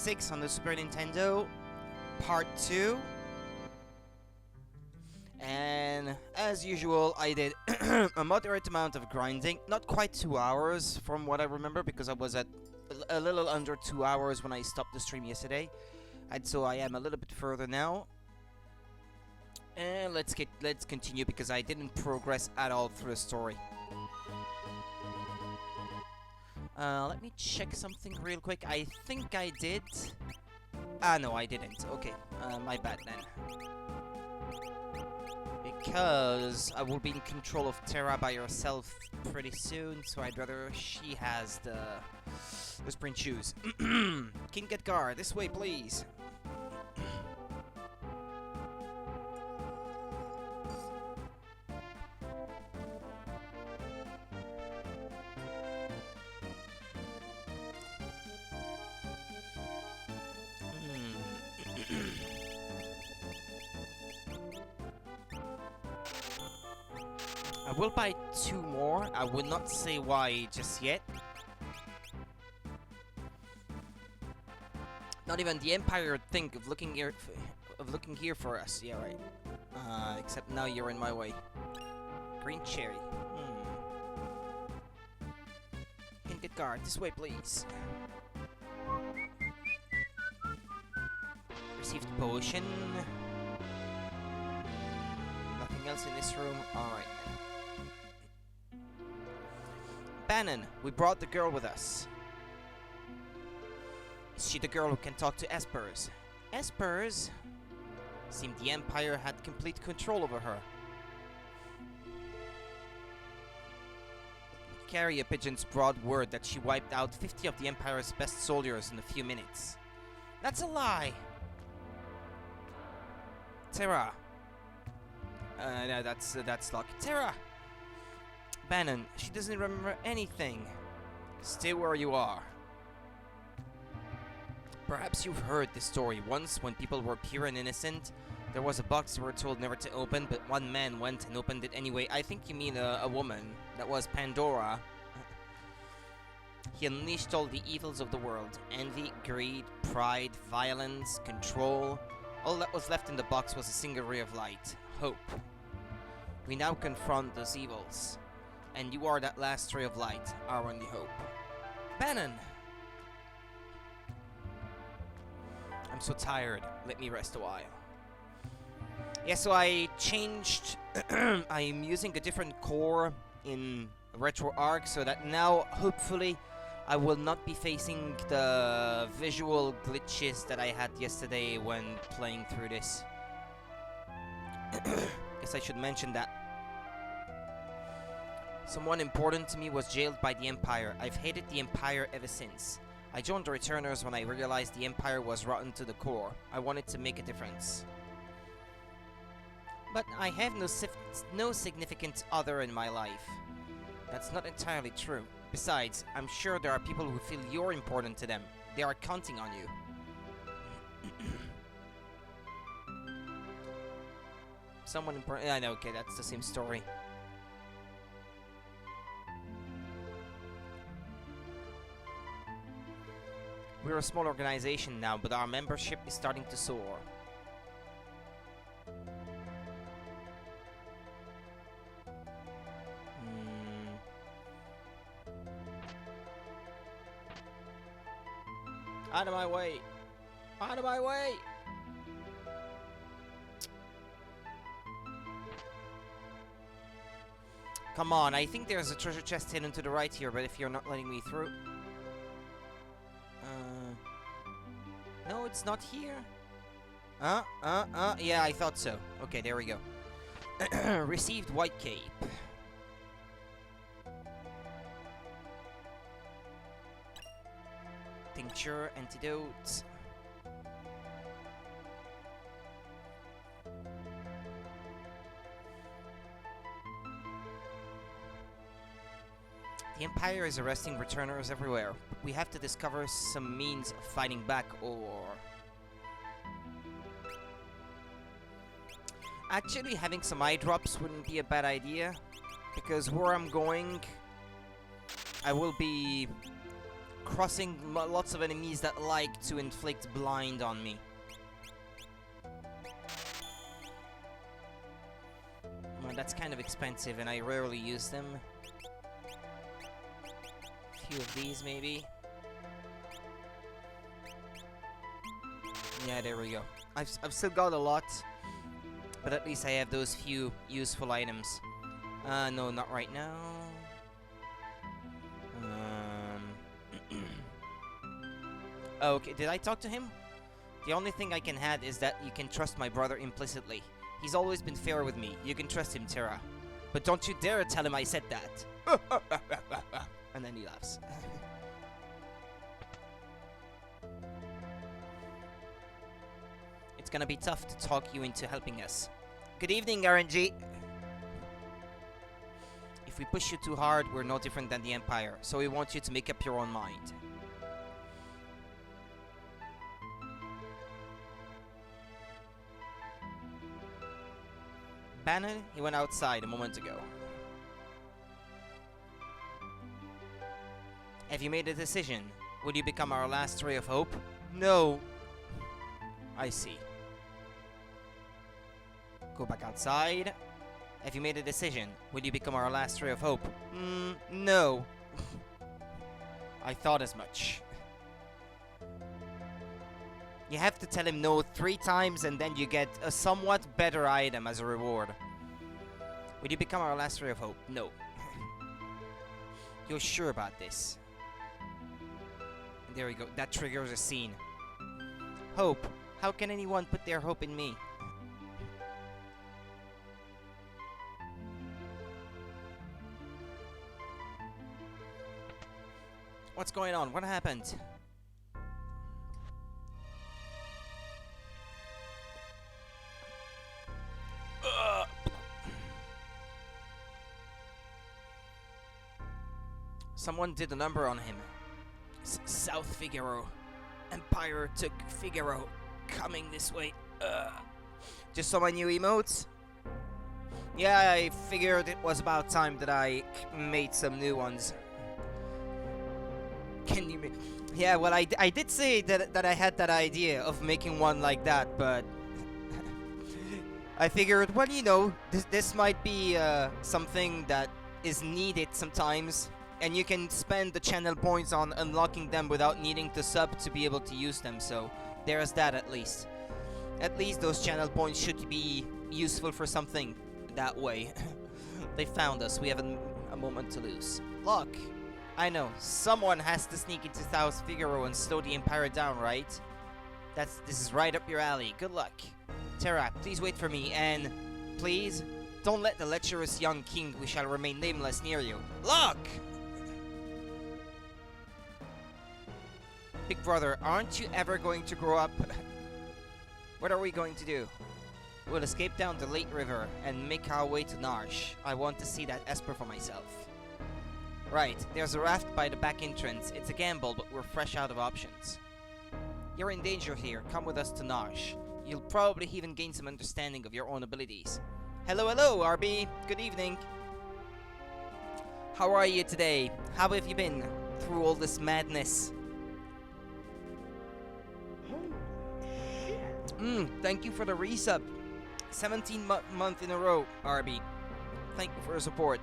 6 on the Super Nintendo, Part 2. And as usual, I did a moderate amount of grinding. Not quite 2 hours from what I remember, because I was at a little under 2 hours when I stopped the stream yesterday. And so I am a little bit further now. And let's continue, because I didn't progress at all through the story. Let me check something real quick. I think I did. Ah, no, I didn't. Okay, my bad then. Because I will be in control of Terra by herself pretty soon, so I'd rather she has the sprint shoes. King Edgar, this way, please. I will buy 2 more. I will not say why just yet. Not even the Empire would think of looking here for us. Yeah, right. Except now you're in my way. Green cherry. Can get guard. This way, please. Received potion. Nothing else in this room. Alright. Bannon, we brought the girl with us. Is she the girl who can talk to espers? Espers? Seemed the Empire had complete control over her. Carrier pigeons brought word that she wiped out 50 of the Empire's best soldiers in a few minutes. That's a lie! Terra. No, that's luck. Terra! Bannon, she doesn't remember anything. Stay where you are. Perhaps you've heard this story. Once, when people were pure and innocent, there was a box they were told never to open, but one man went and opened it anyway. I think you mean a woman. That was Pandora. He unleashed all the evils of the world. Envy, greed, pride, violence, control. All that was left in the box was a single ray of light. Hope. We now confront those evils. And you are that last ray of light, our only hope. Bannon! I'm so tired. Let me rest a while. Yeah, so I changed... I'm using a different core in RetroArch, so that now, hopefully, I will not be facing the visual glitches that I had yesterday when playing through this. Guess I should mention that. Someone important to me was jailed by the Empire. I've hated the Empire ever since. I joined the Returners when I realized the Empire was rotten to the core. I wanted to make a difference. But I have no significant other in my life. That's not entirely true. Besides, I'm sure there are people who feel you're important to them. They are counting on you. Someone important... I know, okay, that's the same story. We're a small organization now, but our membership is starting to soar. Out of my way! Out of my way! Come on, I think there's a treasure chest hidden to the right here, but if you're not letting me through... No, it's not here. Yeah, I thought so. Okay, there we go. Received white cape. Tincture, antidote. The Empire is arresting returners everywhere. We have to discover some means of fighting back, or... Actually, having some eye drops wouldn't be a bad idea, because where I'm going, I will be crossing lots of enemies that like to inflict blind on me. Well, that's kind of expensive and I rarely use them. A few of these maybe. Yeah, there we go. I've still got a lot, but at least I have those few useful items. No, not right now. Okay, did I talk to him? The only thing I can add is that you can trust my brother implicitly. He's always been fair with me. You can trust him, Terra. But don't you dare tell him I said that. And then he laughs. It's gonna be tough to talk you into helping us. Good evening, RNG. If we push you too hard, we're no different than the Empire, so we want you to make up your own mind. Bannon, he went outside a moment ago. Have you made a decision? Will you become our last ray of hope? No. I see. Go back outside. Have you made a decision? Will you become our last ray of hope? No. I thought as much. You have to tell him no 3 times and then you get a somewhat better item as a reward. Will you become our last ray of hope? No. You're sure about this? There we go. That triggers a scene. Hope. How can anyone put their hope in me? What's going on? What happened? Someone did a number on him. South Figaro. Empire took Figaro. Coming this way. Just saw my new emotes? Yeah, I figured it was about time that I made some new ones. Can you... Yeah, well, I did say that I had that idea of making one like that, but... I figured, well, you know, this might be something that is needed sometimes. And you can spend the channel points on unlocking them without needing to sub to be able to use them, so there's that at least. At least those channel points should be useful for something that way. They found us, we have a moment to lose. Look, I know, someone has to sneak into South Figaro and slow the Empire down, right? This is right up your alley, good luck. Terra, please wait for me, and please, don't let the lecherous young king who shall remain nameless near you. Look! Big brother, aren't you ever going to grow up? What are we going to do? We'll escape down the Lake River and make our way to Narsh. I want to see that Esper for myself. Right, there's a raft by the back entrance. It's a gamble, but we're fresh out of options. You're in danger here. Come with us to Narsh. You'll probably even gain some understanding of your own abilities. Hello, hello, RB. Good evening. How are you today? How have you been through all this madness? Thank you for the resub. 17 month in a row, RB. Thank you for your support.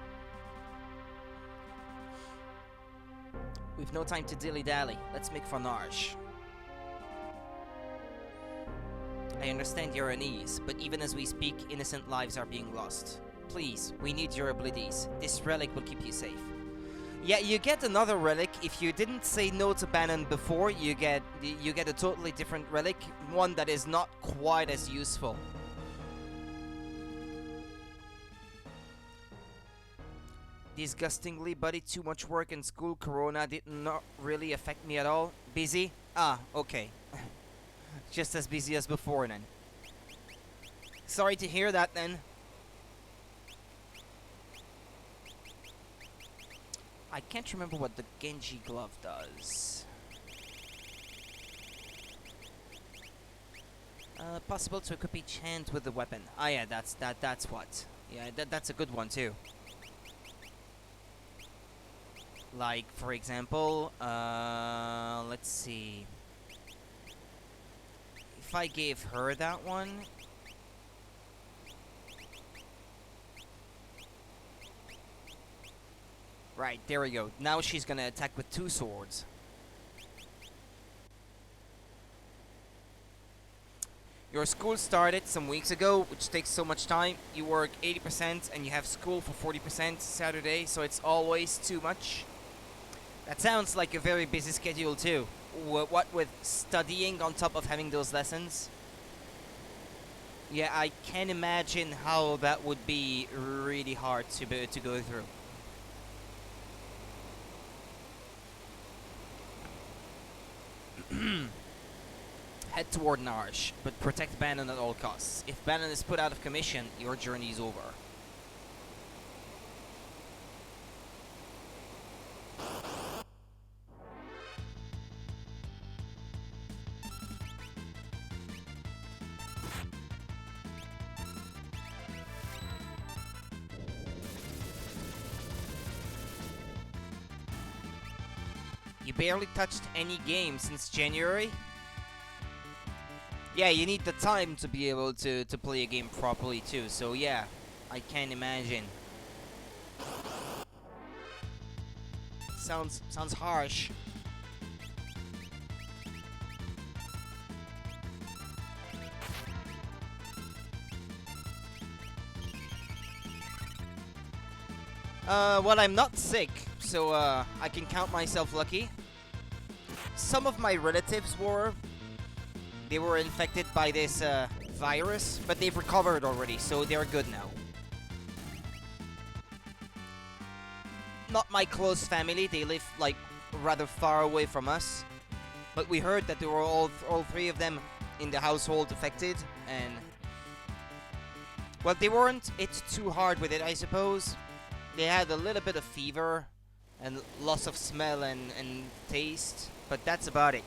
We've no time to dilly-dally. Let's make for Narsh. I understand you're unease, but even as we speak, innocent lives are being lost. Please, we need your abilities. This relic will keep you safe. Yeah, you get another relic. If you didn't say no to Bannon before, you get a totally different relic, one that is not quite as useful. Disgustingly, buddy, too much work in school. Corona did not really affect me at all. Busy? Ah, okay. Just as busy as before then. Sorry to hear that then. I can't remember what the Genji glove does. Possible to equip each hand with the weapon. Ah, yeah, that's what. Yeah, that's a good one too. Like, for example, let's see. If I gave her that one... Right, there we go. Now she's gonna attack with 2 swords. Your school started some weeks ago, which takes so much time. You work 80% and you have school for 40% Saturday, so it's always too much. That sounds like a very busy schedule too. What with studying on top of having those lessons? Yeah, I can imagine how that would be really hard to go through. Head toward Narsh, but protect Bannon at all costs. If Bannon is put out of commission, your journey's over. You barely touched any game since January? Yeah, you need the time to be able to play a game properly too, so yeah, I can imagine. Sounds harsh. Well, I'm not sick, so I can count myself lucky. Some of my relatives were. They were infected by this virus, but they've recovered already, so they're good now. Not my close family, they live like rather far away from us. But we heard that there were all 3 of them in the household affected, and well, they weren't hit too hard with it, I suppose. They had a little bit of fever and loss of smell and taste, but that's about it.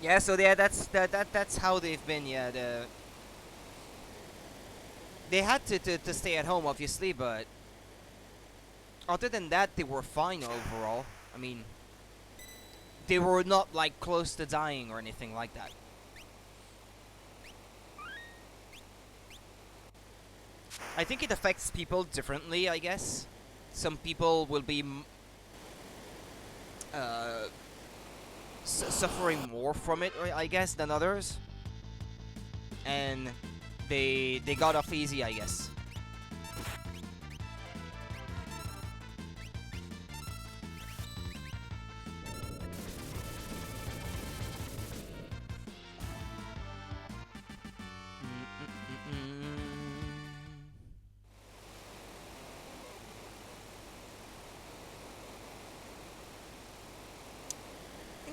Yeah, so yeah, that's how they've been. Yeah, they had to stay at home, obviously, but other than that, they were fine overall. I mean, they were not like close to dying or anything like that. I think it affects people differently, I guess. Some people will be suffering more from it, I guess, than others. And they got off easy, I guess.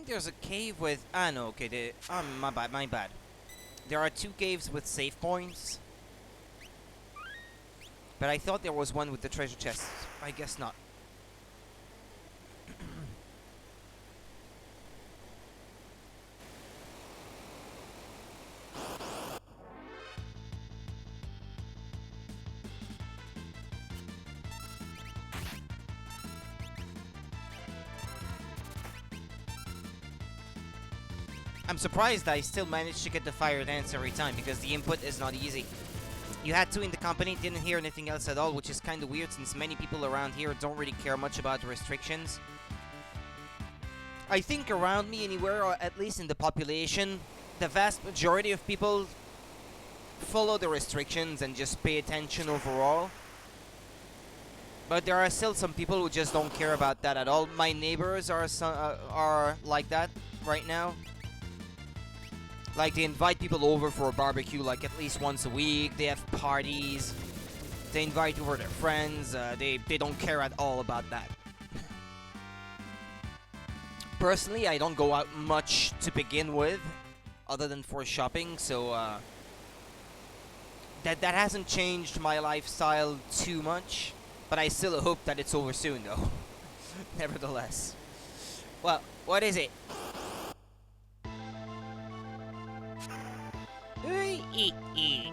There's a cave with... Ah, no, okay, my bad. There are 2 caves with save points. But I thought there was one with the treasure chest. I guess not. I'm surprised I still managed to get the fire dance every time, because the input is not easy. You had 2 in the company, didn't hear anything else at all, which is kind of weird since many people around here don't really care much about the restrictions. I think around me anywhere, or at least in the population, the vast majority of people follow the restrictions and just pay attention overall. But there are still some people who just don't care about that at all. My neighbors are like that right now. Like, they invite people over for a barbecue like at least once a week. They have parties. They invite over their friends. They don't care at all about that. Personally, I don't go out much to begin with, other than for shopping, so that hasn't changed my lifestyle too much. But I still hope that it's over soon, though. Nevertheless. Well, what is it?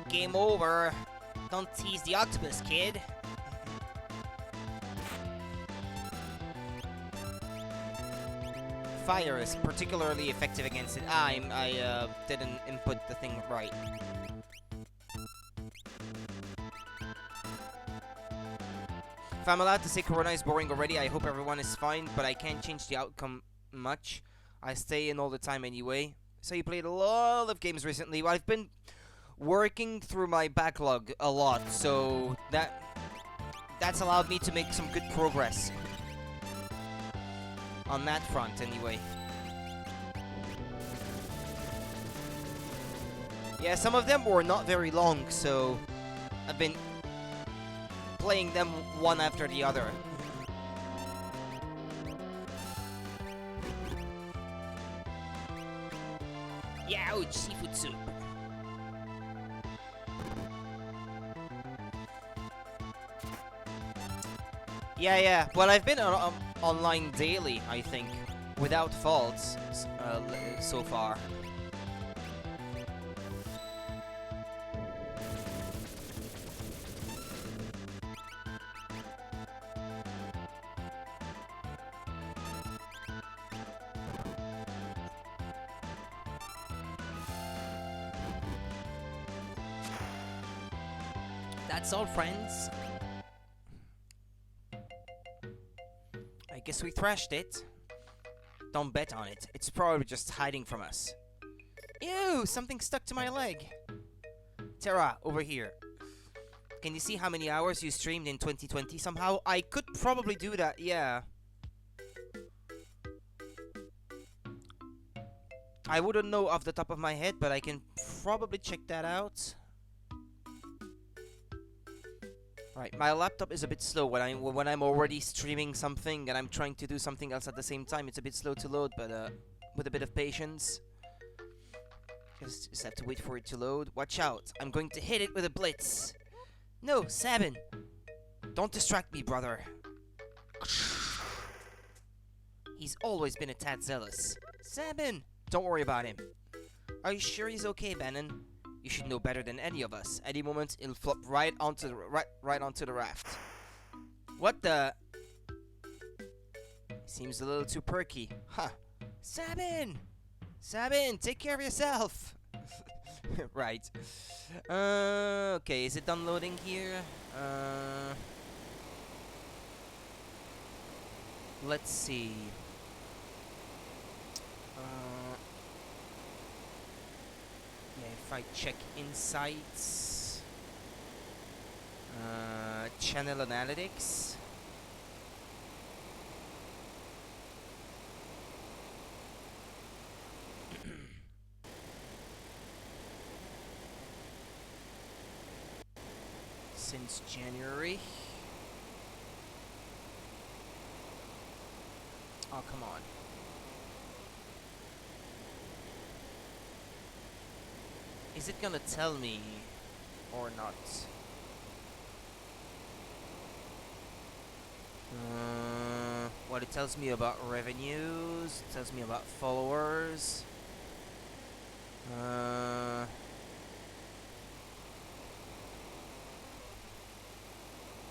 Game over. Don't tease the octopus, kid. fire is particularly effective against it. I didn't input the thing right. If I'm allowed to say Corona is boring already, I hope everyone is fine, but I can't change the outcome much. I stay in all the time anyway. So you played a lot of games recently. Well, I've been working through my backlog a lot, so that's allowed me to make some good progress on that front anyway. Yeah, some of them were not very long, so I've been playing them one after the other. Ouch, seafood soup. Yeah. Well, I've been online daily, I think, without faults so far. That's all, friends. I guess we thrashed it. Don't bet on it. It's probably just hiding from us. Ew! Something stuck to my leg. Terra, over here. Can you see how many hours you streamed in 2020 somehow? I could probably do that, yeah. I wouldn't know off the top of my head, but I can probably check that out. Right, my laptop is a bit slow when I'm already streaming something and I'm trying to do something else at the same time. It's a bit slow to load, but with a bit of patience. Just have to wait for it to load. Watch out! I'm going to hit it with a blitz. No, Sabin! Don't distract me, brother. He's always been a tad zealous. Sabin! Don't worry about him. Are you sure he's okay, Bannon? You should know better than any of us. Any moment, it'll flop right onto the raft. What the? Seems a little too perky. Huh. Sabin! Sabin, take care of yourself! Right. Okay, is it done loading here? Let's see. Yeah, if I check insights, channel analytics. Since January. Oh, come on. Is it gonna tell me or not? What it tells me about revenues, it tells me about followers.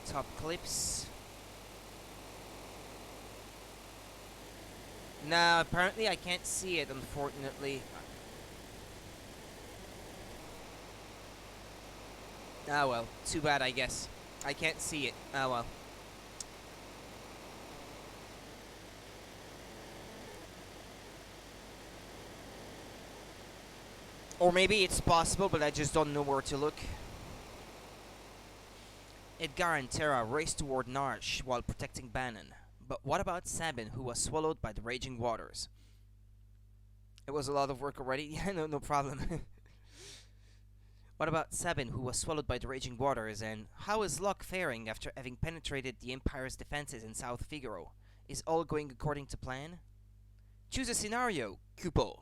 Top clips. No, apparently I can't see it, unfortunately. Ah well, too bad, I guess. I can't see it. Ah well. Or maybe it's possible, but I just don't know where to look. Edgar and Terra race toward Narsh while protecting Bannon. But what about Sabin, who was swallowed by the raging waters? It was a lot of work already? Yeah, no problem. What about Sabin, who was swallowed by the raging waters, and how is Locke faring after having penetrated the Empire's defenses in South Figaro? Is all going according to plan? Choose a scenario, Kupo.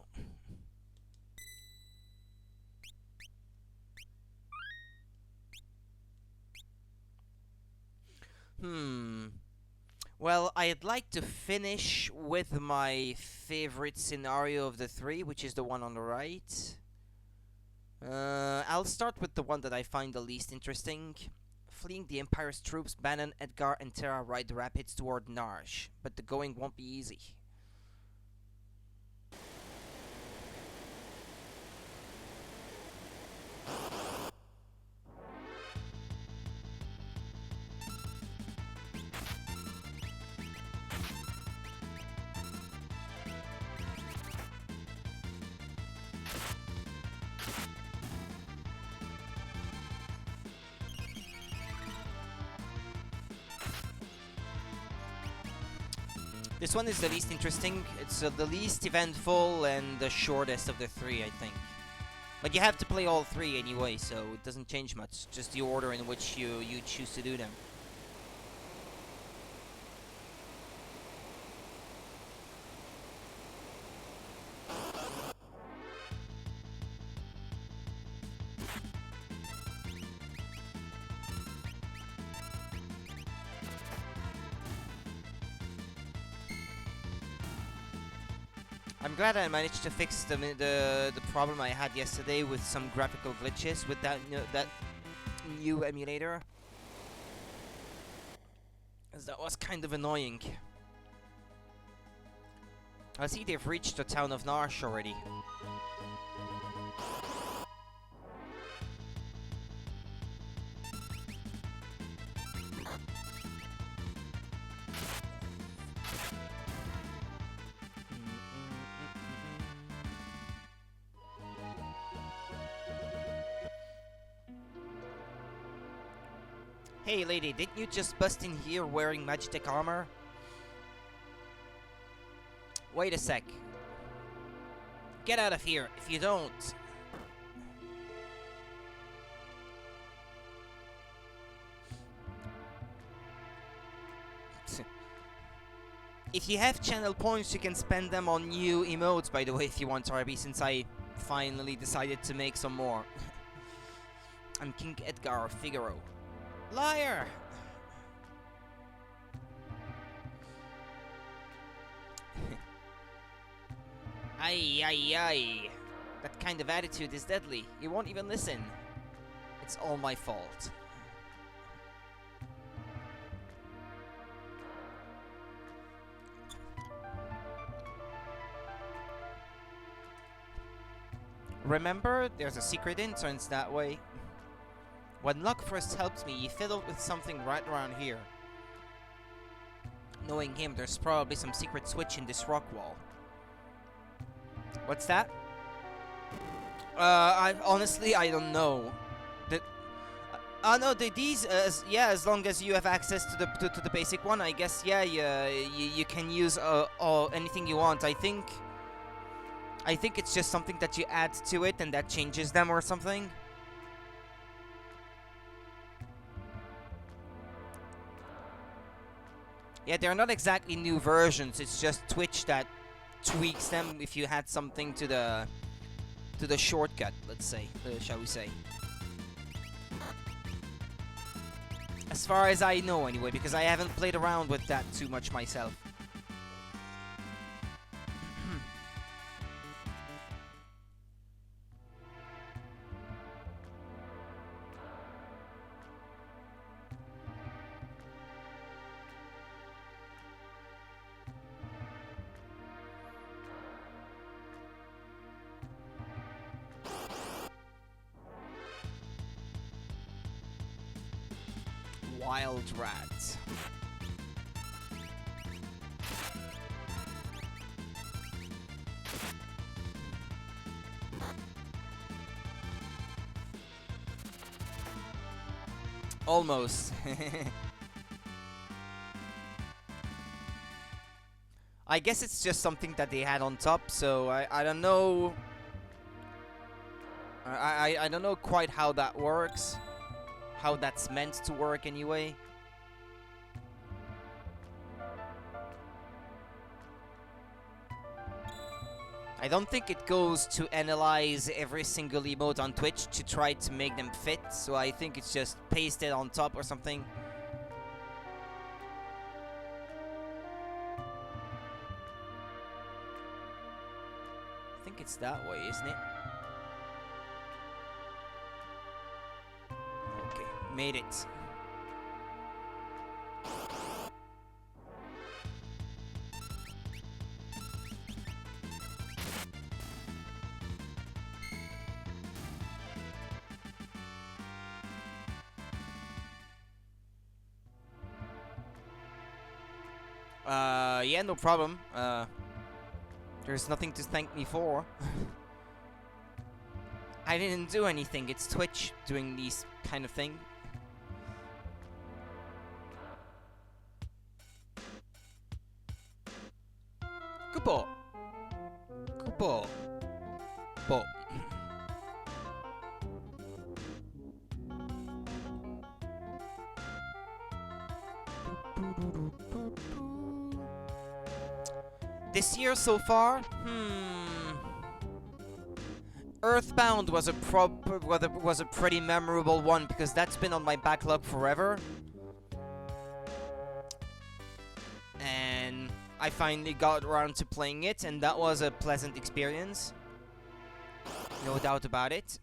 Well, I'd like to finish with my favorite scenario of the three, which is the one on the right. I'll start with the one that I find the least interesting. Fleeing the Empire's troops, Bannon, Edgar, and Terra ride the rapids toward Narsh, but the going won't be easy. This one is the least interesting. It's the least eventful and the shortest of the three, I think. But you have to play all three anyway, so it doesn't change much. Just the order in which you choose to do them. I'm glad I managed to fix the problem I had yesterday with some graphical glitches with that new emulator, as that was kind of annoying. I see they've reached the town of Narsh already. Hey lady, didn't you just bust in here wearing Magitech armor? Wait a sec. Get out of here if you don't. If you have channel points, you can spend them on new emotes, by the way, if you want, RB, since I finally decided to make some more. I'm King Edgar Figaro. Liar! Aye, aye, aye. That kind of attitude is deadly. You won't even listen. It's all my fault. Remember, there's a secret entrance that way. When luck first helped me, he fiddled with something right around here. Knowing him, there's probably some secret switch in this rock wall. What's that? I honestly, I don't know. No, these, yeah, as long as you have access to the basic one, I guess, yeah, you can use anything you want. I think it's just something that you add to it and that changes them or something. Yeah, they're not exactly new versions. It's just Twitch that tweaks them if you had something to the shortcut, let's say, shall we say. As far as I know, anyway, because I haven't played around with that too much myself. Wild rat. Almost. I guess it's just something that they had on top, so I don't know. I don't know quite how that works. How that's meant to work anyway. I don't think it goes to analyze every single emote on Twitch to try to make them fit, so I think it's just pasted on top or something. I think it's that way, isn't it? Made it. Yeah, no problem. There's nothing to thank me for. I didn't do anything. It's Twitch doing these kind of thing. Kupo. Kupo. Po. This year so far, Earthbound was a pretty memorable one because that's been on my backlog forever. And I finally got around to playing it, and that was a pleasant experience. No doubt about it.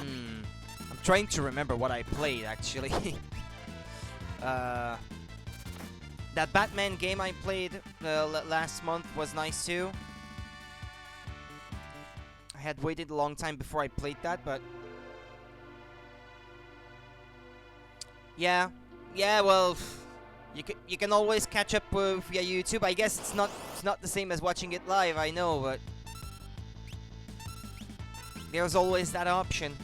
I'm trying to remember what I played, actually. That Batman game I played last month was nice too. I had waited a long time before I played that, but... Yeah, well, you can always catch up via YouTube. I guess it's not the same as watching it live, I know, but there's always that option.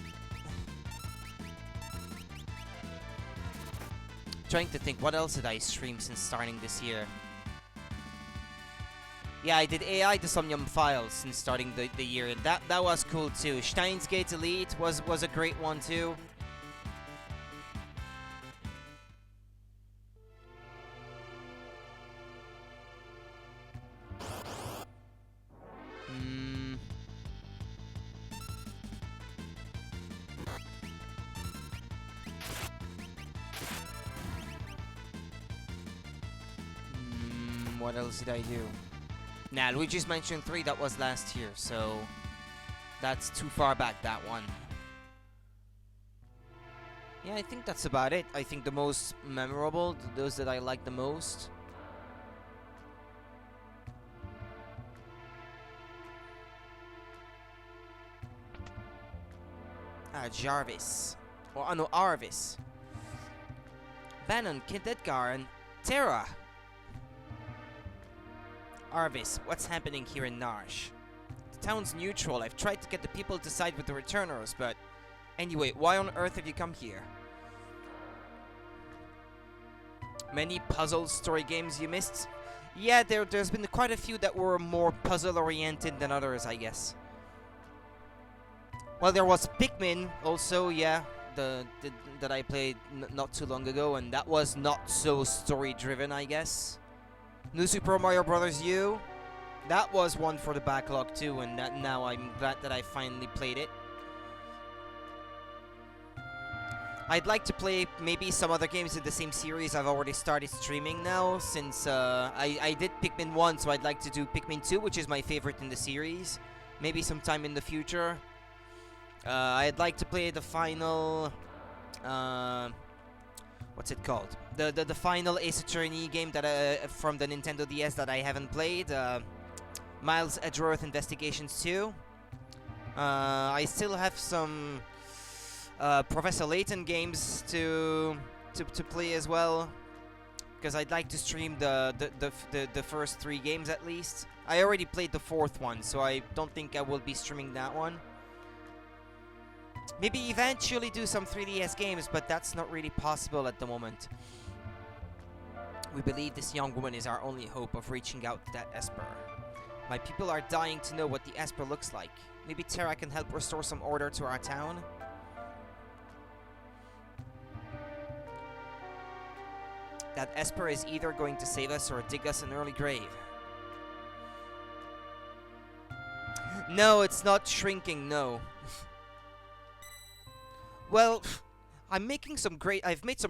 Trying to think, what else did I stream since starting this year? Yeah, I did AI the Somnium Files since starting the year. That was cool too. Steins Gate Elite was a great one too. What else did I do? Nah, Luigi's Mansion 3, that was last year, so that's too far back, that one. Yeah, I think that's about it. I think the most memorable, those that I like the most. Jarvis. Or, no, Arvis. Bannon, Kid Edgar, and Terra. Arvis, what's happening here in Narsh? The town's neutral. I've tried to get the people to side with the returners, but... Anyway, why on earth have you come here? Many puzzle story games you missed? Yeah, there's been quite a few that were more puzzle-oriented than others, I guess. Well, there was Pikmin, also, yeah, that I played not too long ago, and that was not so story-driven, I guess. New Super Mario Bros. U, that was one for the backlog too, and that now I'm glad that I finally played it. I'd like to play maybe some other games in the same series. I've already started streaming now, since I did Pikmin 1, so I'd like to do Pikmin 2, which is my favorite in the series. Maybe sometime in the future. I'd like to play the final... what's it called? The final Ace Attorney game that from the Nintendo DS that I haven't played. Miles Edgeworth Investigations 2. I still have some Professor Layton games to play as well, because I'd like to stream the first 3 games at least. I already played the 4th one, so I don't think I will be streaming that one. Maybe eventually do some 3DS games, but that's not really possible at the moment. We believe this young woman is our only hope of reaching out to that Esper. My people are dying to know what the Esper looks like. Maybe Terra can help restore some order to our town? That Esper is either going to save us or dig us an early grave. No, it's not shrinking, no. Well, I've made some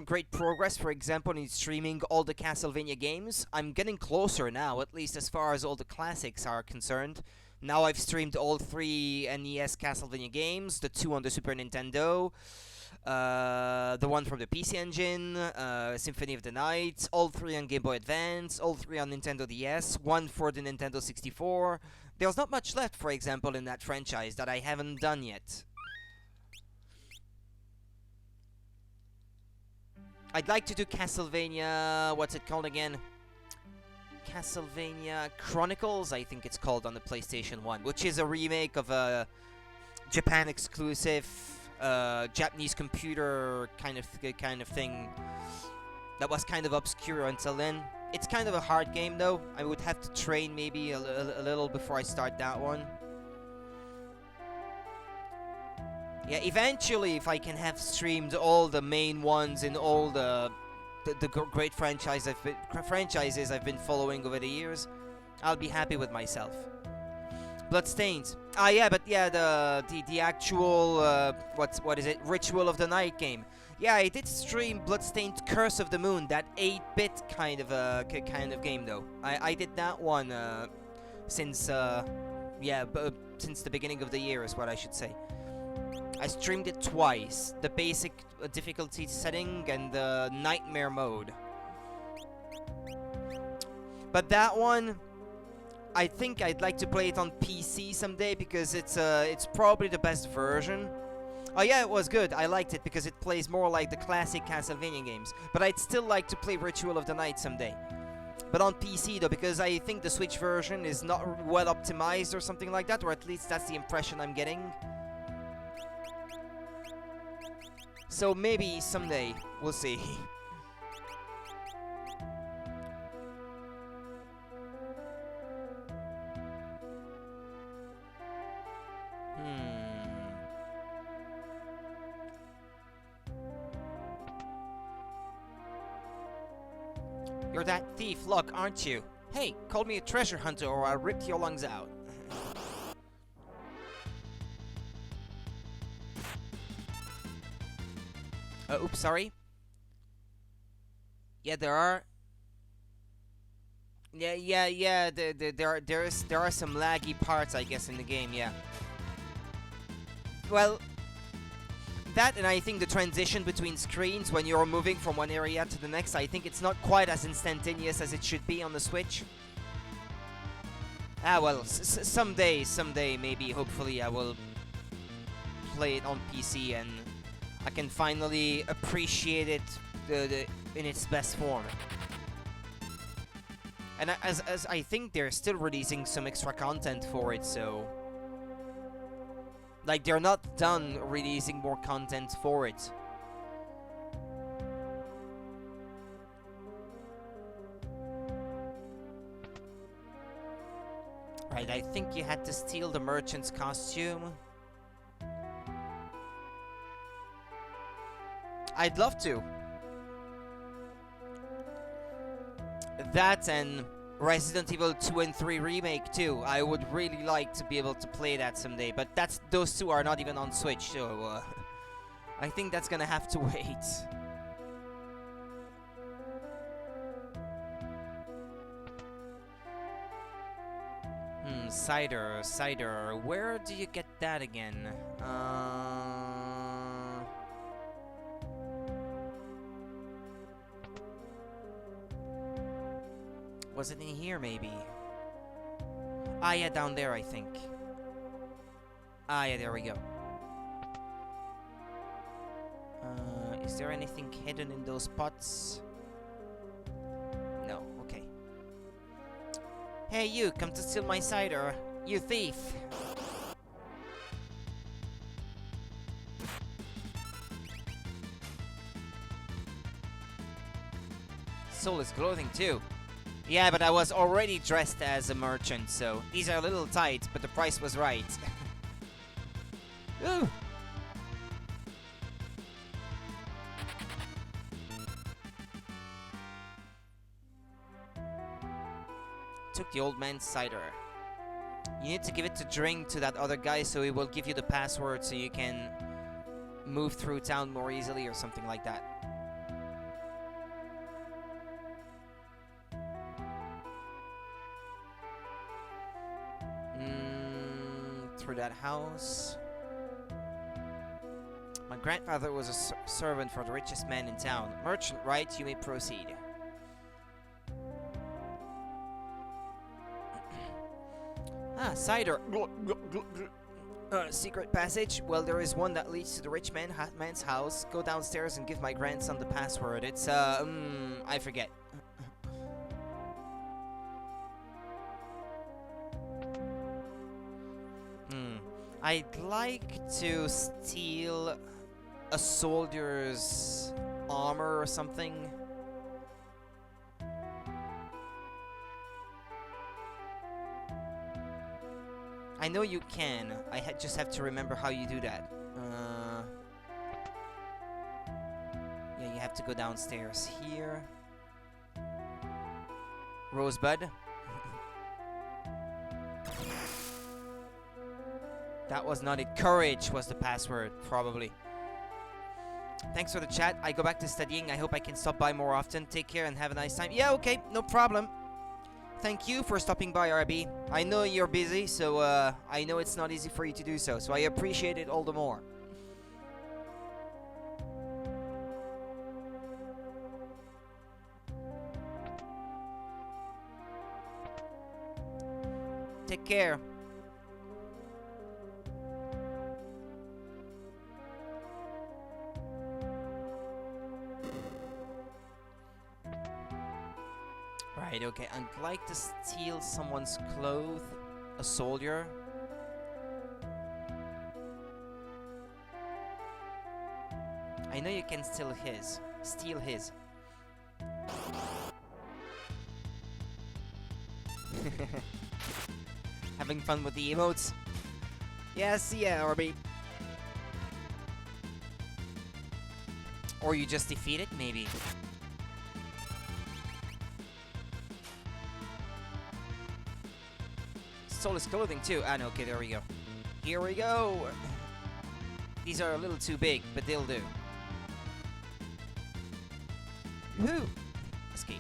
great progress, for example, in streaming all the Castlevania games. I'm getting closer now, at least as far as all the classics are concerned. Now I've streamed all 3 NES Castlevania games, the 2 on the Super Nintendo, the one from the PC Engine, Symphony of the Night, all 3 on Game Boy Advance, all 3 on Nintendo DS, 1 for the Nintendo 64. There's not much left, for example, in that franchise that I haven't done yet. I'd like to do Castlevania, what's it called again? Castlevania Chronicles, I think it's called, on the PlayStation 1, which is a remake of a Japan exclusive Japanese computer kind of thing. that was kind of obscure until then. It's kind of a hard game though. I would have to train maybe a little before I start that one. Yeah, eventually, if I can have streamed all the main ones in all the great franchises I've been following over the years, I'll be happy with myself. Bloodstained. Ah, yeah, but yeah, the actual what is it? Ritual of the Night game. Yeah, I did stream Bloodstained Curse of the Moon, that 8-bit kind of game though. I did that one since since the beginning of the year is what I should say. I streamed it twice. The basic difficulty setting and the nightmare mode. But that one, I think I'd like to play it on PC someday because it's probably the best version. Oh yeah, it was good. I liked it because it plays more like the classic Castlevania games. But I'd still like to play Ritual of the Night someday. But on PC though, because I think the Switch version is not well optimized or something like that, or at least that's the impression I'm getting. So maybe someday, we'll see. You're that thief, Luck, aren't you? Hey, call me a treasure hunter or I'll rip your lungs out. Oops, sorry. Yeah, there are. Yeah. There are some laggy parts, I guess, in the game. Yeah. Well, that and I think the transition between screens when you're moving from one area to the next, I think it's not quite as instantaneous as it should be on the Switch. Ah, well, someday, maybe, hopefully, I will play it on PC and I can finally appreciate it in its best form. And as I think they're still releasing some extra content for it, so... Like, they're not done releasing more content for it. Right, I think you had to steal the merchant's costume. I'd love to. That and Resident Evil 2 and 3 Remake too. I would really like to be able to play that someday, but those two are not even on Switch, so I think that's gonna have to wait. Cider. Where do you get that again? Was it in here, maybe? Ah, yeah, down there, I think. Ah, yeah, there we go. Is there anything hidden in those pots? No, okay. Hey, you, come to steal my cider. You thief! Soulless clothing, too. Yeah, but I was already dressed as a merchant, so these are a little tight, but the price was right. Ooh. Took the old man's cider. You need to give it to drink to that other guy so he will give you the password so you can move through town more easily or something like that. Through that house. My grandfather was a servant for the richest man in town. Merchant, right? You may proceed. Ah, cider. Secret passage? Well, there is one that leads to the rich man's house. Go downstairs and give my grandson the password. It's, I forget. I'd like to steal a soldier's armor or something. I know you can. I just have to remember how you do that. Yeah, you have to go downstairs here. Rosebud. That was not it. Courage was the password, probably. Thanks for the chat. I go back to studying. I hope I can stop by more often. Take care and have a nice time. Yeah, okay. No problem. Thank you for stopping by, RB. I know you're busy, so I know it's not easy for you to do so. So I appreciate it all the more. Take care. Right, okay. I'd like to steal someone's clothes. A soldier. I know you can steal his. Steal his. Having fun with the emotes? Yes, yeah, RB. Or you just defeat it, maybe. Stole his clothing too. Ah, no, okay, there we go. Here we go. These are a little too big, but they'll do. Woohoo! Escape.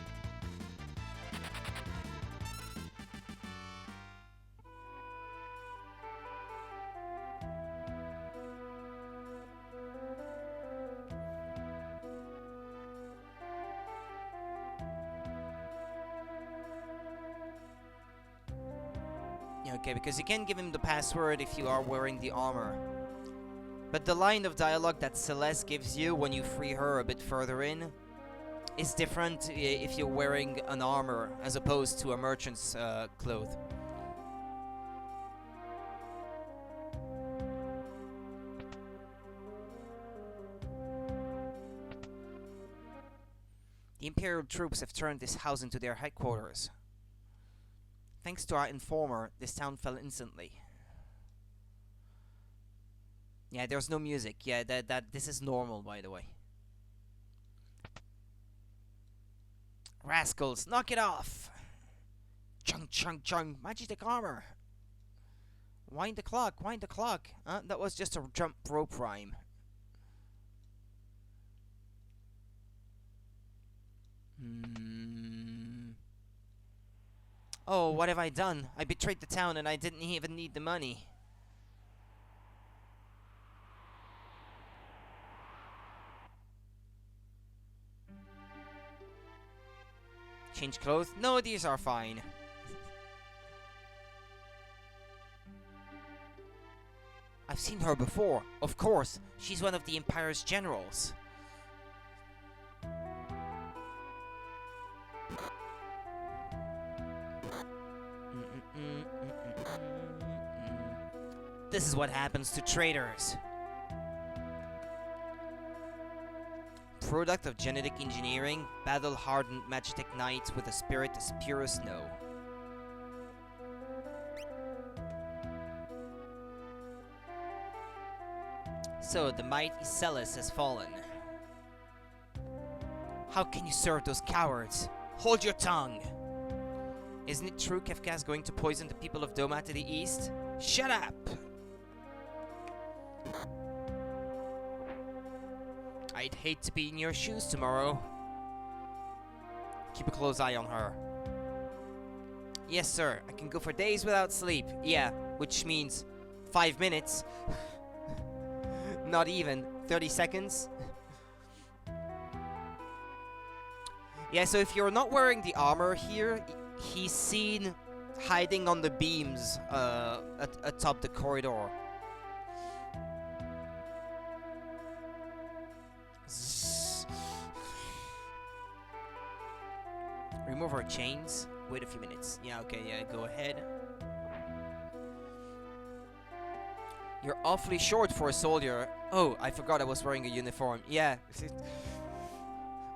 Okay, because you can give him the password if you are wearing the armor. But the line of dialogue that Celeste gives you when you free her a bit further in is different if you're wearing an armor as opposed to a merchant's clothes. The Imperial troops have turned this house into their headquarters. Thanks to our informer, this town fell instantly. Yeah, there's no music. Yeah, this is normal, by the way. Rascals, knock it off! Chung, chung, chung, magic armor! Wind the clock, wind the clock! That was just a jump rope rhyme. Oh, what have I done? I betrayed the town and I didn't even need the money. Change clothes? No, these are fine. I've seen her before. Of course, she's one of the Empire's generals. This is what happens to traitors. Product of genetic engineering, battle-hardened magitek knights with a spirit as pure as snow. So, the mighty Celes has fallen. How can you serve those cowards? Hold your tongue! Isn't it true Kefka's going to poison the people of Doma to the east? Shut up! I'd hate to be in your shoes tomorrow. Keep a close eye on her. Yes, sir. I can go for days without sleep. Yeah, which means 5 minutes. Not even 30 seconds. Yeah, so if you're not wearing the armor here, he's seen hiding on the beams atop the corridor. Remove our chains. Wait a few minutes. Yeah, okay, yeah, go ahead. You're awfully short for a soldier. Oh, I forgot I was wearing a uniform. Yeah.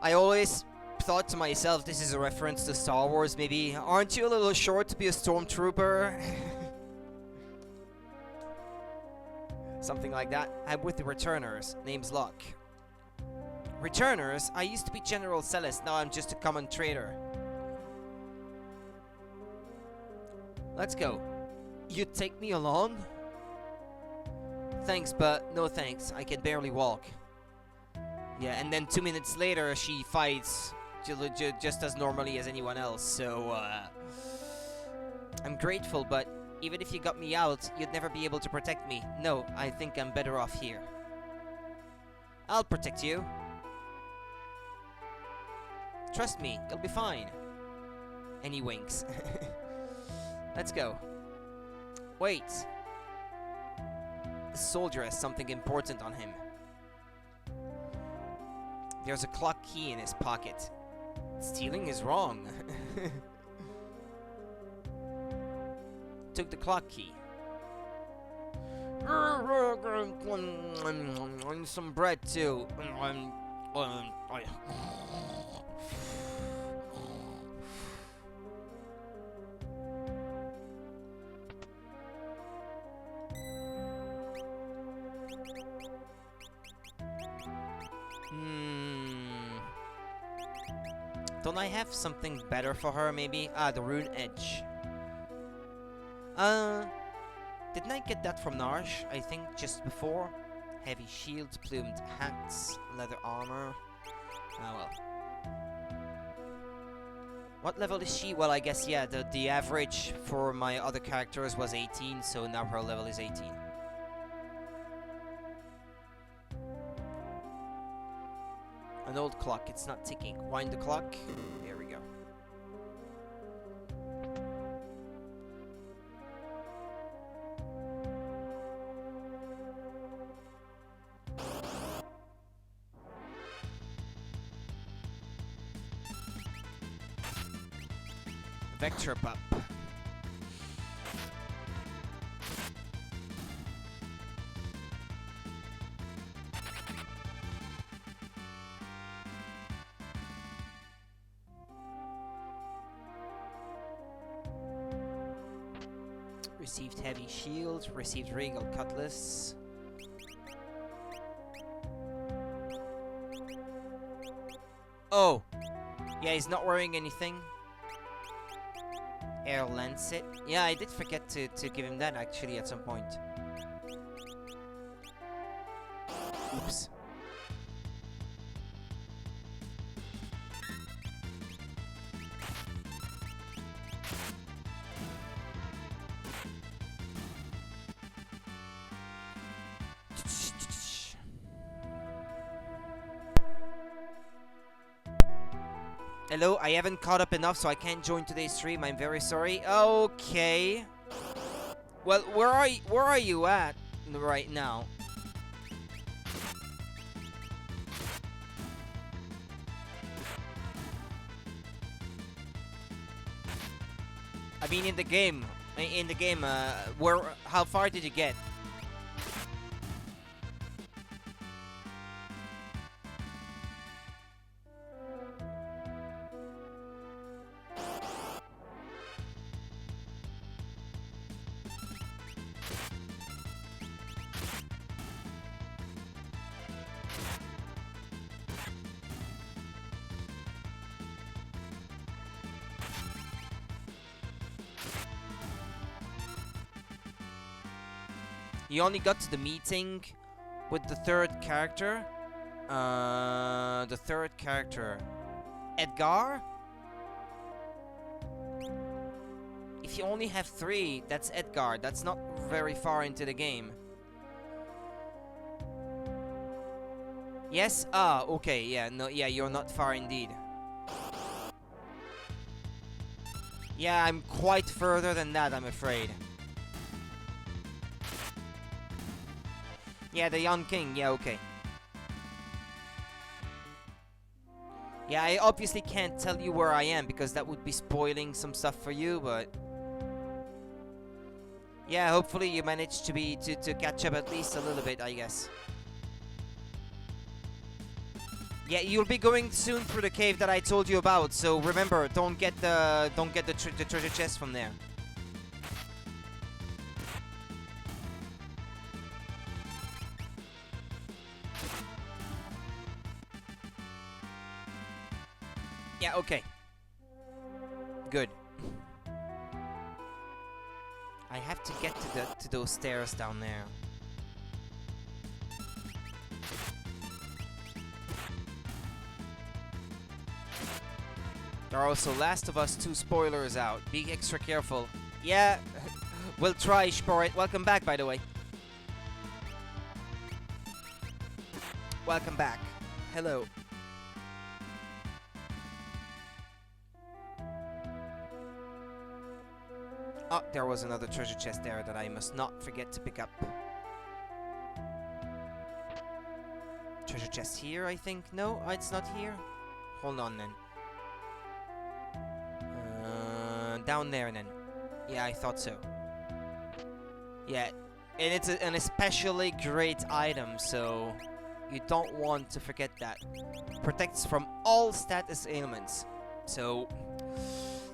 I always thought to myself, this is a reference to Star Wars, maybe. Aren't you a little short to be a stormtrooper? Something like that. I'm with the returners. Name's Locke. Returners? I used to be General Celis, now I'm just a common trader. Let's go. You'd take me along? Thanks, but no thanks. I can barely walk. Yeah, and then 2 minutes later, she fights just as normally as anyone else, so, I'm grateful, but even if you got me out, you'd never be able to protect me. No, I think I'm better off here. I'll protect you. Trust me, you'll be fine. And he winks. Let's go. Wait. The soldier has something important on him. There's a clock key in his pocket. Stealing is wrong. Took the clock key. And some bread too. Don't I have something better for her, maybe? Ah, the rune edge. Didn't I get that from Narsh? I think just before. Heavy shields, plumed hats, leather armor. Ah, well. What level is she? Well, I guess, yeah, the average for my other characters was 18, so now her level is 18. An old clock, it's not ticking. Wind the clock. There we go. Vector pup. Received heavy shield, received regal cutlass. Oh! Yeah, he's not wearing anything. Air lancet. Yeah, I did forget to give him that actually at some point. Oops. Hello, I haven't caught up enough, so I can't join today's stream. I'm very sorry. Okay. Well, where are you at right now? I mean, in the game. How far did you get? You only got to the meeting with the third character. The third character. Edgar? If you only have 3, that's Edgar. That's not very far into the game. Yes? Ah, okay, yeah, no, yeah, you're not far indeed. Yeah, I'm quite further than that, I'm afraid. Yeah, the young king, yeah, okay. Yeah, I obviously can't tell you where I am because that would be spoiling some stuff for you, but... yeah, hopefully you manage to catch up at least a little bit, I guess. Yeah, you'll be going soon through the cave that I told you about, so remember, don't get the treasure chest from there. Okay. Good. I have to get to those stairs down there. There are also Last of Us 2 spoilers out. Be extra careful. Yeah, we'll try, Sporit. Welcome back, by the way. Welcome back. Hello. Oh, there was another treasure chest there that I must not forget to pick up. Treasure chest here, I think. No, it's not here. Hold on, then. Down there, then. Yeah, I thought so. Yeah, and it's an especially great item, so you don't want to forget that. Protects from all status ailments. So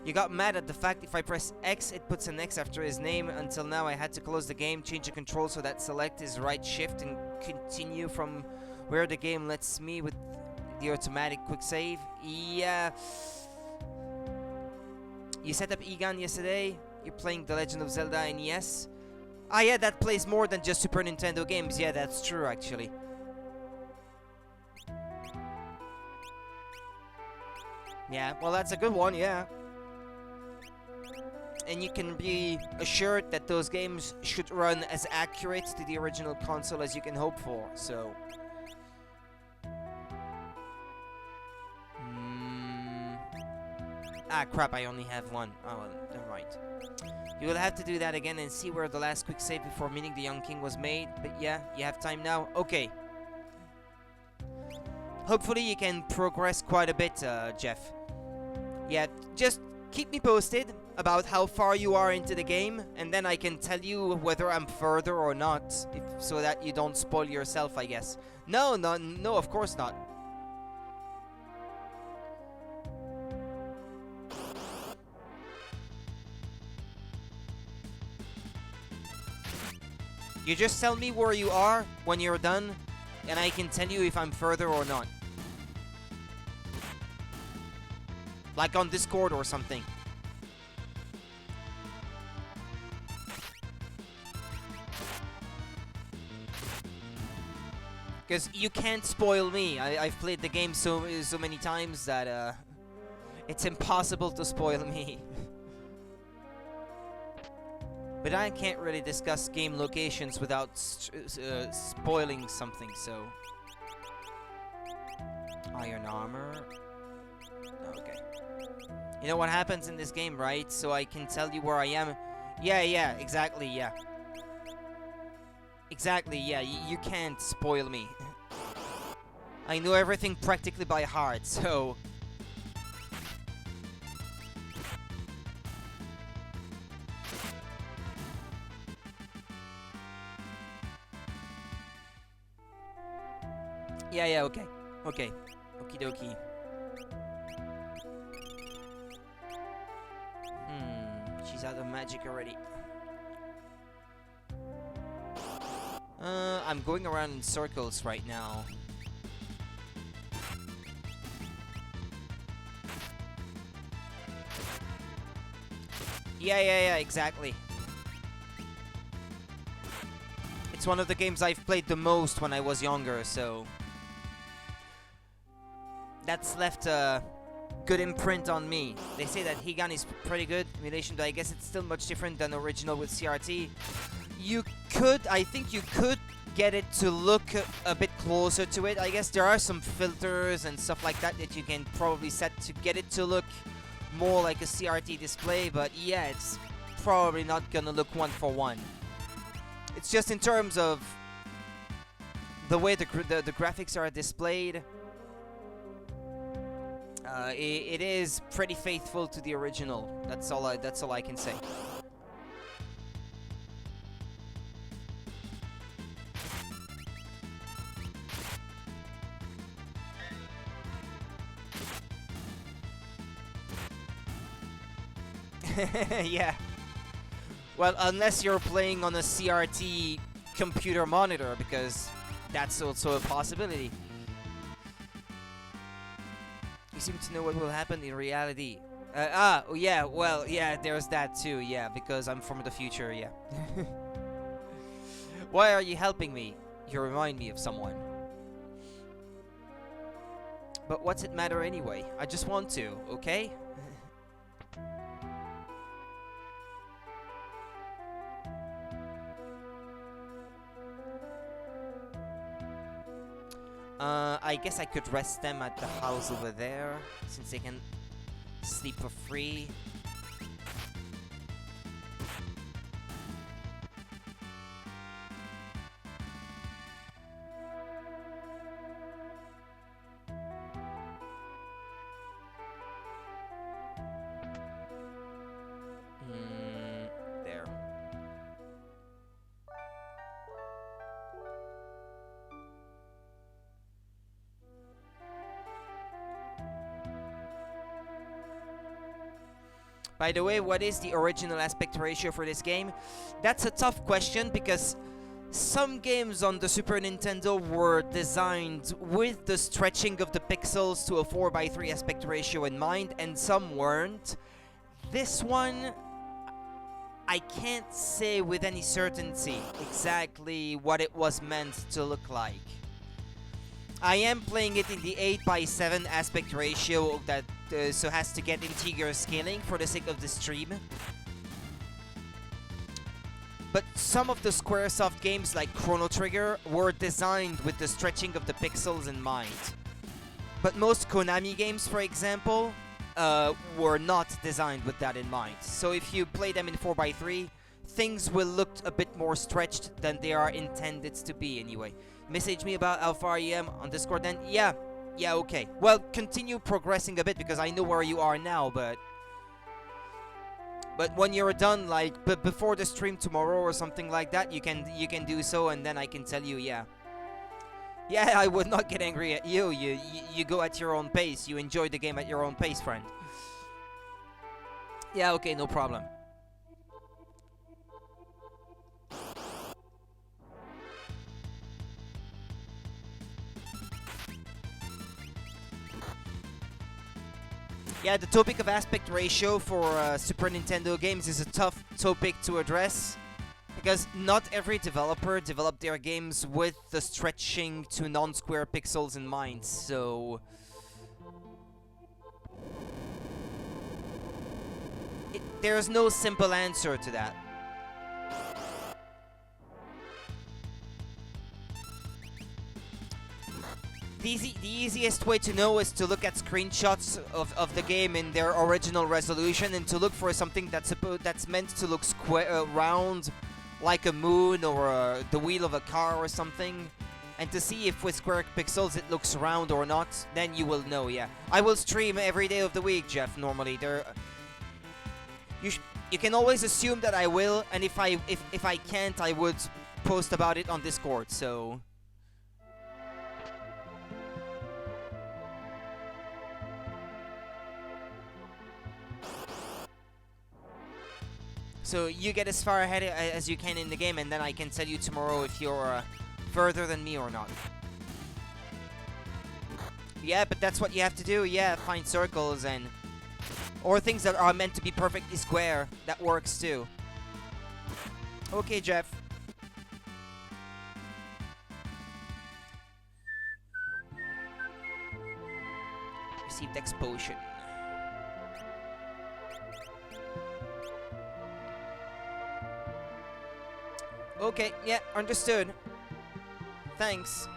you got mad at the fact if I press X, it puts an X after his name. Until now, I had to close the game, change the control so that select is right shift, and continue from where the game lets me with the automatic quick save. Yeah. You set up Egon yesterday. You're playing The Legend of Zelda NES. Ah, yeah, that plays more than just Super Nintendo games. Yeah, that's true, actually. Yeah, well, that's a good one, yeah. And you can be assured that those games should run as accurate to the original console as you can hope for, so... Ah, crap, I only have one. Oh, well, never mind. You will have to do that again and see where the last quick save before meeting the young king was made. But yeah, you have time now. Okay. Hopefully you can progress quite a bit, Jeff. Yeah, just keep me posted about how far you are into the game, and then I can tell you whether I'm further or not, so that you don't spoil yourself, I guess. No, of course not. You just tell me where you are when you're done, and I can tell you if I'm further or not. Like on Discord or something. Because you can't spoil me. I've played the game so many times that it's impossible to spoil me. But I can't really discuss game locations without spoiling something, so... Iron armor... Okay. You know what happens in this game, right? So I can tell you where I am. Yeah, exactly, yeah. Exactly, yeah, you can't spoil me. I know everything practically by heart, so... Yeah, okay. Okay. Okie dokie. She's out of magic already. I'm going around in circles right now. Yeah, exactly. It's one of the games I've played the most when I was younger, so... That's left a good imprint on me. They say that Higan is pretty good emulation, but I guess it's still much different than original with CRT. I think you could get it to look a bit closer to it. I guess there are some filters and stuff like that that you can probably set to get it to look more like a CRT display, but yeah, it's probably not gonna look one for one. It's just in terms of the way the graphics are displayed. It is pretty faithful to the original. That's all I can say. Yeah. Well, unless you're playing on a CRT computer monitor, because that's also a possibility. You seem to know what will happen in reality. Oh yeah, well, yeah, there's that too, yeah, because I'm from the future, yeah. Why are you helping me? You remind me of someone. But what's it matter anyway? I just want to, okay? I guess I could rest them at the house over there, since they can sleep for free. There. By the way, what is the original aspect ratio for this game? That's a tough question because some games on the Super Nintendo were designed with the stretching of the pixels to a 4:3 aspect ratio in mind, and some weren't. This one, I can't say with any certainty exactly what it was meant to look like. I am playing it in the 8:7 aspect ratio that so has to get integer scaling for the sake of the stream. But some of the Squaresoft games like Chrono Trigger were designed with the stretching of the pixels in mind. But most Konami games, for example, were not designed with that in mind. So if you play them in 4:3, things will look a bit more stretched than they are intended to be anyway. Message me about how far you am on Discord then. Yeah, okay. Well, continue progressing a bit because I know where you are now, but when you're done, like before the stream tomorrow or something like that, you can do so, and then I can tell you, yeah. Yeah, I would not get angry at you. You go at your own pace. You enjoy the game at your own pace, friend. Yeah, okay, no problem. Yeah, the topic of aspect ratio for Super Nintendo games is a tough topic to address because not every developer developed their games with the stretching to non-square pixels in mind, so there's no simple answer to that. The easiest way to know is to look at screenshots of the game in their original resolution and to look for something that's meant to look round, like a moon or the wheel of a car or something, and to see if with square pixels it looks round or not. Then you will know. Yeah, I will stream every day of the week, Jeff. Normally, you can always assume that I will, and if I can't, I would post about it on Discord. So. So you get as far ahead as you can in the game, and then I can tell you tomorrow if you're further than me or not. Yeah, but that's what you have to do. Yeah, find circles or things that are meant to be perfectly square. That works too. Okay, Jeff. Received exposure. Okay, yeah, understood. Thanks.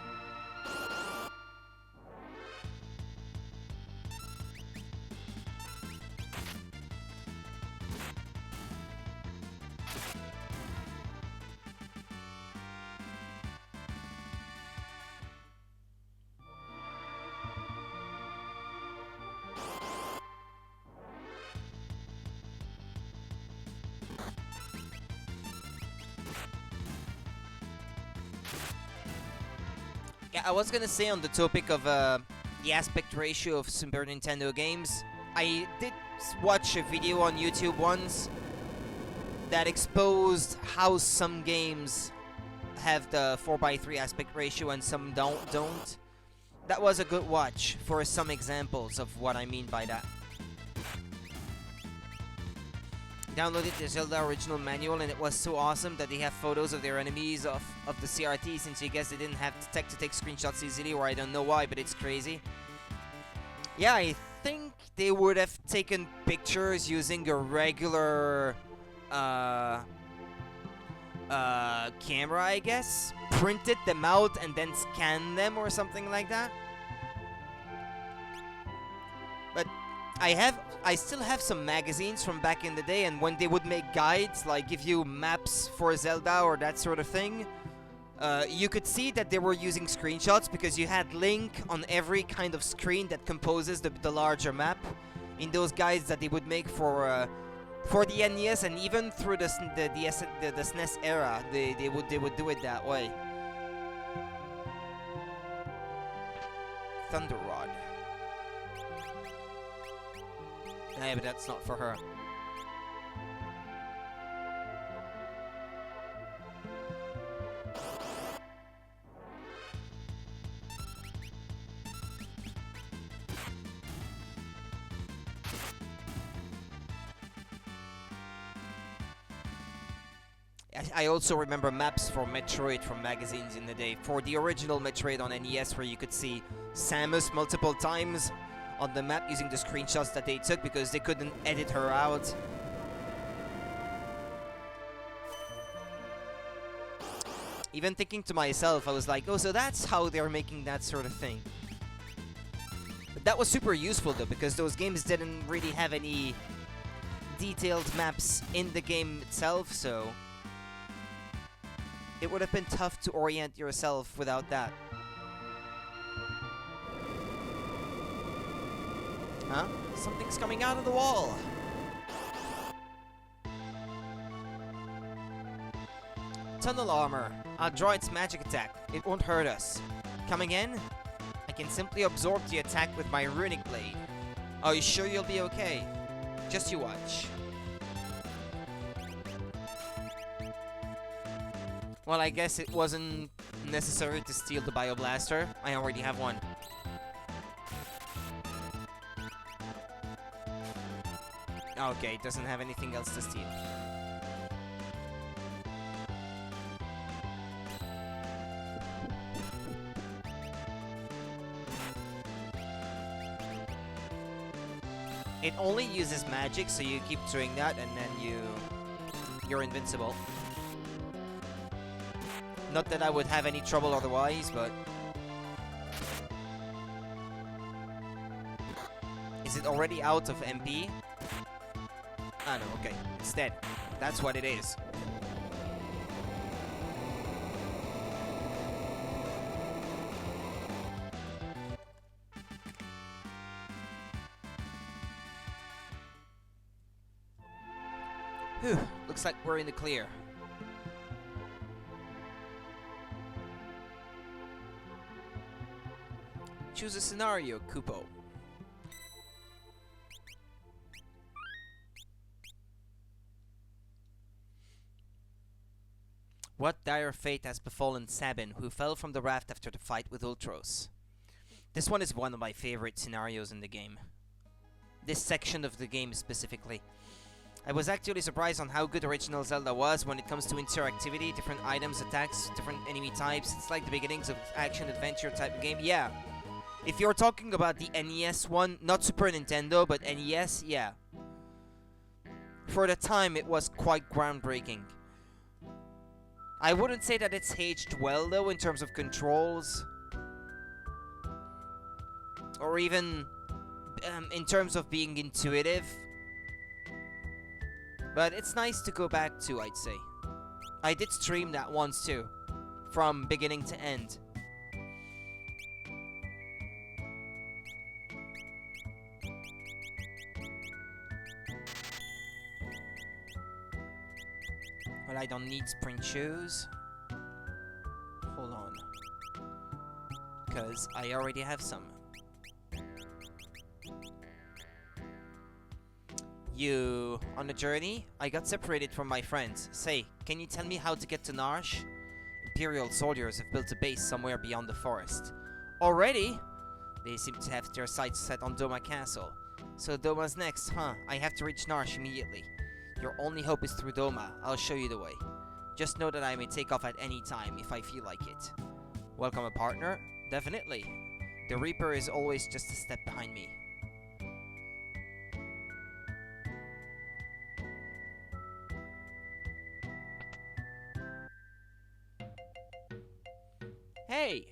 Yeah, I was gonna say on the topic of the aspect ratio of Super Nintendo games, I did watch a video on YouTube once that exposed how some games have the 4:3 aspect ratio and some don't. that was a good watch for some examples of what I mean by that. Downloaded the Zelda original manual, and it was so awesome that they have photos of their enemies of the CRT, since you guess they didn't have the tech to take screenshots easily, or I don't know why, but it's crazy. Yeah, I think they would have taken pictures using a regular camera, I guess. Printed them out and then scanned them or something like that. But I still have some magazines from back in the day, and when they would make guides, like give you maps for Zelda or that sort of thing, you could see that they were using screenshots because you had Link on every kind of screen that composes the larger map in those guides that they would make for the NES, and even through the SNES era, they would do it that way. Thunder Rod. Yeah, but that's not for her. I also remember maps for Metroid from magazines in the day. For the original Metroid on NES, where you could see Samus multiple times on the map using the screenshots that they took because they couldn't edit her out. Even thinking to myself, I was like, oh, so that's how they're making that sort of thing. But that was super useful though, because those games didn't really have any detailed maps in the game itself, so it would have been tough to orient yourself without that. Huh? Something's coming out of the wall! Tunnel armor. I'll draw its magic attack. It won't hurt us. Come again? I can simply absorb the attack with my runic blade. Are you sure you'll be okay? Just you watch. Well, I guess it wasn't necessary to steal the Bioblaster. I already have one. Okay, it doesn't have anything else to steal. It only uses magic, so you keep doing that, and then you're invincible. Not that I would have any trouble otherwise, but... Is it already out of MP? Ah, no, okay. It's dead. That's what it is. Whew. Looks like we're in the clear. Choose a scenario, Kupo. What dire fate has befallen Sabin, who fell from the raft after the fight with Ultros? This one is one of my favorite scenarios in the game. This section of the game specifically. I was actually surprised on how good original Zelda was when it comes to interactivity, different items, attacks, different enemy types. It's like the beginnings of action-adventure type of game. Yeah. If you're talking about the NES one, not Super Nintendo, but NES, yeah. For the time, it was quite groundbreaking. I wouldn't say that it's aged well, though, in terms of controls. Or even in terms of being intuitive. But it's nice to go back to, I'd say. I did stream that once, too. From beginning to end. Well, I don't need sprint shoes. Hold on. Because I already have some. You on a journey? I got separated from my friends. Say, can you tell me how to get to Narshe? Imperial soldiers have built a base somewhere beyond the forest. Already? They seem to have their sights set on Doma Castle. So Doma's next, huh? I have to reach Narsh immediately. Your only hope is through Doma. I'll show you the way. Just know that I may take off at any time if I feel like it. Welcome a partner? Definitely. The Reaper is always just a step behind me. Hey!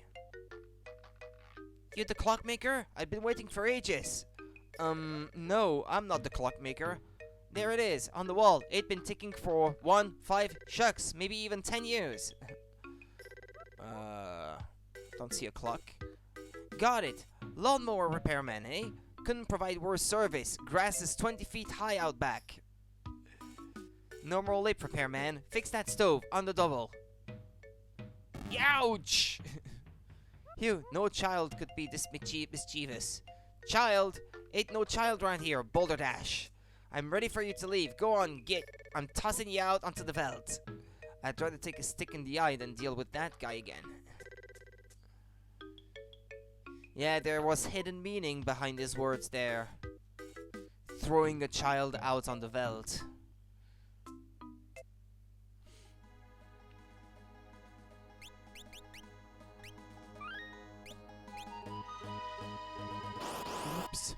You the clockmaker? I've been waiting for ages. No, I'm not the clockmaker. There it is, on the wall. It'd been ticking for 1, 5, shucks, maybe even 10 years. Don't see a clock. Got it. Lawnmower repairman, eh? Couldn't provide worse service. Grass is 20 feet high out back. Normal lip repairman. Fix that stove, on the double. Ouch! Phew, no child could be this mischievous. Child? Ain't no child around here, Boulder Dash. I'm ready for you to leave. Go on, git. I'm tossing you out onto the veldt. I'd rather take a stick in the eye than deal with that guy again. Yeah, there was hidden meaning behind his words there. Throwing a child out on the veldt. Oops.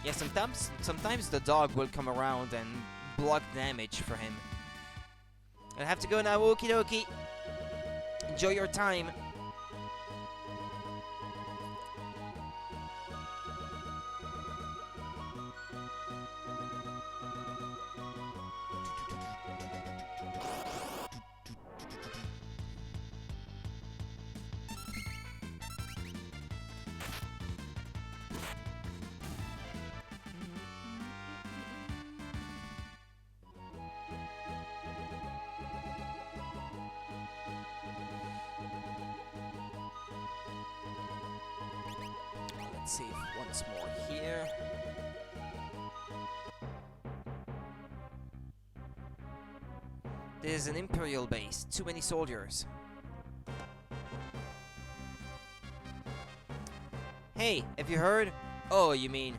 Yeah, sometimes the dog will come around and block damage for him. I have to go now, okie dokie. Enjoy your time. Let's save once more here. There's an Imperial base. Too many soldiers. Hey, have you heard? Oh, you mean...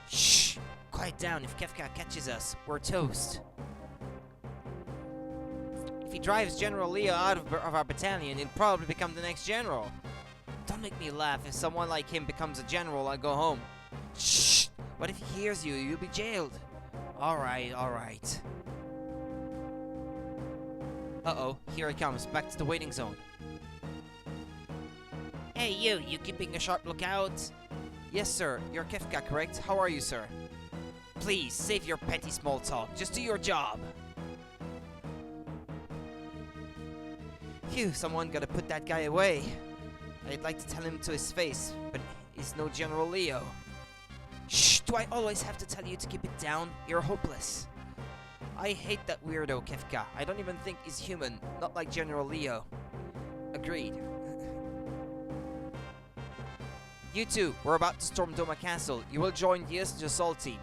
Shh! Quiet down. If Kefka catches us, we're toast. If he drives General Leo out of our battalion, he'll probably become the next general. Don't make me laugh. If someone like him becomes a general, I'll go home. Shh! What if he hears you? You'll be jailed. Alright, alright. Uh-oh, here it comes. Back to the waiting zone. Hey, you keeping a sharp lookout? Yes, sir. You're Kefka, correct? How are you, sir? Please, save your petty small talk. Just do your job. Phew, someone gotta put that guy away. I'd like to tell him to his face, but he's no General Leo. Shh! Do I always have to tell you to keep it down? You're hopeless. I hate that weirdo, Kefka. I don't even think he's human. Not like General Leo. Agreed. You two, we're about to storm Doma Castle. You will join the assault team.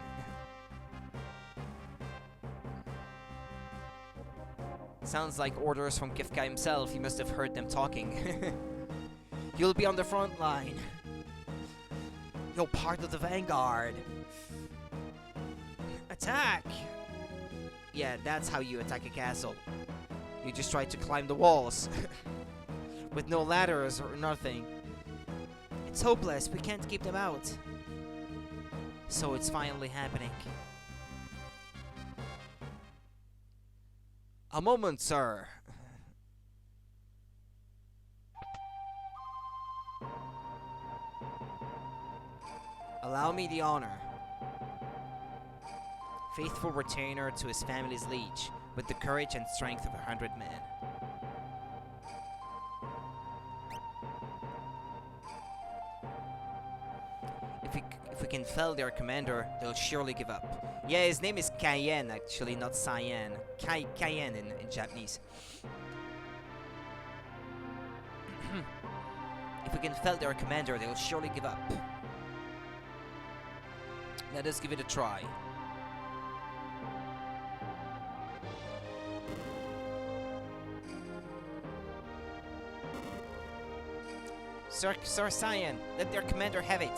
Sounds like orders from Kefka himself. He must have heard them talking. You'll be on the front line. You're part of the vanguard. Attack! Yeah, that's how you attack a castle. You just try to climb the walls. With no ladders or nothing. It's hopeless. We can't keep them out. So it's finally happening. A moment, sir. Allow me the honor. Faithful retainer to his family's liege, with the courage and strength of 100 men. If we can fell their commander, they'll surely give up. Yeah, his name is Cayenne, actually, not Cyan. Cayenne in Japanese. If we can fell their commander, they'll surely give up. Let us give it a try. Sir Cyan, let their commander have it.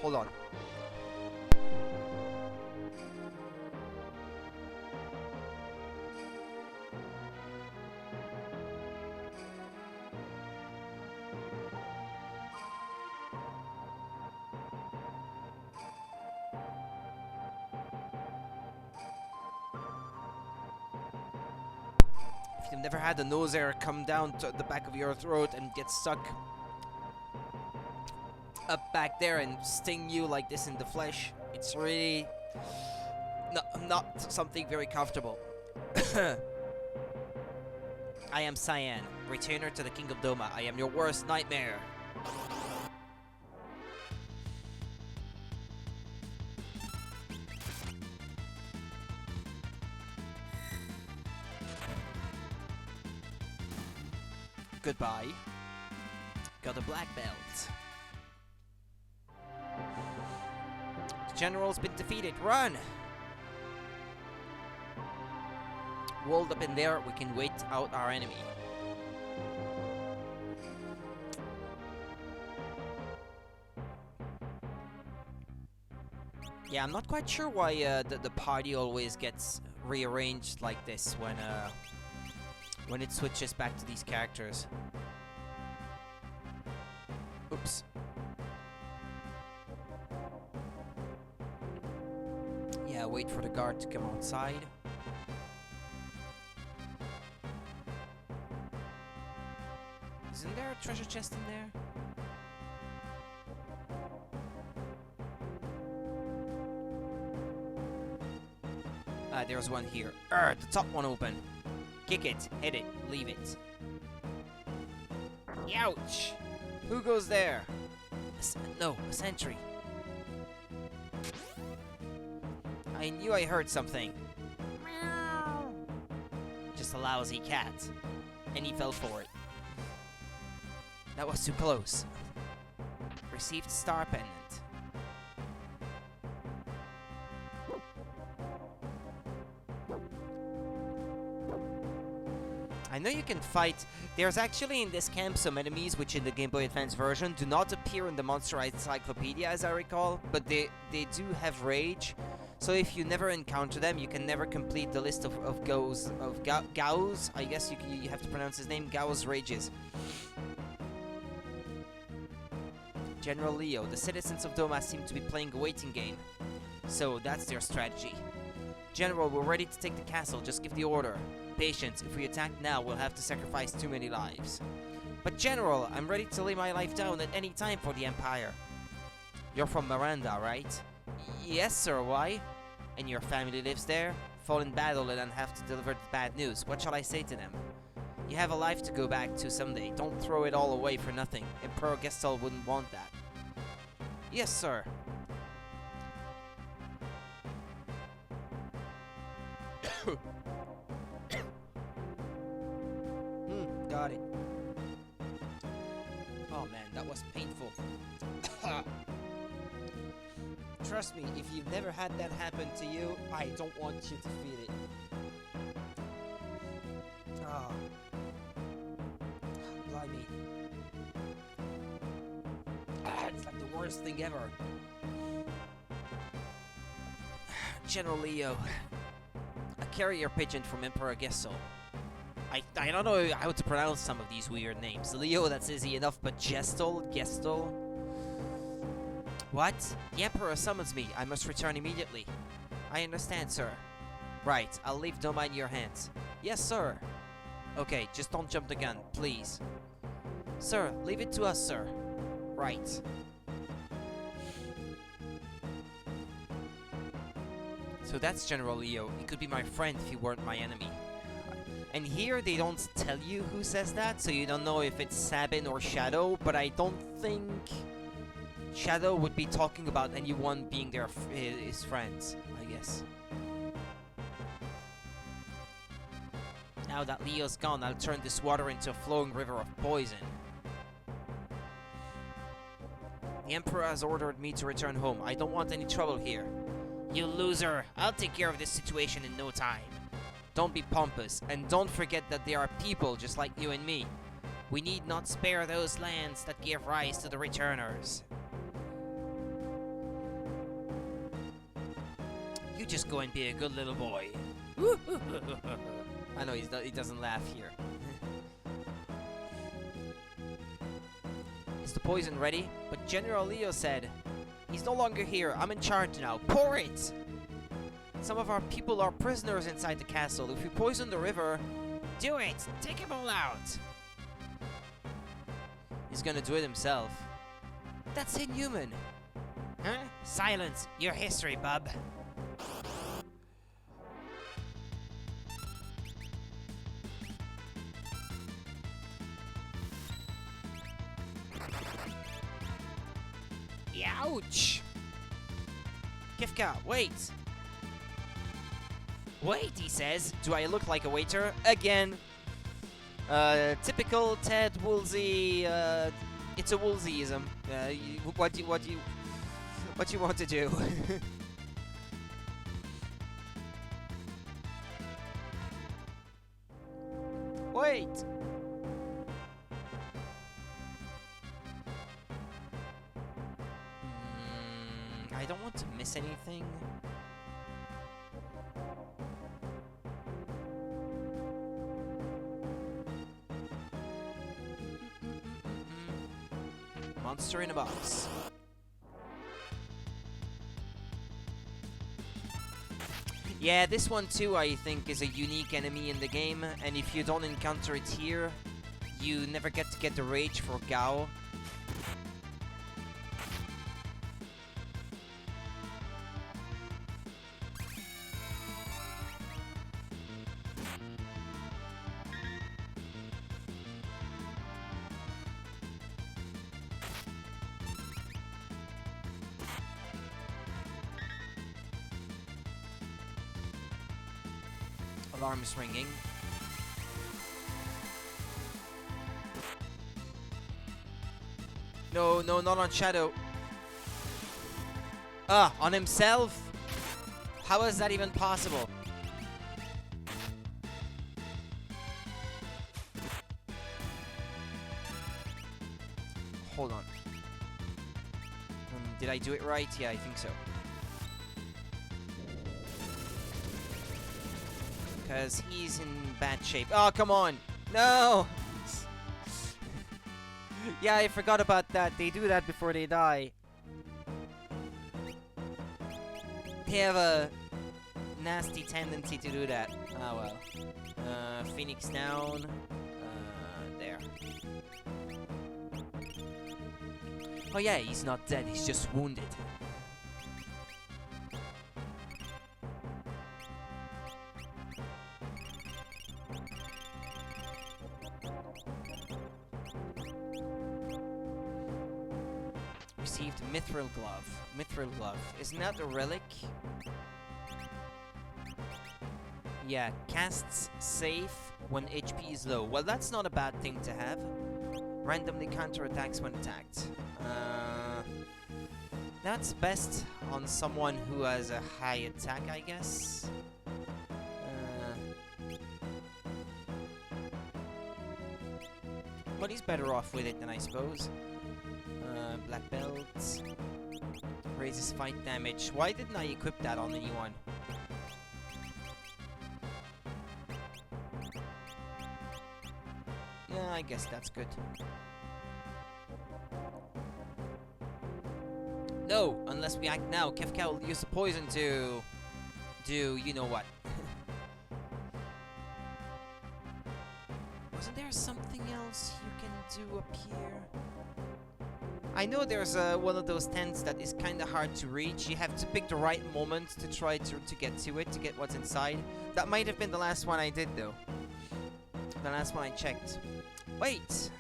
Hold on. If you've never had a nose air come down to the back of your throat and get stuck up back there and sting you like this in the flesh, it's really not something very comfortable. I am Cyan, returner to the King of Doma. I am your worst nightmare. Goodbye. Got a black belt. The general's been defeated. Run! Walled up in there, we can wait out our enemy. Yeah, I'm not quite sure why the party always gets rearranged like this when it switches back to these characters. Oops. Yeah, wait for the guard to come outside. Isn't there a treasure chest in there? Ah, there's one here. The top one open. Kick it, hit it, leave it. Ouch! Who goes there? No, a sentry. I knew I heard something. Meow. Just a lousy cat. And he fell for it. That was too close. Received star pendant. I know you can fight. There's actually in this camp some enemies which in the Game Boy Advance version do not appear in the Monster Encyclopedia as I recall, but they do have rage. So if you never encounter them, you can never complete the list of Gao's, I guess you have to pronounce his name, Gao's rages. General Leo, the citizens of Doma seem to be playing a waiting game. So that's their strategy. General, we're ready to take the castle, just give the order. Patience, if we attack now, we'll have to sacrifice too many lives. But General, I'm ready to lay my life down at any time for the Empire. You're from Miranda, right? Yes, sir, why? And your family lives there? Fall in battle and then have to deliver the bad news. What shall I say to them? You have a life to go back to someday. Don't throw it all away for nothing. Emperor Gestalt wouldn't want that. Yes, sir. Got it. Oh man, that was painful. Trust me, if you've never had that happen to you, I don't want you to feel it. Ah. Blimey. It's like the worst thing ever. General Leo, a carrier pigeon from Emperor Gessel. I don't know how to pronounce some of these weird names. Leo, that's easy enough, but Gestel? What? The Emperor summons me. I must return immediately. I understand, sir. Right, I'll leave Doma in your hands. Yes, sir. Okay, just don't jump the gun, please. Sir, leave it to us, sir. Right. So that's General Leo. He could be my friend if he weren't my enemy. And here they don't tell you who says that, so you don't know if it's Sabin or Shadow, but I don't think Shadow would be talking about anyone being his friends, I guess. Now that Leo's gone, I'll turn this water into a flowing river of poison. The Emperor has ordered me to return home. I don't want any trouble here. You loser! I'll take care of this situation in no time. Don't be pompous, and don't forget that there are people just like you and me. We need not spare those lands that give rise to the returners. You just go and be a good little boy. I know he doesn't laugh here. Is the poison ready? But General Leo said, he's no longer here. I'm in charge now. Pour it! Some of our people are prisoners inside the castle. If we poison the river... Do it! Take them all out! He's gonna do it himself. That's inhuman. Huh? Silence! Your history, bub. Ouch! Kifka, wait! Wait, he says. Do I look like a waiter? Again. Typical Ted Woolsey. It's a Woolseyism. What you want to do? Wait. I don't want to miss anything. Monster in a box. Yeah, this one too, I think, is a unique enemy in the game, and if you don't encounter it here, you never get to get the rage for Gao. Alarms ringing. No, no, not on Shadow. On himself? How is that even possible? Hold on. Did I do it right? Yeah, I think so. Because he's in bad shape. Oh, come on! No! Yeah, I forgot about that. They do that before they die. They have a nasty tendency to do that. Ah, well. Phoenix down. There. Oh yeah, he's not dead. He's just wounded. Received Mithril Glove. Mithril Glove. Isn't that a relic? Yeah, casts safe when HP is low. Well, that's not a bad thing to have. Randomly counterattacks when attacked. That's best on someone who has a high attack, I guess. But he's better off with it than I suppose. Black belt. Raises fight damage. Why didn't I equip that on anyone? Yeah, I guess that's good. No, unless we act now. Kefka will use the poison to do you know what. Wasn't there something else you can do up here? I know there's one of those tents that is kind of hard to reach. You have to pick the right moment to try to get to it, to get what's inside. That might have been the last one I did, though. The last one I checked. Wait!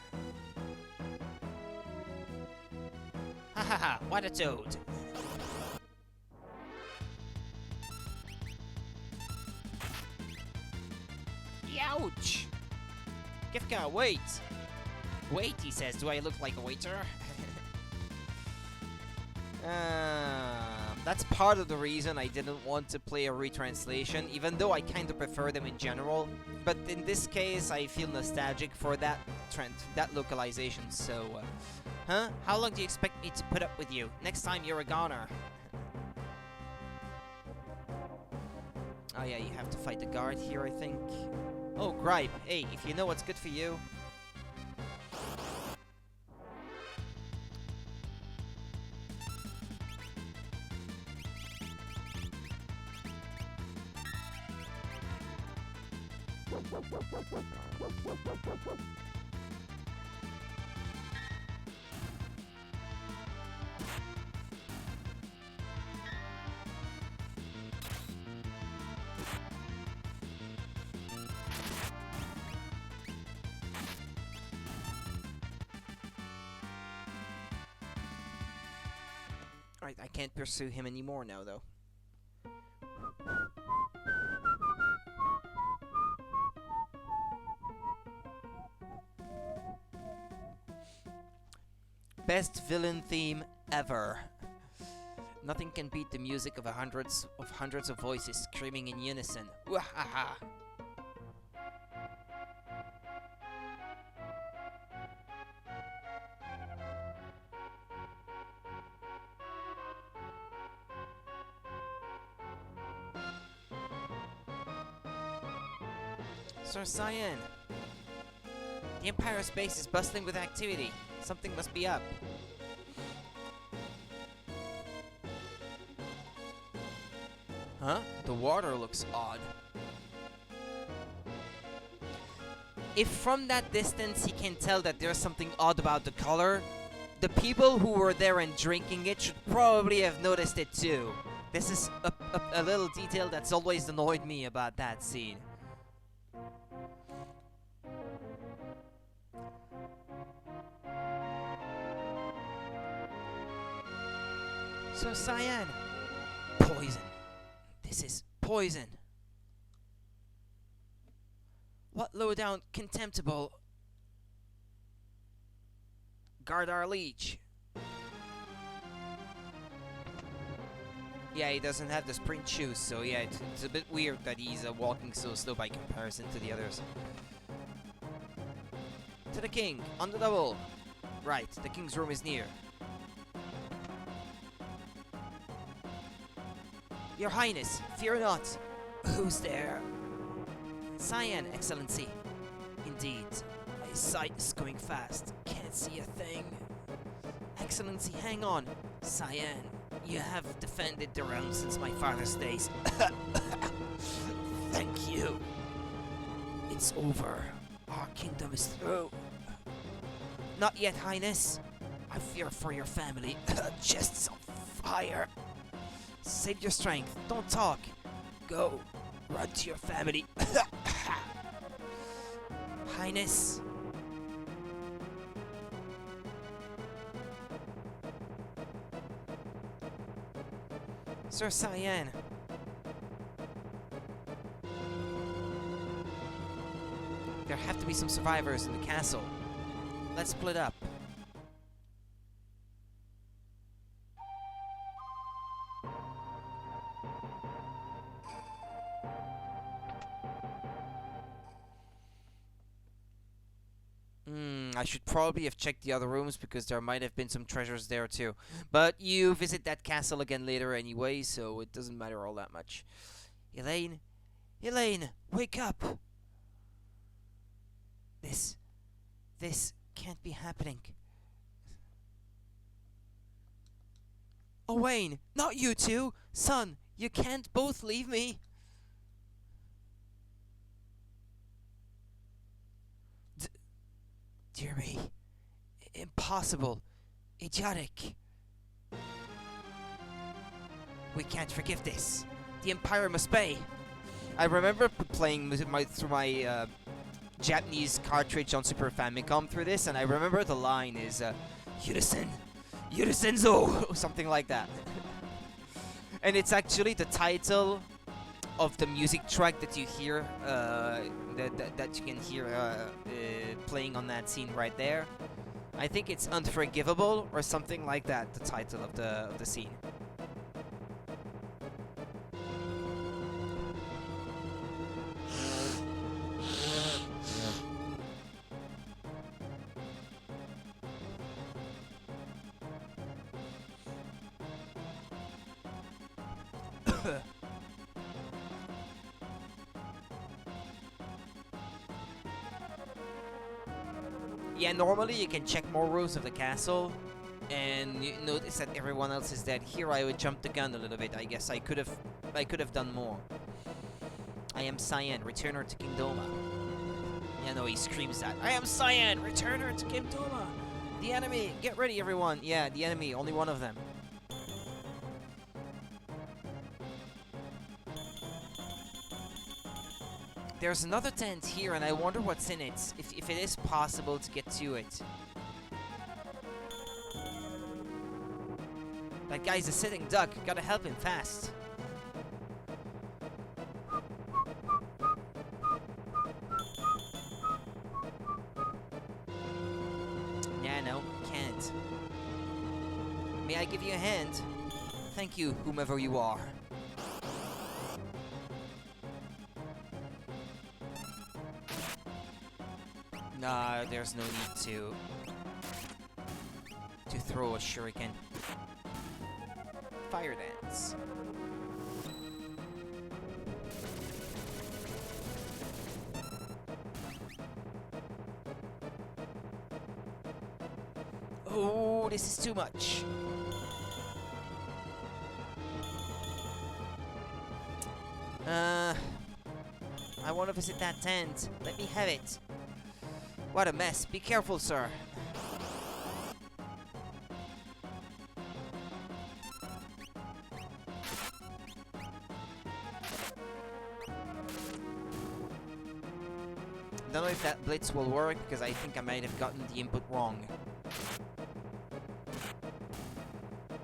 Hahaha, what a toad! Ouch! Kefka, wait! Wait, he says, do I look like a waiter? That's part of the reason I didn't want to play a retranslation, even though I kind of prefer them in general. But in this case, I feel nostalgic for that localization, so... huh? How long do you expect me to put up with you? Next time you're a goner. Oh yeah, you have to fight the guard here, I think. Oh, gripe. Hey, if you know what's good for you... Alright, I can't pursue him anymore now, though. Best villain theme ever. Nothing can beat the music of hundreds of voices screaming in unison. Wahaha! Sir Cyan! The Empire space is bustling with activity. Something must be up. Huh? The water looks odd. If from that distance he can tell that there's something odd about the color, the people who were there and drinking it should probably have noticed it too. This is a little detail that's always annoyed me about that scene. So Cyan, poison. This is poison. What low-down, contemptible... Guard our leech. Yeah, he doesn't have the sprint shoes, so yeah, it's a bit weird that he's walking so slow by comparison to the others. To the king, on the double. Right, the king's room is near. Your Highness, fear not. Who's there? Cyan, Excellency. Indeed, my sight is going fast. Can't see a thing. Excellency, hang on. Cyan, you have defended the realm since my father's days. Thank you. It's over. Our kingdom is through. Not yet, Highness. I fear for your family. Chests on fire. Save your strength. Don't talk. Go. Run to your family. Highness. Sir Cyan. There have to be some survivors in the castle. Let's split up. I should probably have checked the other rooms because there might have been some treasures there too. But you visit that castle again later anyway, so it doesn't matter all that much. Elaine? Elaine, wake up! This can't be happening. Owain, not you two! Son, you can't both leave me! Dear me. Impossible. Idiotic. We can't forgive this. The Empire must pay. I remember playing through my Japanese cartridge on Super Famicom through this, and I remember the line is Yurisen, Yurisenzo, something like that. And it's actually the title of the music track that you hear, that you can hear playing on that scene right there. I think it's Unforgivable or something like that, the title of the scene. Yeah, normally you can check more rows of the castle, and you notice that everyone else is dead. Here I would jump the gun a little bit. I guess I could have done more. I am Cyan, returner to Kingdoma. Yeah, no, he screams that. I am Cyan, returner to Kingdoma. The enemy, get ready, everyone. Yeah, the enemy, only one of them. There's another tent here, and I wonder what's in it, if it is possible to get to it. That guy's a sitting duck. Gotta help him fast. Yeah, no, can't. May I give you a hand? Thank you, whomever you are. Nah, there's no need to throw a shuriken. Fire dance. Oh, this is too much. I want to visit that tent. Let me have it. What a mess. Be careful, sir. Don't know if that blitz will work, because I think I might have gotten the input wrong.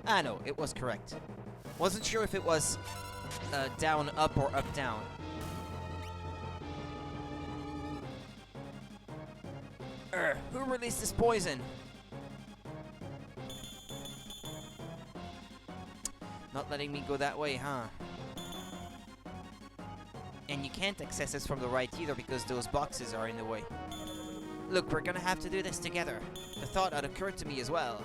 Ah, no, it was correct. Wasn't sure if it was down, up, or up, down. Who released this poison? Not letting me go that way, huh? And you can't access this from the right either because those boxes are in the way. Look, we're gonna have to do this together. The thought had occurred to me as well.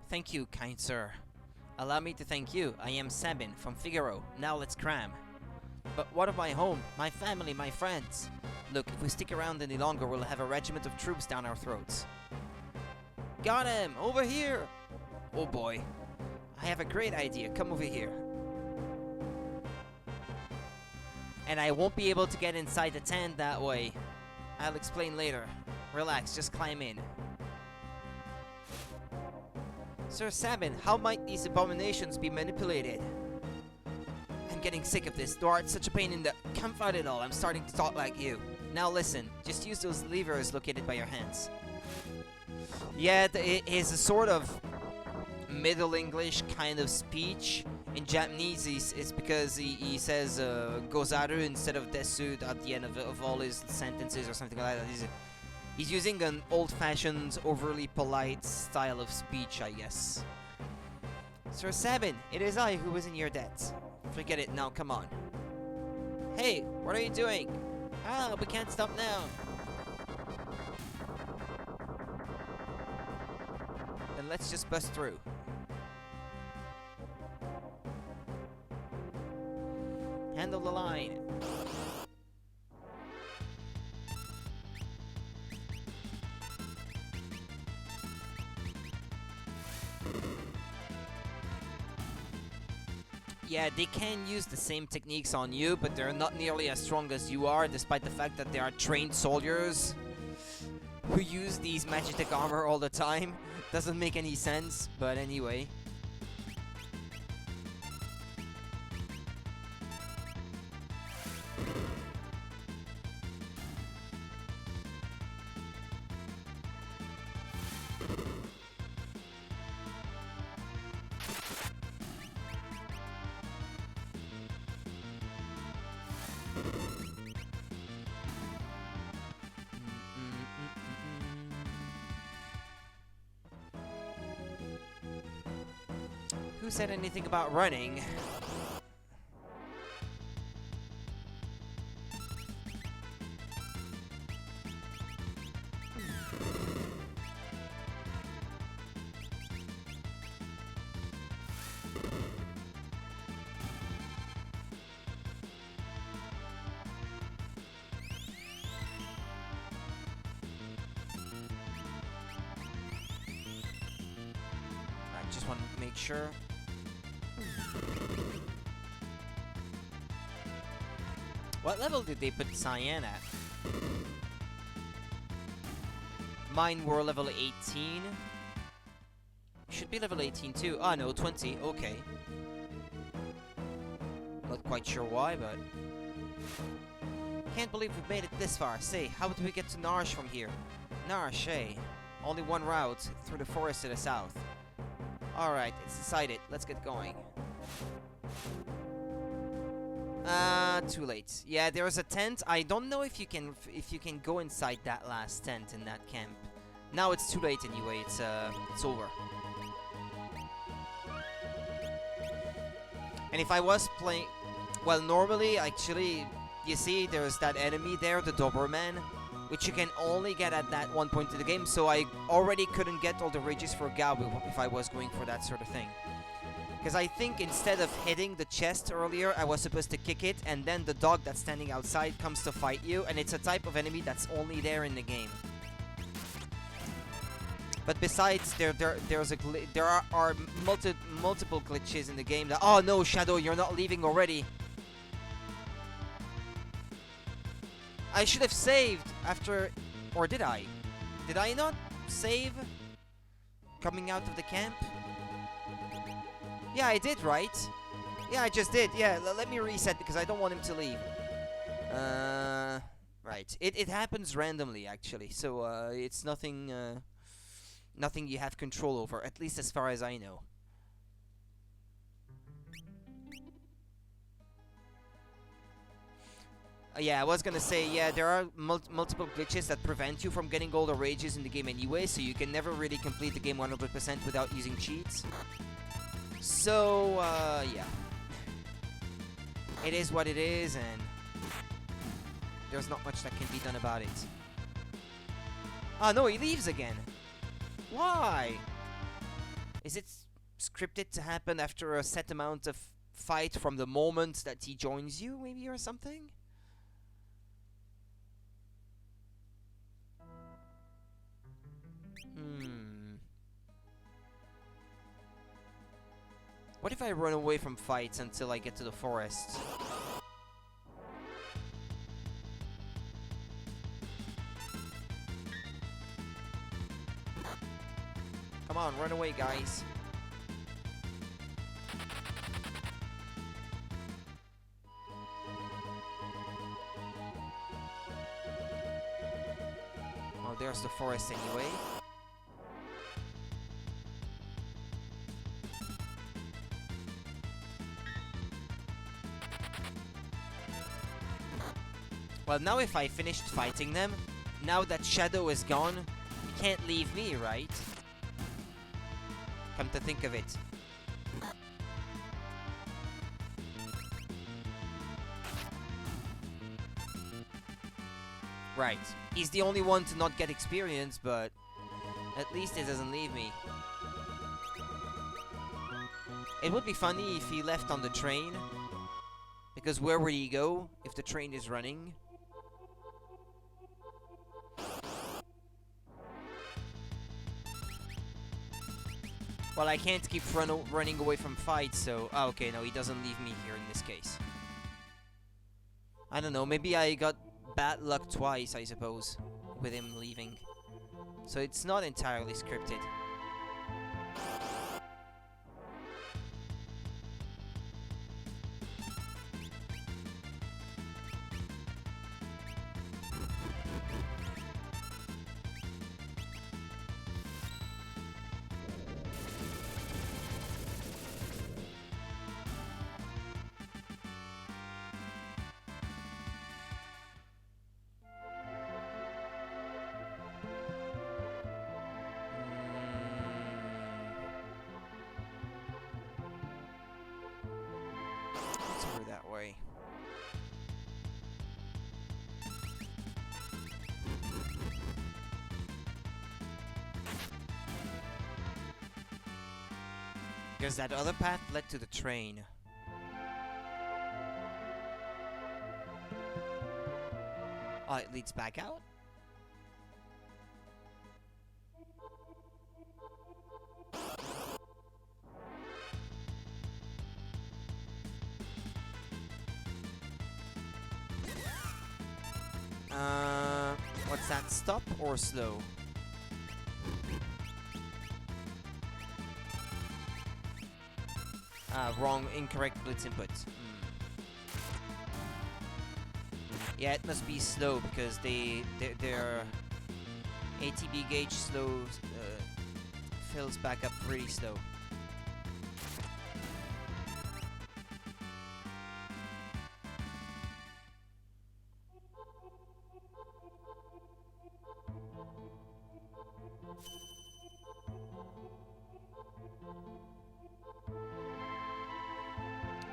Thank you, kind sir. Allow me to thank you. I am Sabin from Figaro. Now let's cram. But what of my home, my family, my friends? Look, if we stick around any longer, we'll have a regiment of troops down our throats. Got him! Over here! Oh boy. I have a great idea. Come over here. And I won't be able to get inside the tent that way. I'll explain later. Relax, just climb in. Sir Sabin, how might these abominations be manipulated? I'm getting sick of this. Thou art such a pain in the... Can't fight it all. I'm starting to talk like you. Now listen. Just use those levers located by your hands. Yeah, it is a sort of Middle English kind of speech. In Japanese, it's because he says gozaru instead of desu at the end of all his sentences or something like that. He's using an old-fashioned, overly polite style of speech, I guess. Sir Sabin, it is I who was in your debt. Forget it now, come on. Hey, what are you doing? Ah, we can't stop now. Then let's just bust through. Handle the line. Yeah, they can use the same techniques on you, but they're not nearly as strong as you are, despite the fact that they are trained soldiers who use these magic armor all the time. Doesn't make any sense, but anyway. said anything about running. I just want to make sure. What level did they put Cyan at? Mine were level 18. Should be level 18 too. Ah, no, 20. Okay. Not quite sure why, but... Can't believe we've made it this far. Say, how do we get to Narsh from here? Narsh, eh? Only one route, through the forest to the south. Alright, it's decided. Let's get going. Too late. Yeah, there's a tent. I don't know if you can go inside that last tent in that camp. Now it's too late anyway. It's over. And if I was playing, well, normally actually, you see, there's that enemy there, the Doberman, which you can only get at that one point in the game. So I already couldn't get all the rages for Gabu if I was going for that sort of thing. Because I think instead of hitting the chest earlier, I was supposed to kick it, and then the dog that's standing outside comes to fight you, and it's a type of enemy that's only there in the game. But besides, there are multiple glitches in the game that... Oh no, Shadow, you're not leaving already. I should have saved after... Or did I? Did I not save coming out of the camp? Yeah, I did, right? Yeah, I just did. Yeah, let me reset because I don't want him to leave. Right. It happens randomly, actually. So, it's nothing, nothing you have control over, at least as far as I know. Yeah, I was gonna say, yeah, there are multiple glitches that prevent you from getting all the rages in the game anyway, so you can never really complete the game 100% without using cheats. So, yeah. It is what it is, and there's not much that can be done about it. Ah, no, he leaves again. Why? Is it scripted to happen after a set amount of fight from the moment that he joins you, maybe, or something? What if I run away from fights until I get to the forest? Come on, run away, guys. Oh, there's the forest anyway. Well, now if I finished fighting them, now that Shadow is gone, he can't leave me, right? Come to think of it. Right. He's the only one to not get experience, but at least he doesn't leave me. It would be funny if he left on the train, because where would he go if the train is running? Well, I can't keep running away from fights, so... Oh, okay, no, he doesn't leave me here in this case. I don't know, maybe I got bad luck twice, I suppose, with him leaving. So it's not entirely scripted. it's over that way. Because that other path led to the train. Oh, it leads back out? What's that? Stop or slow? Wrong, incorrect blitz input. Yeah, it must be slow because their ATB gauge fills back up really slow.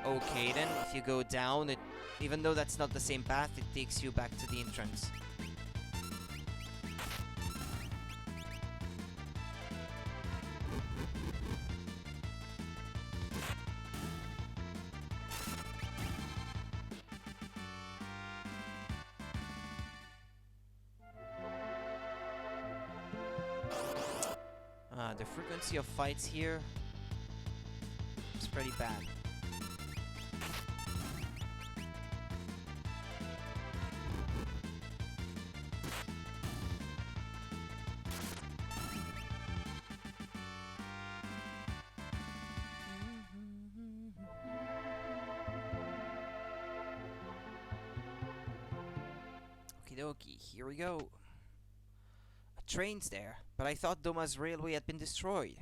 Okay, then if you go down, even though that's not the same path, it takes you back to the entrance. The frequency of fights here is pretty bad. Okie dokie, here we go. A train's there, but I thought Doma's railway had been destroyed.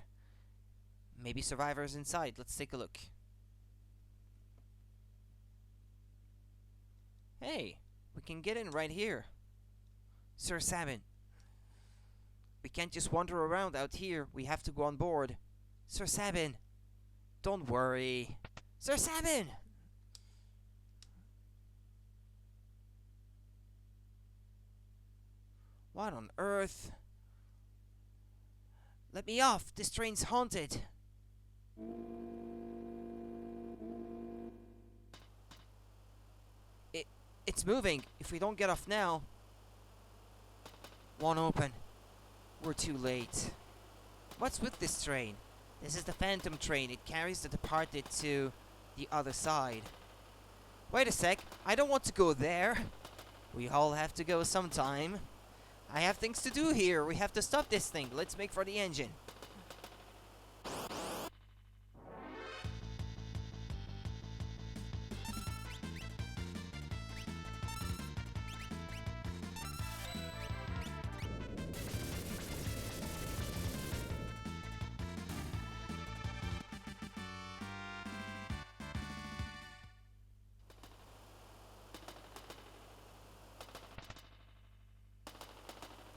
Maybe survivors inside. Let's take a look. Hey, we can get in right here. Sir Sabin. We can't just wander around out here. We have to go on board. Sir Sabin. Don't worry. Sir Sabin! What on earth? Let me off. This train's haunted. It's moving. If we don't get off now, won't open. We're too late. What's with this train? This is the Phantom train. It carries the departed to the other side. Wait a sec. I don't want to go there. We all have to go sometime. I have things to do here. We have to stop this thing. Let's make for the engine.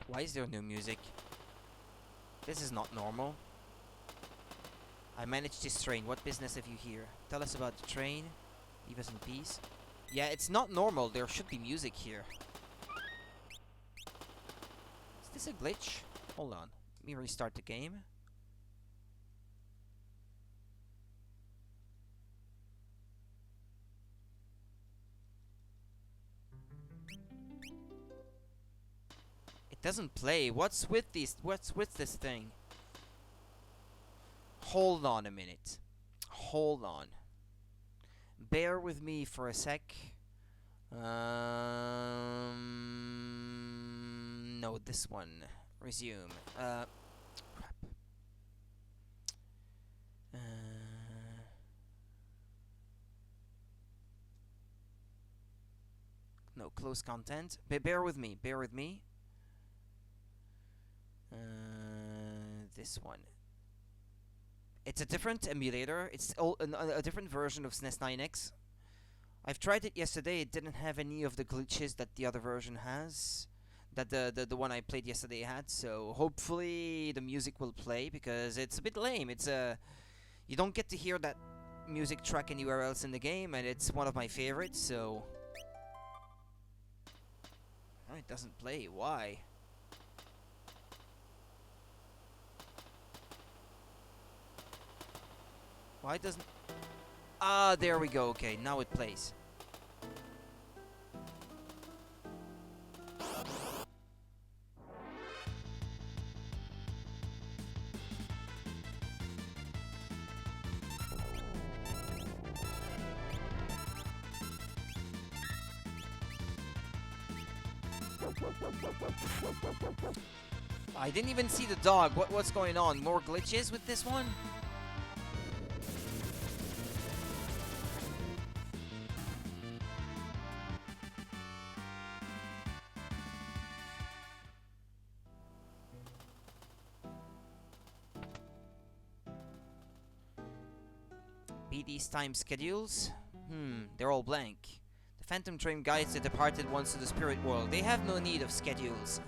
Why is there no music? This is not normal. I managed this train. What business have you here? Tell us about the train. Leave us in peace. Yeah, it's not normal. There should be music here. Is this a glitch? Hold on. Let me restart the game. Doesn't play. What's with this thing? Hold on a minute. Hold on. Bear with me for a sec. No, this one. Resume. Crap. No, close content. Bear with me. Bear with me. This one. It's a different emulator. It's a different version of SNES 9X. I've tried it yesterday. It didn't have any of the glitches that the other version has. That the one I played yesterday had. So hopefully the music will play because it's a bit lame. It's you don't get to hear that music track anywhere else in the game, and it's one of my favorites, so... Oh, it doesn't play. Why? Why doesn't... Ah, there we go. Okay, now it plays. I didn't even see the dog. What's going on? More glitches with this one? BD's time schedules? They're all blank. The Phantom Train guides the departed ones to the spirit world. They have no need of schedules.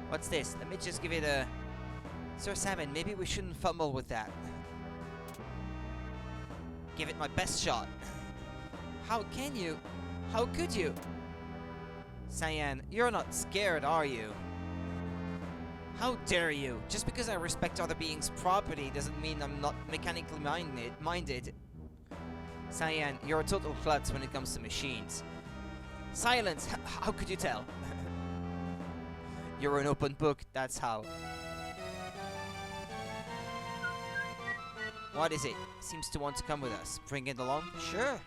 What's this? Let me just give it a... Sir Salmon, maybe we shouldn't fumble with that. Give it my best shot. How can you? How could you? Cyan, you're not scared, are you? How dare you? Just because I respect other beings' property doesn't mean I'm not mechanically minded. Cyan, you're a total klutz when it comes to machines. Silence! How could you tell? You're an open book, that's how. What is it? Seems to want to come with us. Bring it along? Sure.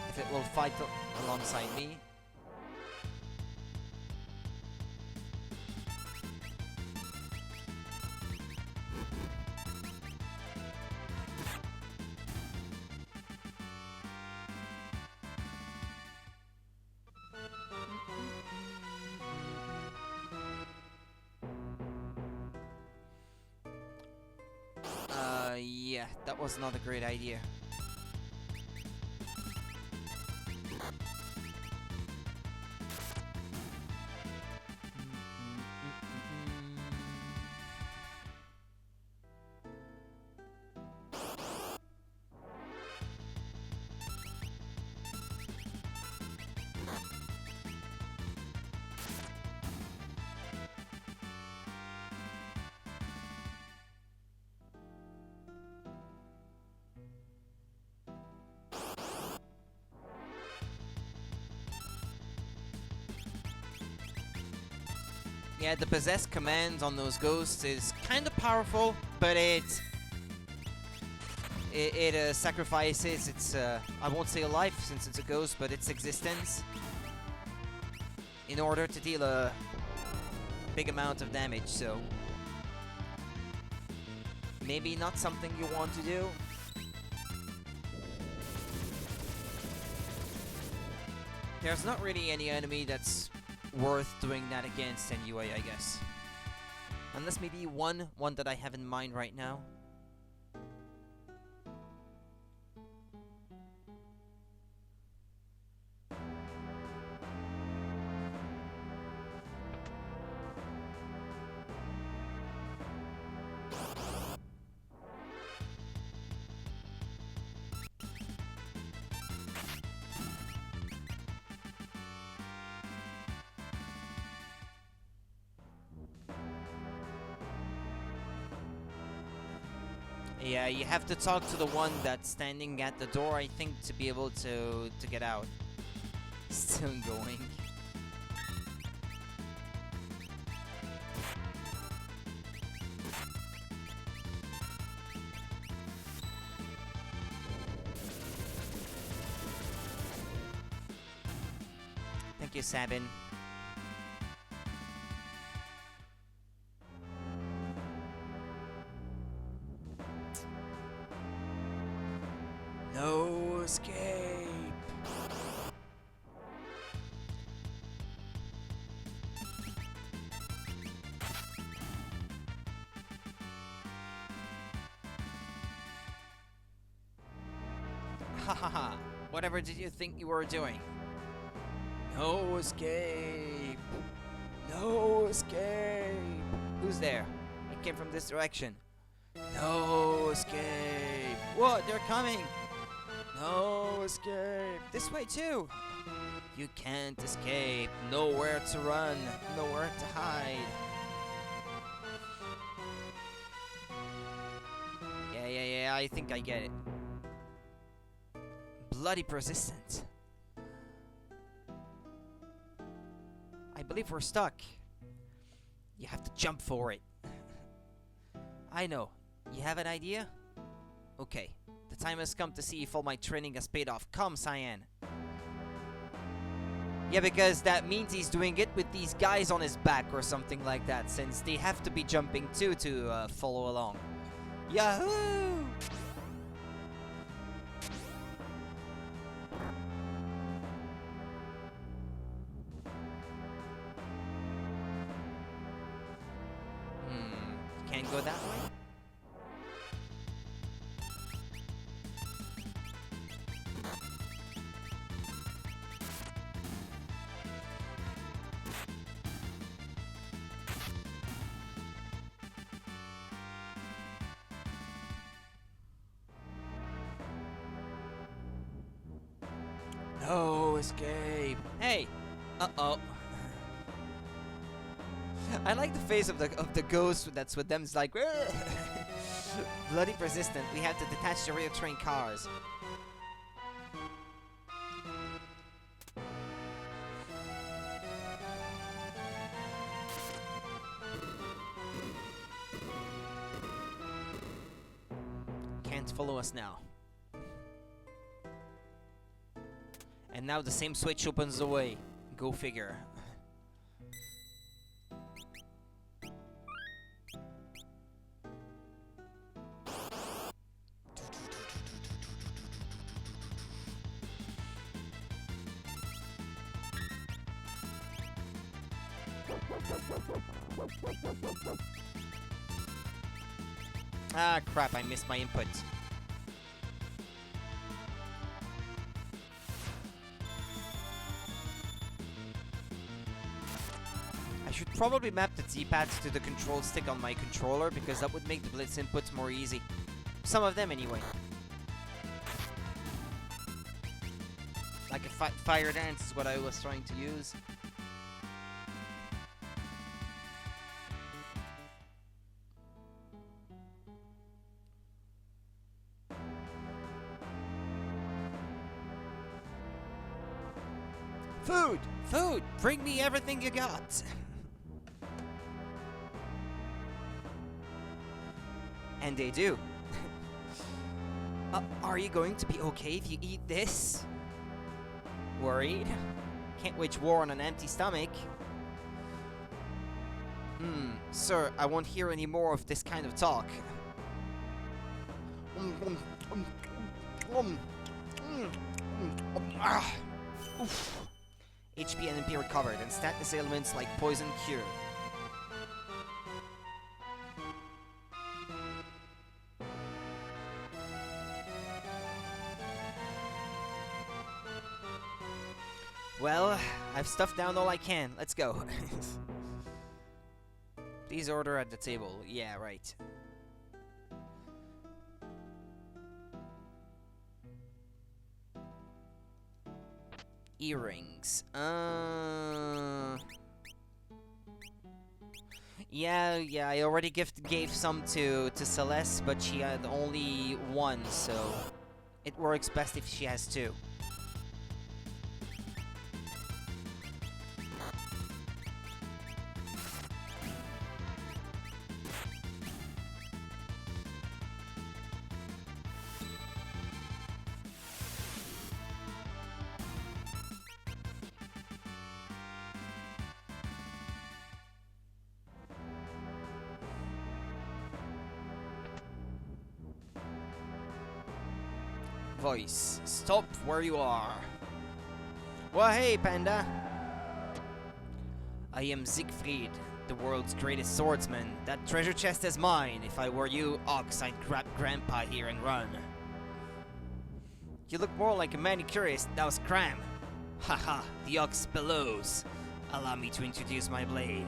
If it will fight alongside me. Yeah, that was not a great idea. Yeah, the possess command on those ghosts is kind of powerful, but it sacrifices its, I won't say a life since it's a ghost, but its existence in order to deal a big amount of damage, so maybe not something you want to do. There's not really any enemy that's worth doing that against anyway, I guess. Unless maybe one that I have in mind right now. Yeah, you have to talk to the one that's standing at the door, I think, to be able to get out. Still going. Thank you, Sabin. No escape. Ha ha ha. Whatever did you think you were doing? No escape. No escape. Who's there? It came from this direction. No escape. What? They're coming. No escape. This way too. You can't escape. Nowhere to run. Nowhere to hide. Yeah, I think I get it. Bloody persistent. I believe we're stuck. You have to jump for it. I know. You have an idea? Okay. The time has come to see if all my training has paid off. Come, Cyan. Yeah, because that means he's doing it with these guys on his back or something like that, since they have to be jumping too to follow along. Yahoo! Can't go that way? No escape. Hey. Uh-oh. I like the face of the ghost that's with them. It's like bloody persistent. We have to detach the rear train cars. Can't follow us now. And now the same switch opens the way. Go figure. Ah, crap, I missed my input. I should probably map the D-pads to the control stick on my controller, because that would make the blitz inputs more easy. Some of them, anyway. Like a fire dance is what I was trying to use. Food! Food! Bring me everything you got! And they do. Are you going to be okay if you eat this? Worried? Can't wage war on an empty stomach. Sir, I won't hear any more of this kind of talk. Oof. HP and MP recovered, and status ailments like poison cured. Well, I've stuffed down all I can. Let's go. Please order at the table. Yeah, right. Earrings. Yeah, I already gave some to Celeste, but she had only one, so it works best if she has two. Voice. Stop where you are. Well, hey, Panda. I am Siegfried, the world's greatest swordsman. That treasure chest is mine. If I were you, Ox, I'd grab Grandpa here and run. You look more like a manicurist. That was Cram. Haha, the Ox bellows. Allow me to introduce my blade.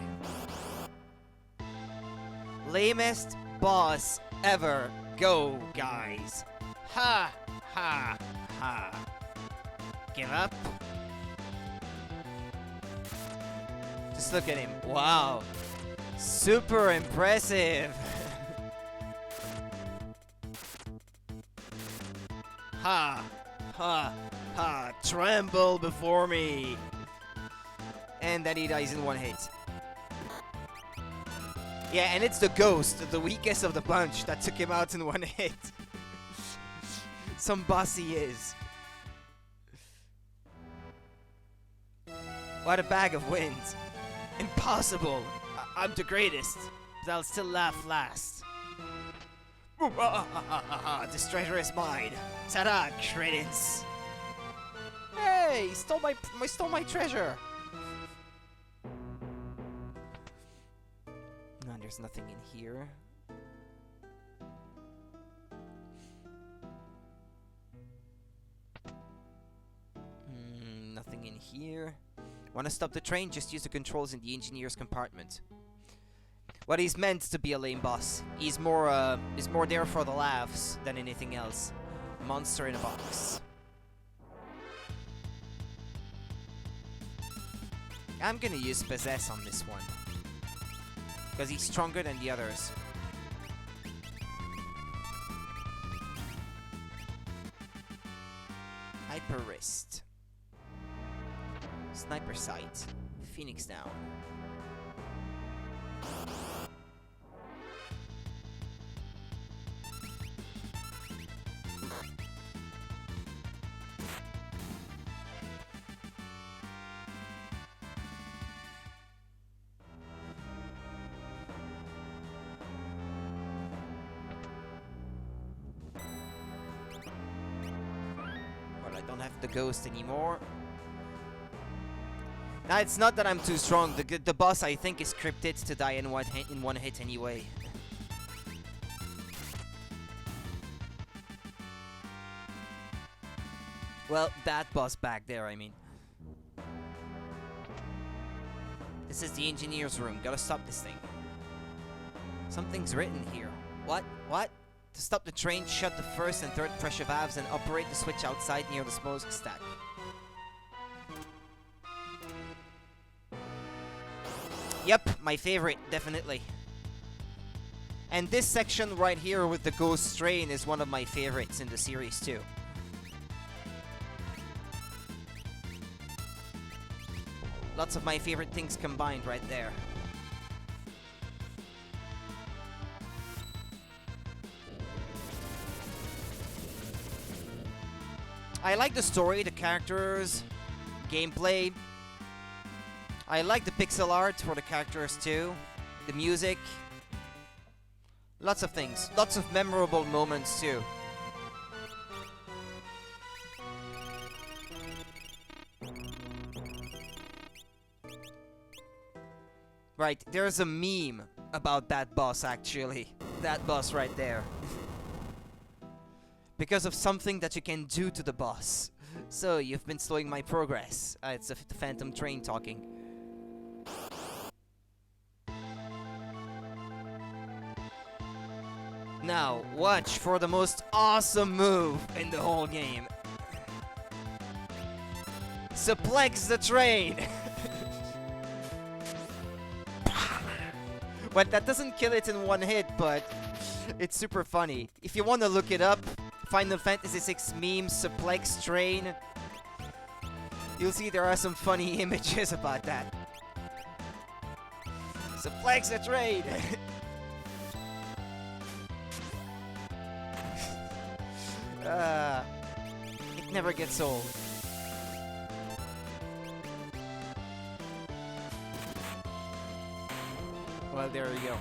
Lamest boss ever. Go, guys. Ha, ha, ha. Give up. Just look at him. Wow. Super impressive. Ha, ha, ha. Tremble before me. And then he dies in one hit. Yeah, and it's the ghost, the weakest of the bunch, that took him out in one hit. Some boss he is. What a bag of wind. Impossible. I'm the greatest, but I'll still laugh last. This treasure is mine. Ta-da, credence. Hey, stole my treasure. No, there's nothing in here. Nothing in here. Want to stop the train? Just use the controls in the engineer's compartment. Well, he's meant to be a lame boss. He's more there for the laughs than anything else. Monster in a box. I'm gonna use Possess on this one, because he's stronger than the others. Hyper Wrist. Sniper Sight. Phoenix Down. Well, I don't have the ghost anymore. Now, it's not that I'm too strong. The boss, I think, is scripted to die in one hit anyway. Well, that boss back there, I mean. This is the engineer's room. Gotta stop this thing. Something's written here. What? What? To stop the train, shut the first and third pressure valves and operate the switch outside near the smokestack. Yep, my favorite, definitely. And this section right here with the ghost train is one of my favorites in the series too. Lots of my favorite things combined right there. I like the story, the characters, gameplay. I like the pixel art for the characters too. The music. Lots of things. Lots of memorable moments too. Right, there's a meme about that boss actually. That boss right there. Because of something that you can do to the boss. So, you've been slowing my progress. It's the Phantom Train talking. Now, watch for the most awesome move in the whole game. Suplex the train! Well, that doesn't kill it in one hit, but it's super funny. If you want to look it up, Final Fantasy VI meme suplex train. You'll see there are some funny images about that. Suplex the train! It never gets old. Well, there we go.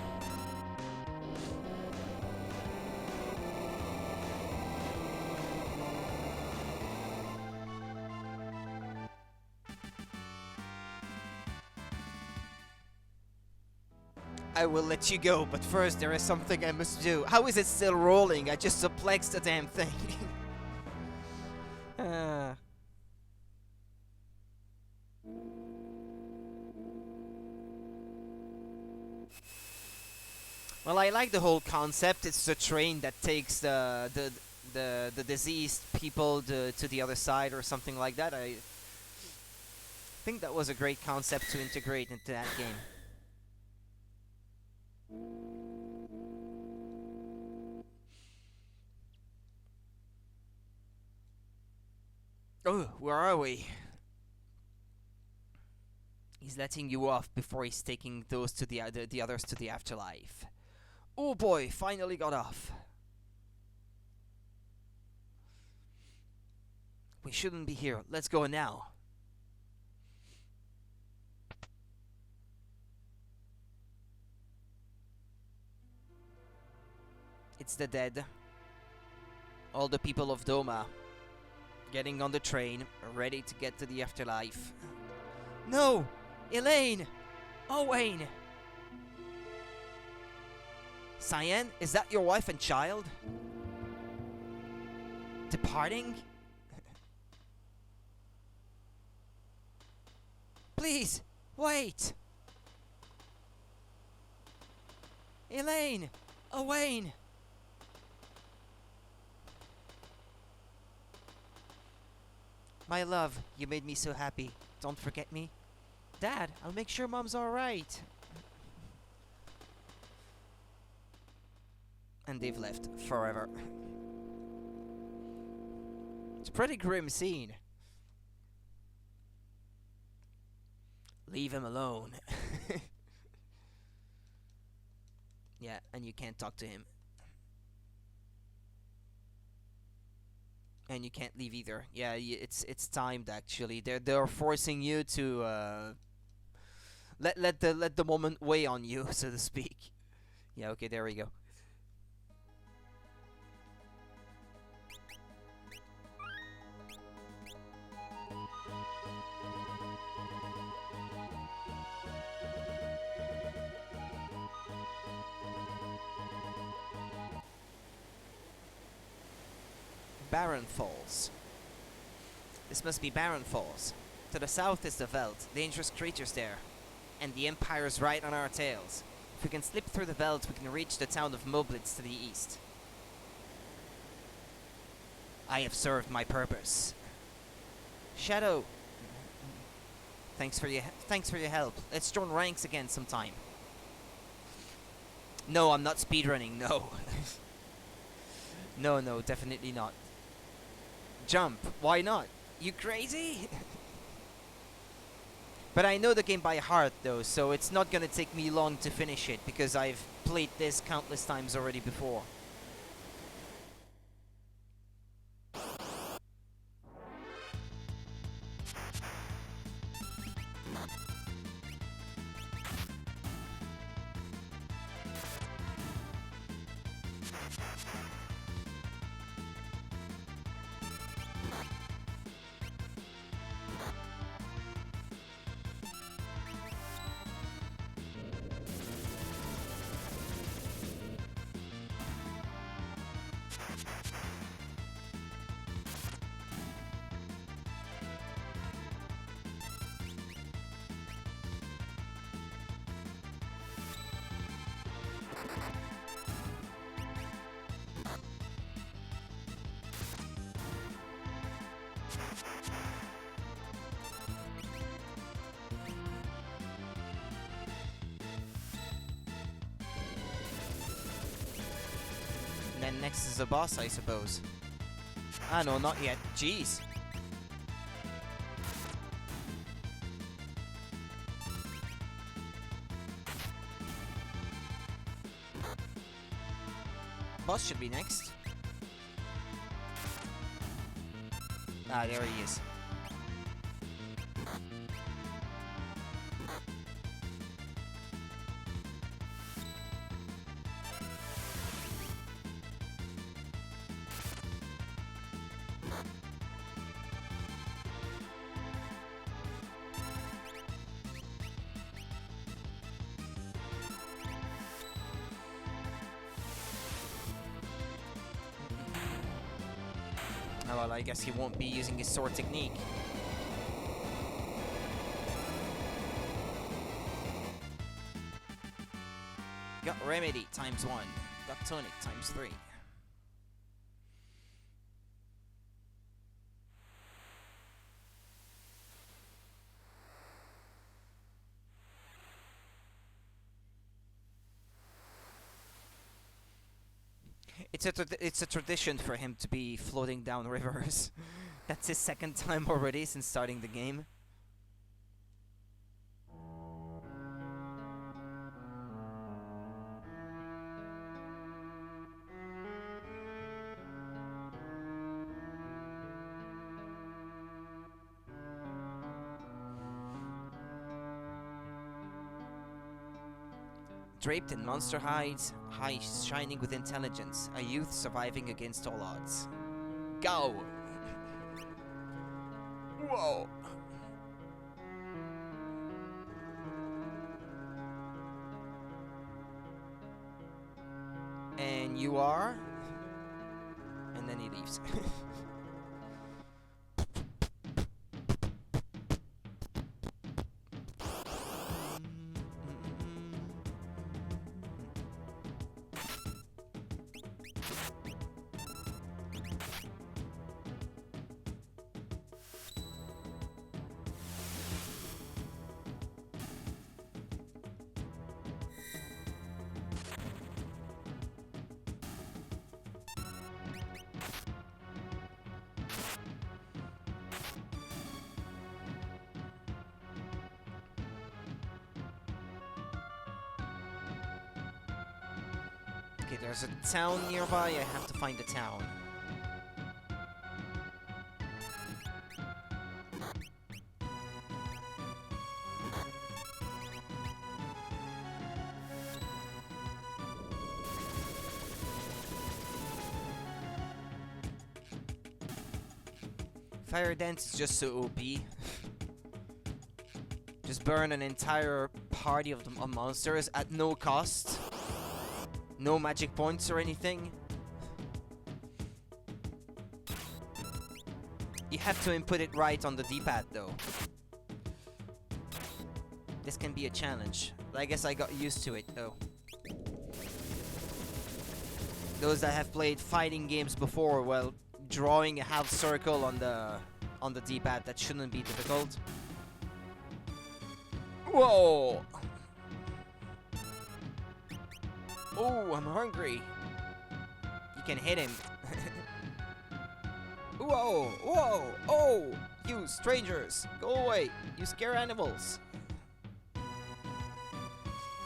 I will let you go, but first there is something I must do. How is it still rolling? I just suplexed the damn thing. Well, I like the whole concept. It's a train that takes the diseased people to the other side or something like that. I think that was a great concept to integrate into that game. Oh, where are we? He's letting you off before he's taking those to the others to the afterlife. Oh boy, finally got off. We shouldn't be here. Let's go now. It's the dead. All the people of Doma getting on the train, ready to get to the afterlife. No! Elaine! Owain! Cyan, is that your wife and child? Departing? Please, wait! Elaine! Owain! My love, you made me so happy. Don't forget me. Dad, I'll make sure Mom's alright. And they've left forever. It's a pretty grim scene. Leave him alone. Yeah, and you can't talk to him. And you can't leave either. Yeah, it's timed actually. They're forcing you to let the moment weigh on you, so to speak. Yeah, okay, there we go. Barren Falls. This must be Barren Falls. To the south is the Veld, dangerous creatures there. And the Empire's right on our tails. If we can slip through the Veld, we can reach the town of Moblitz to the east. I have served my purpose. Shadow! Thanks for your help. Let's join ranks again sometime. No, I'm not speedrunning, no. No, definitely not. Jump, why not? You crazy? But I know the game by heart though, so it's not gonna take me long to finish it, because I've played this countless times already before. Then next is the boss, I suppose. Ah, no, not yet. Jeez. Boss should be next. Ah, there he is. Oh, well, I guess he won't be using his sword technique. Remedy times 1. Got Tonic times 3. It's a tradition for him to be floating down rivers. That's his second time already since starting the game. Draped in monster hides, eyes shining with intelligence, a youth surviving against all odds. Go! Whoa! And you are? And then he leaves. Okay, there's a town nearby. I have to find the town. Fire Dance is just so OP. Just burn an entire party of monsters at no cost. No magic points or anything. You have to input it right on the D-pad though. This can be a challenge. But I guess I got used to it though. Those that have played fighting games before, well, drawing a half circle on the D-pad, that shouldn't be difficult. Whoa! Oh, I'm hungry. You can hit him. Whoa! Whoa! Oh! You strangers! Go away! You scare animals!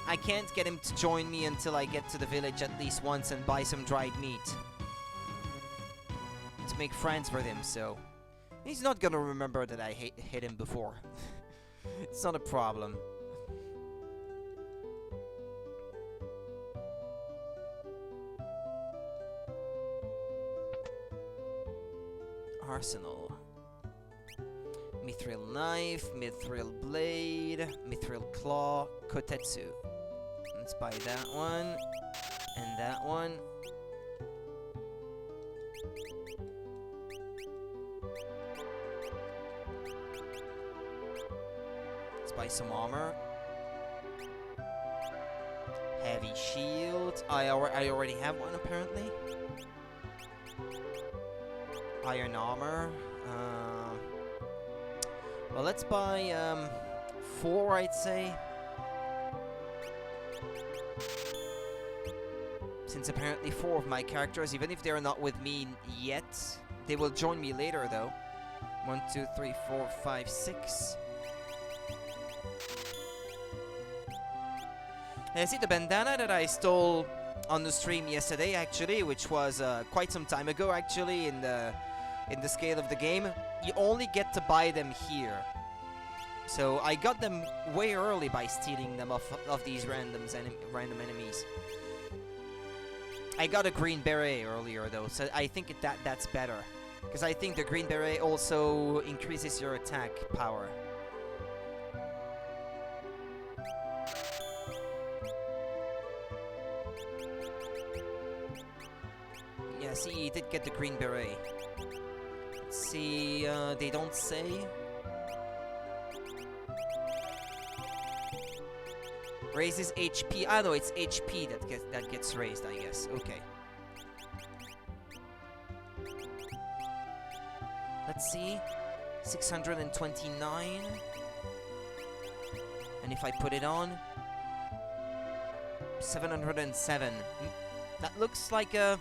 I can't get him to join me until I get to the village at least once and buy some dried meat. To make friends with him, so... He's not gonna remember that I hit him before. It's not a problem. Arsenal. Mithril Knife, Mithril Blade, Mithril Claw, Kotetsu. Let's buy that one, and that one. Let's buy some armor. Heavy shield. I already have one apparently. Iron armor. Well, let's buy 4, I'd say. Since apparently 4 of my characters, even if they're not with me yet, they will join me later though. 1, 2, 3, 4, 5, 6. And I see the bandana that I stole on the stream yesterday, actually, which was quite some time ago, actually, in the scale of the game. You only get to buy them here. So I got them way early by stealing them of these random enemies. I got a green beret earlier though, so I think that's better. Because I think the green beret also increases your attack power. Yeah, see, he did get the green beret. Let's see, they don't say. Raises HP. Ah, no, it's HP that gets raised, I guess. Okay. Let's see. 629. And if I put it on, 707. That looks like a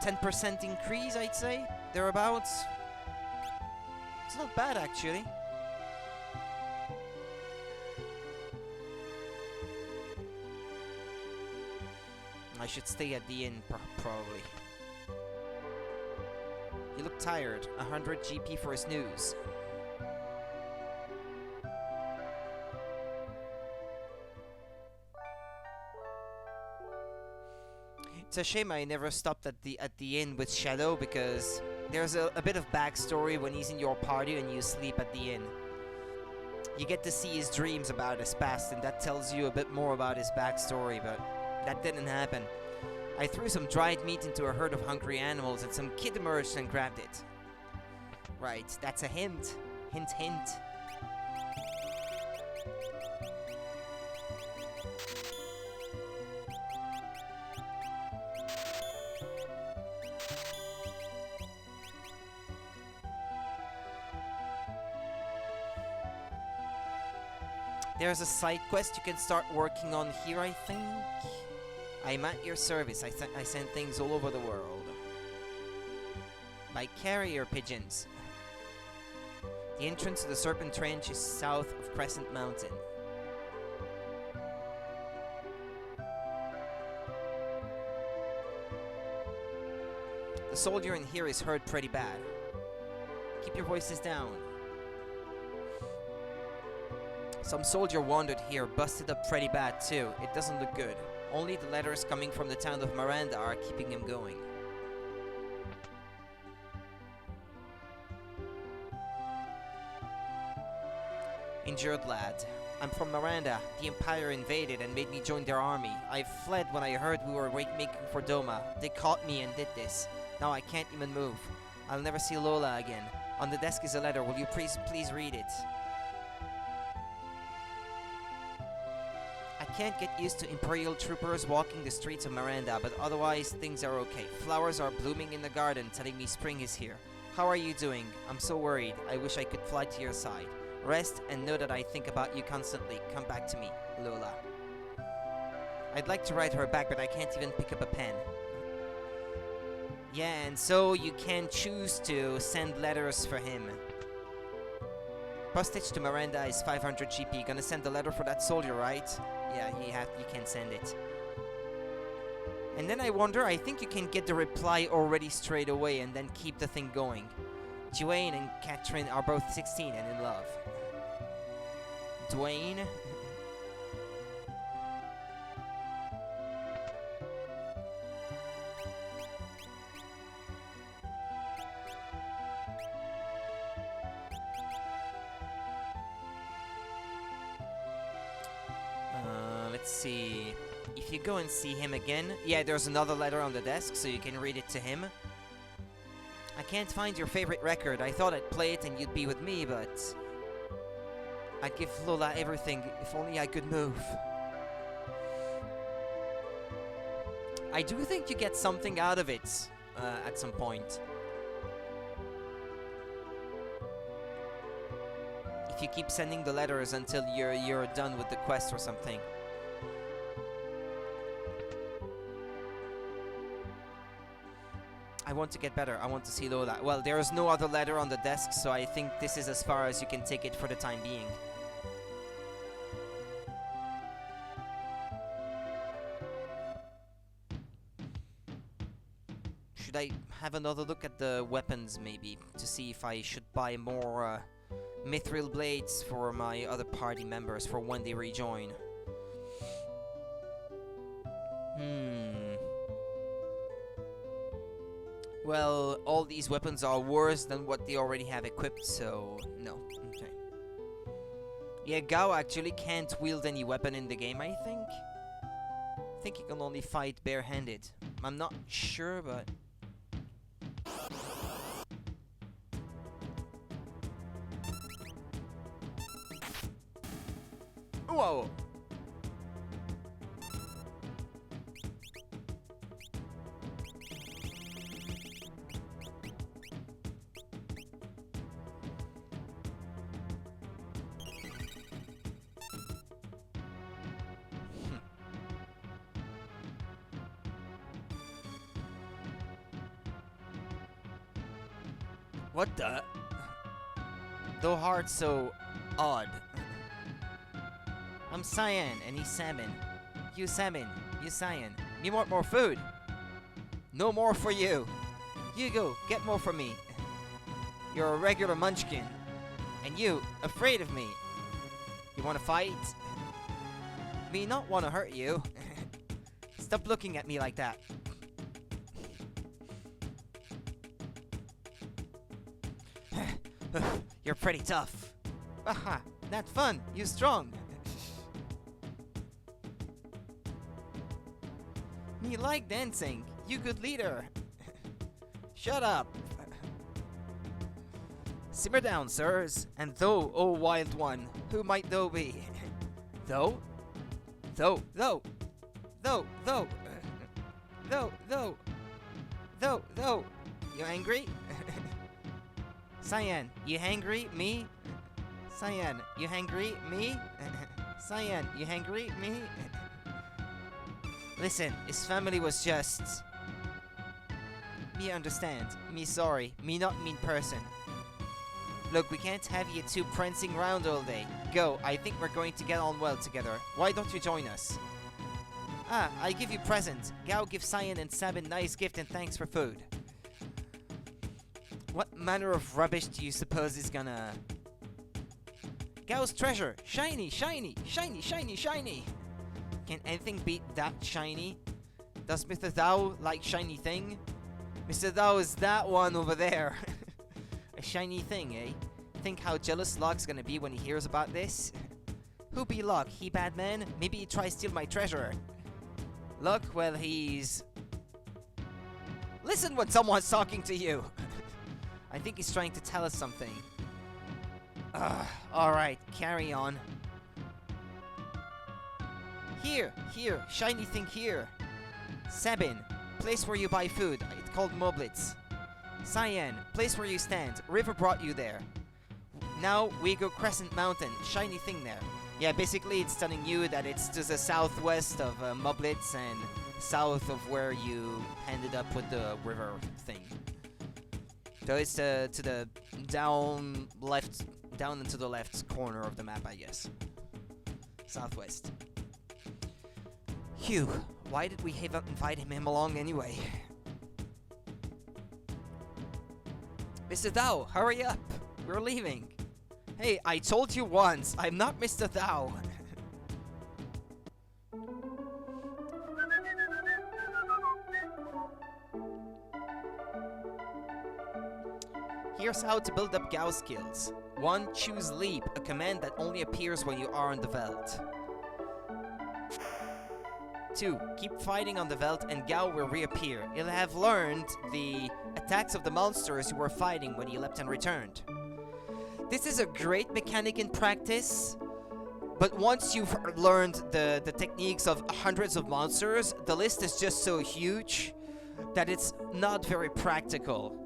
10% increase, I'd say. Thereabouts. It's not bad, actually. I should stay at the inn, probably. You look tired. 100 GP for a snooze. It's a shame I never stopped at the inn with Shadow, because there's a bit of backstory when he's in your party and you sleep at the inn. You get to see his dreams about his past, and that tells you a bit more about his backstory, but that didn't happen. I threw some dried meat into a herd of hungry animals, and some kid emerged and grabbed it. Right, that's a hint. Hint, hint. There's a side quest you can start working on here, I think. I'm at your service. I send things all over the world. By carrier pigeons. The entrance to the Serpent Trench is south of Crescent Mountain. The soldier in here is hurt pretty bad. Keep your voices down. Some soldier wandered here, busted up pretty bad too. It doesn't look good. Only the letters coming from the town of Miranda are keeping him going. Injured lad. I'm from Miranda. The Empire invaded and made me join their army. I fled when I heard we were making for Doma. They caught me and did this. Now I can't even move. I'll never see Lola again. On the desk is a letter. Will you please read it? I can't get used to Imperial troopers walking the streets of Miranda, but otherwise things are okay. Flowers are blooming in the garden, telling me spring is here. How are you doing? I'm so worried. I wish I could fly to your side. Rest and know that I think about you constantly. Come back to me, Lola. I'd like to write her back, but I can't even pick up a pen. Yeah, and so you can choose to send letters for him. Postage to Miranda is 500 GP. Gonna send a letter for that soldier, right? Yeah, you can send it. And then I wonder, I think you can get the reply already straight away and then keep the thing going. Dwayne and Catherine are both 16 and in love. Dwayne? Let's see. If you go and see him again... Yeah, there's another letter on the desk, so you can read it to him. I can't find your favorite record. I thought I'd play it and you'd be with me, but... I'd give Lola everything if only I could move. I do think you get something out of it at some point. If you keep sending the letters until you're done with the quest or something. I want to get better. I want to see Lola. Well, there is no other letter on the desk, so I think this is as far as you can take it for the time being. Should I have another look at the weapons, maybe, to see if I should buy more mithril blades for my other party members for when they rejoin? Well, all these weapons are worse than what they already have equipped, so no. Okay. Yeah, Gao actually can't wield any weapon in the game, I think. I think he can only fight barehanded. I'm not sure, but... Whoa. What the? Though heart so odd. I'm Cyan and he's Salmon. You Salmon, you Cyan. You want more food? No more for you. You go, get more from me. You're a regular munchkin. And you, afraid of me. You wanna fight? Me not wanna hurt you. Stop looking at me like that. You're pretty tough. Aha, that's fun. You strong. Me like dancing. You good leader. Shut up. Simmer down, sirs. And thou, O wild one, who might thou be? Thou? Thou. You angry? Cyan, you hangry? Me? Cyan, you hangry? Me? Cyan, you hangry? Me? Listen, his family was just... Me understand. Me sorry. Me not mean person. Look, we can't have you two prancing around all day. Go, I think we're going to get on well together. Why don't you join us? Ah, I give you present. Gao give Cyan and Sabin nice gift and thanks for food. What manner of rubbish do you suppose is gonna... Gao's treasure! Shiny, shiny, shiny, shiny, shiny! Can anything beat that shiny? Does Mr. Thou like shiny thing? Mr. Thou is that one over there. A shiny thing, eh? Think how jealous Locke's gonna be when he hears about this? Who be Locke? He bad man? Maybe he try steal my treasure. Locke, well, he's... Listen when someone's talking to you! I think he's trying to tell us something. Alright, carry on. Here, shiny thing here. Sabin, place where you buy food. It's called Moblitz. Cyan, place where you stand. River brought you there. Now we go Crescent Mountain. Shiny thing there. Yeah, basically it's telling you that it's to the southwest of Moblitz and south of where you ended up with the river thing. So it's to the down into the left corner of the map, I guess. Southwest. Phew, why did we invite him along anyway? Mr. Thou, hurry up! We're leaving. Hey, I told you once, I'm not Mr. Thou. Here's how to build up Gao skills. 1. Choose Leap, a command that only appears when you are on the Veld. 2. Keep fighting on the Veld and Gao will reappear. You'll have learned the attacks of the monsters you were fighting when you leapt and returned. This is a great mechanic in practice, but once you've learned the techniques of hundreds of monsters, the list is just so huge that it's not very practical.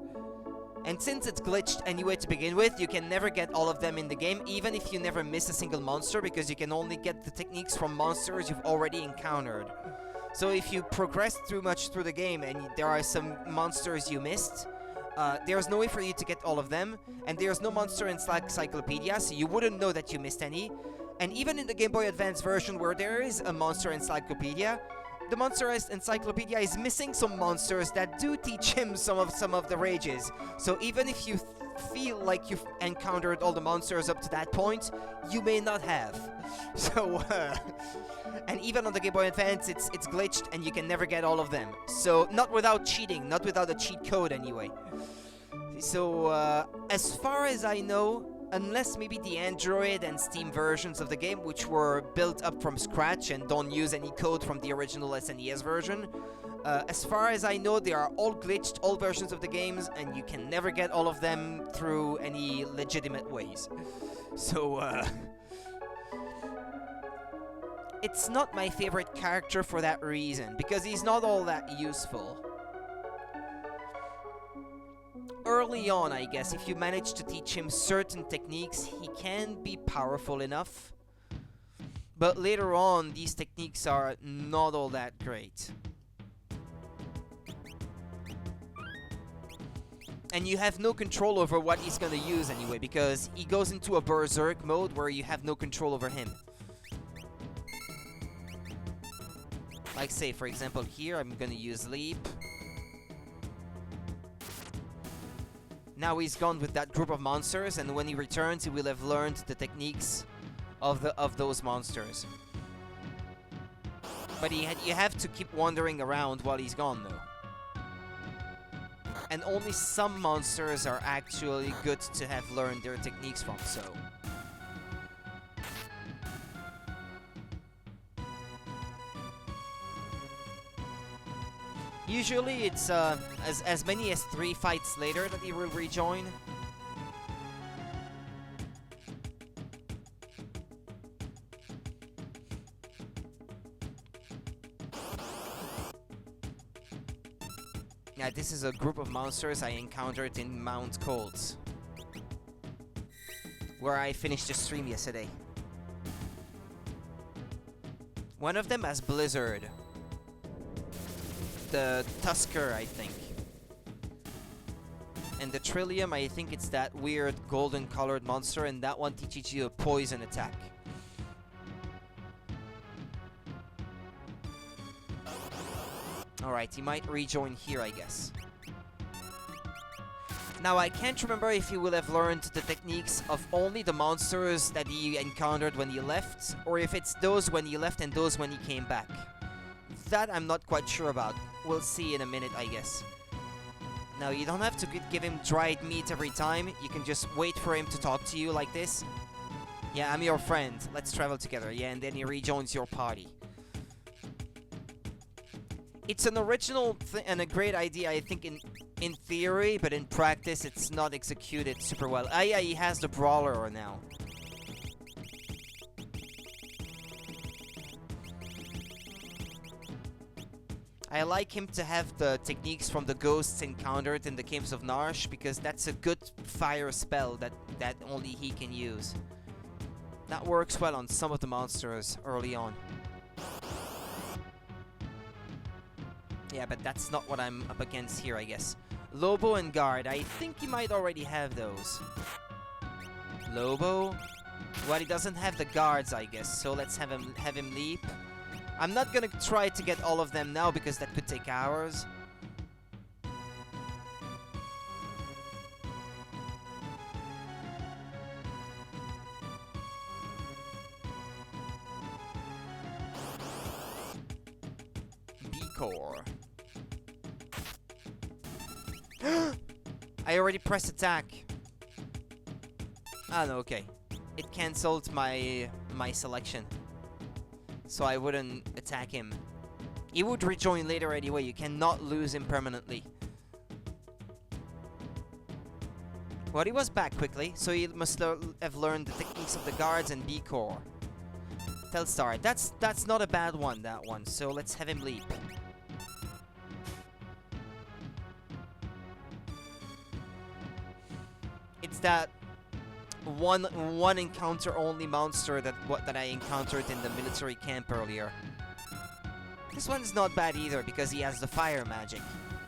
And since it's glitched anyway to begin with, you can never get all of them in the game, even if you never miss a single monster, because you can only get the techniques from monsters you've already encountered. So if you progress through the game and there are some monsters you missed, there's no way for you to get all of them, and there's no monster encyclopedia, so you wouldn't know that you missed any. And even in the Game Boy Advance version where there is a monster encyclopedia, the monster encyclopedia is missing some monsters that do teach him some of the rages. So even if you feel like you've encountered all the monsters up to that point, you may not have. So, and even on the Game Boy Advance, it's glitched and you can never get all of them. So, not without cheating, not without a cheat code anyway. So, as far as I know, unless maybe the Android and Steam versions of the game, which were built up from scratch and don't use any code from the original SNES version, as far as I know, they are all glitched, all versions of the games, and you can never get all of them through any legitimate ways. So, it's not my favorite character for that reason, because he's not all that useful. Early on, I guess, if you manage to teach him certain techniques, he can be powerful enough. But later on, these techniques are not all that great. And you have no control over what he's gonna use anyway, because he goes into a berserk mode where you have no control over him. Like say, for example, here I'm gonna use Leap. Now he's gone with that group of monsters, and when he returns, he will have learned the techniques of those monsters. But you have to keep wandering around while he's gone, though. And only some monsters are actually good to have learned their techniques from, so... Usually it's as many as 3 fights later that he will rejoin. Yeah, this is a group of monsters I encountered in Mount Colds, where I finished the stream yesterday. One of them has Blizzard. The Tusker, I think. And the Trillium, I think it's that weird golden colored monster, and that one teaches you a poison attack. Alright, he might rejoin here, I guess. Now, I can't remember if he will have learned the techniques of only the monsters that he encountered when he left, or if it's those when he left and those when he came back. That I'm not quite sure about. We'll see in a minute, I guess. Now, you don't have to give him dried meat every time. You can just wait for him to talk to you like this. Yeah, I'm your friend. Let's travel together. Yeah, and then he rejoins your party. It's an original and a great idea, I think, in theory, but in practice, it's not executed super well. Ah, yeah, he has the Brawler now. I like him to have the techniques from the ghosts encountered in the Caves of Narsh, because that's a good fire spell that only he can use. That works well on some of the monsters early on. Yeah, but that's not what I'm up against here, I guess. Lobo and Guard, I think he might already have those. Lobo? Well, he doesn't have the guards, I guess, so let's have him leap. I'm not gonna try to get all of them now, because that could take hours. B-Core. I already pressed attack. Ah, no, okay. It cancelled my selection. So I wouldn't attack him. He would rejoin later anyway. You cannot lose him permanently. Well, he was back quickly, so he must have learned the techniques of the guards and B-Core. Telstar, that's not a bad one, that one. So let's have him leap. It's that one encounter only monster that I encountered in the military camp earlier. This one's not bad either, because he has the fire magic.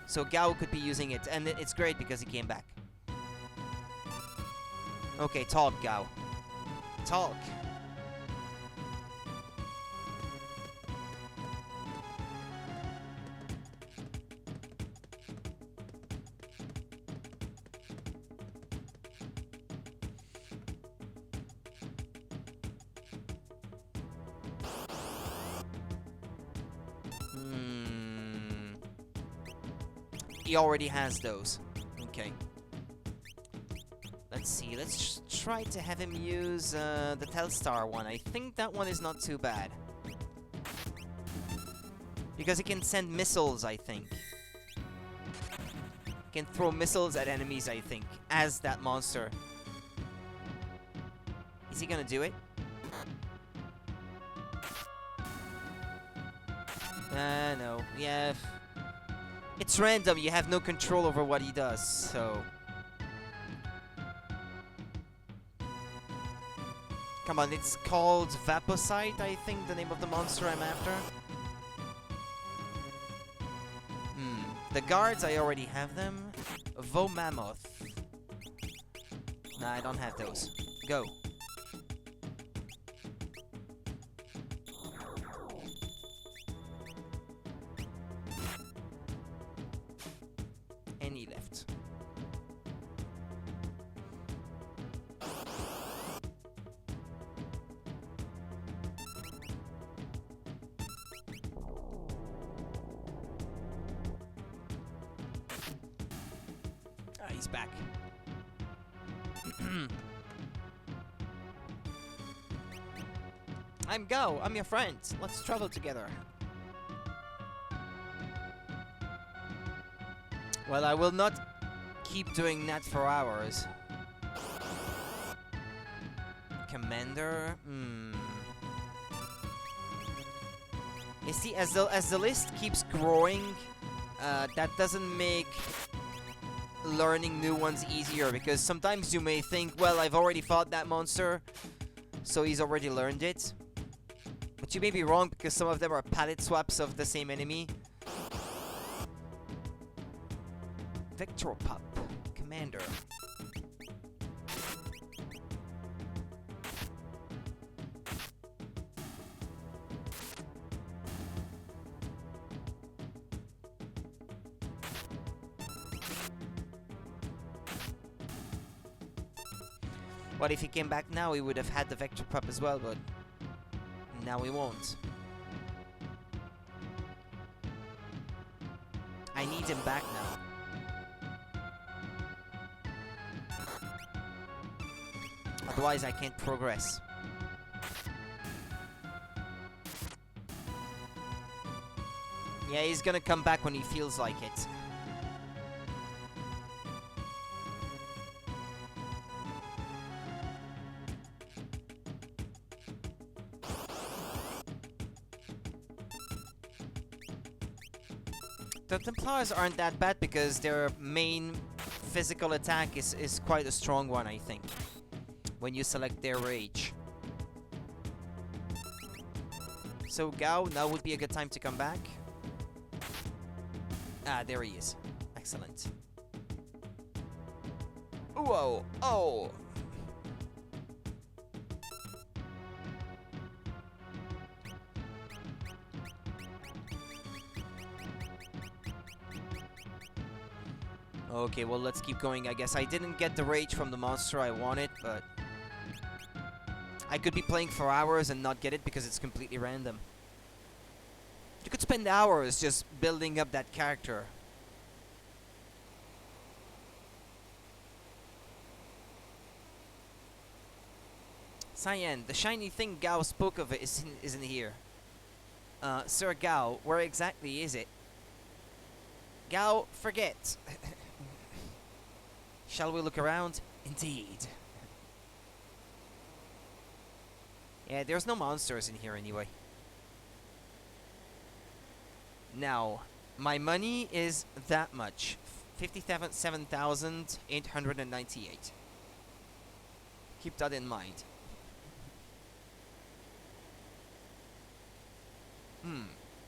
So Gao could be using it, and it's great because he came back. Okay, talk, Gao. Talk. He already has those. Okay. Let's see. Let's try to have him use the Telstar one. I think that one is not too bad. Because he can send missiles, I think. He can throw missiles at enemies, I think, as that monster. Is he gonna do it? No. Yeah. It's random. You have no control over what he does, so... Come on, it's called Vaposite, I think, the name of the monster I'm after. The guards, I already have them. Mammoth. Nah, I don't have those. Go. And he left. He's back. I'm Gao. I'm your friend. Let's travel together. Well, I will not keep doing that for hours. Commander? You see, as the list keeps growing, that doesn't make learning new ones easier, because sometimes you may think, well, I've already fought that monster, so he's already learned it. But you may be wrong, because some of them are palette swaps of the same enemy. Vector Pup. Commander. What if he came back now? He would have had the Vector Pup as well, but now he won't. I need him back now. Otherwise, I can't progress. Yeah, he's gonna come back when he feels like it. The Templars aren't that bad because their main physical attack is quite a strong one, I think, when you select their rage. So Gao, now would be a good time to come back. Ah, there he is. Excellent. Whoa! Oh! Okay, well, let's keep going, I guess. I didn't get the rage from the monster I wanted, but I could be playing for hours and not get it because it's completely random. You could spend hours just building up that character. Cyan, the shiny thing Gao spoke of isn't here. Sir Gao, where exactly is it? Gao, forget. Shall we look around? Indeed. Yeah, there's no monsters in here anyway. Now, my money is that much. 57,898. Keep that in mind.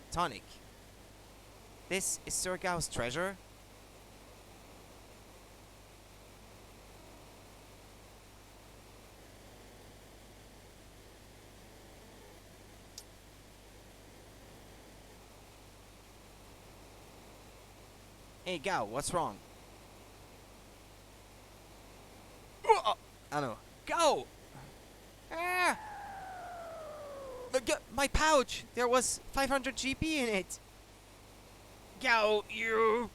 Tonic. This is Sir Gao's treasure? Hey, Gao, what's wrong? I know. Go! Ah! My pouch! There was 500 GP in it! Gao, you!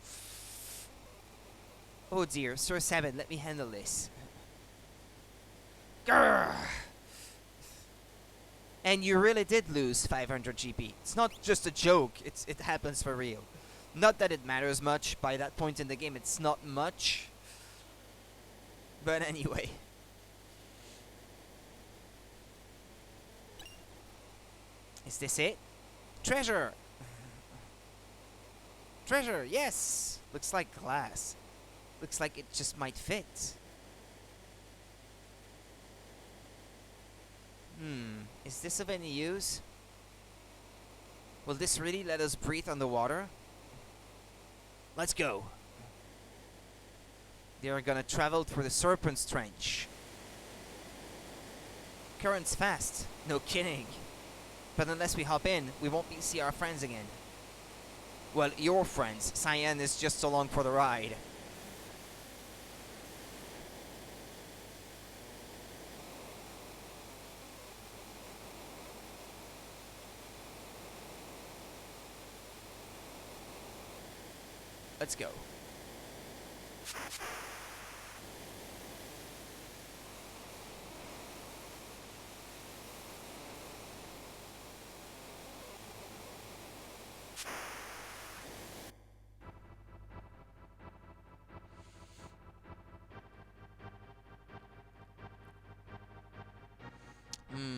Oh dear, Sir 7, let me handle this. Grr! And you really did lose 500 GP. It's not just a joke, it happens for real. Not that it matters much, by that point in the game it's not much. But anyway. Is this it? Treasure! Treasure, yes! Looks like glass. Looks like it just might fit. Is this of any use? Will this really let us breathe underwater? Let's go. They are gonna travel through the Serpent's Trench. Current's fast. No kidding. But unless we hop in, we won't see our friends again. Well, your friends. Cyan is just along for the ride. Let's go.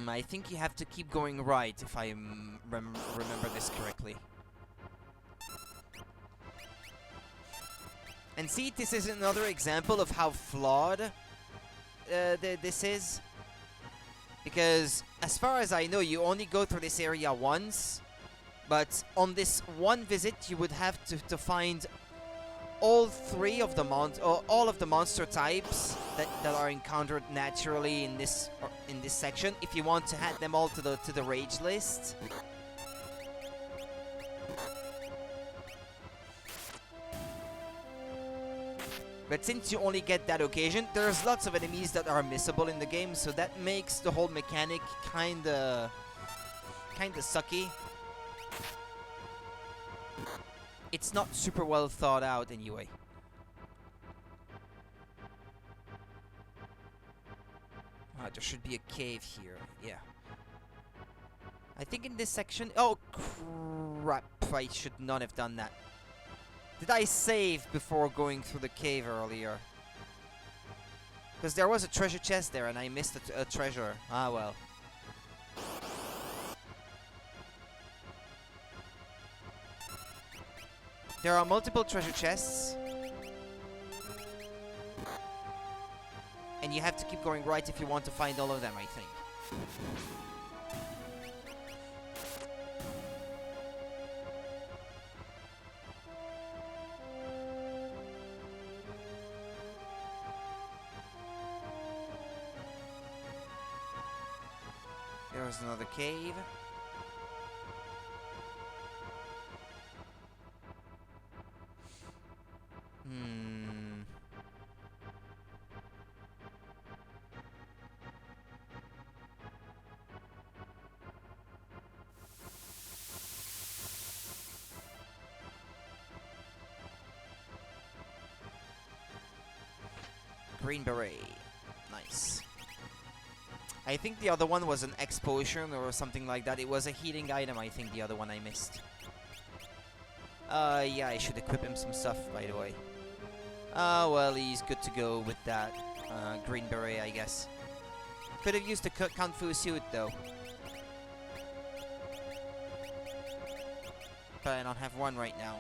I think you have to keep going right if I remember this correctly. And see, this is another example of how flawed this is. Because, as far as I know, you only go through this area once. But on this one visit, you would have to find all all of the monster types that are encountered naturally in this section. If you want to add them all to the rage list. But since you only get that occasion, there's lots of enemies that are missable in the game, so that makes the whole mechanic kinda sucky. It's not super well thought out anyway. There should be a cave here, yeah. I think in this section... Oh, crap, I should not have done that. Did I save before going through the cave earlier? Because there was a treasure chest there and I missed a treasure. Ah, well. There are multiple treasure chests. And you have to keep going right if you want to find all of them, I think. There's another cave. Green beret. Nice. I think the other one was an X potion or something like that. It was a healing item, I think, the other one I missed. Yeah, I should equip him some stuff, by the way. Well, he's good to go with that green beret, I guess. Could have used the Kung Fu suit, though. But I don't have one right now.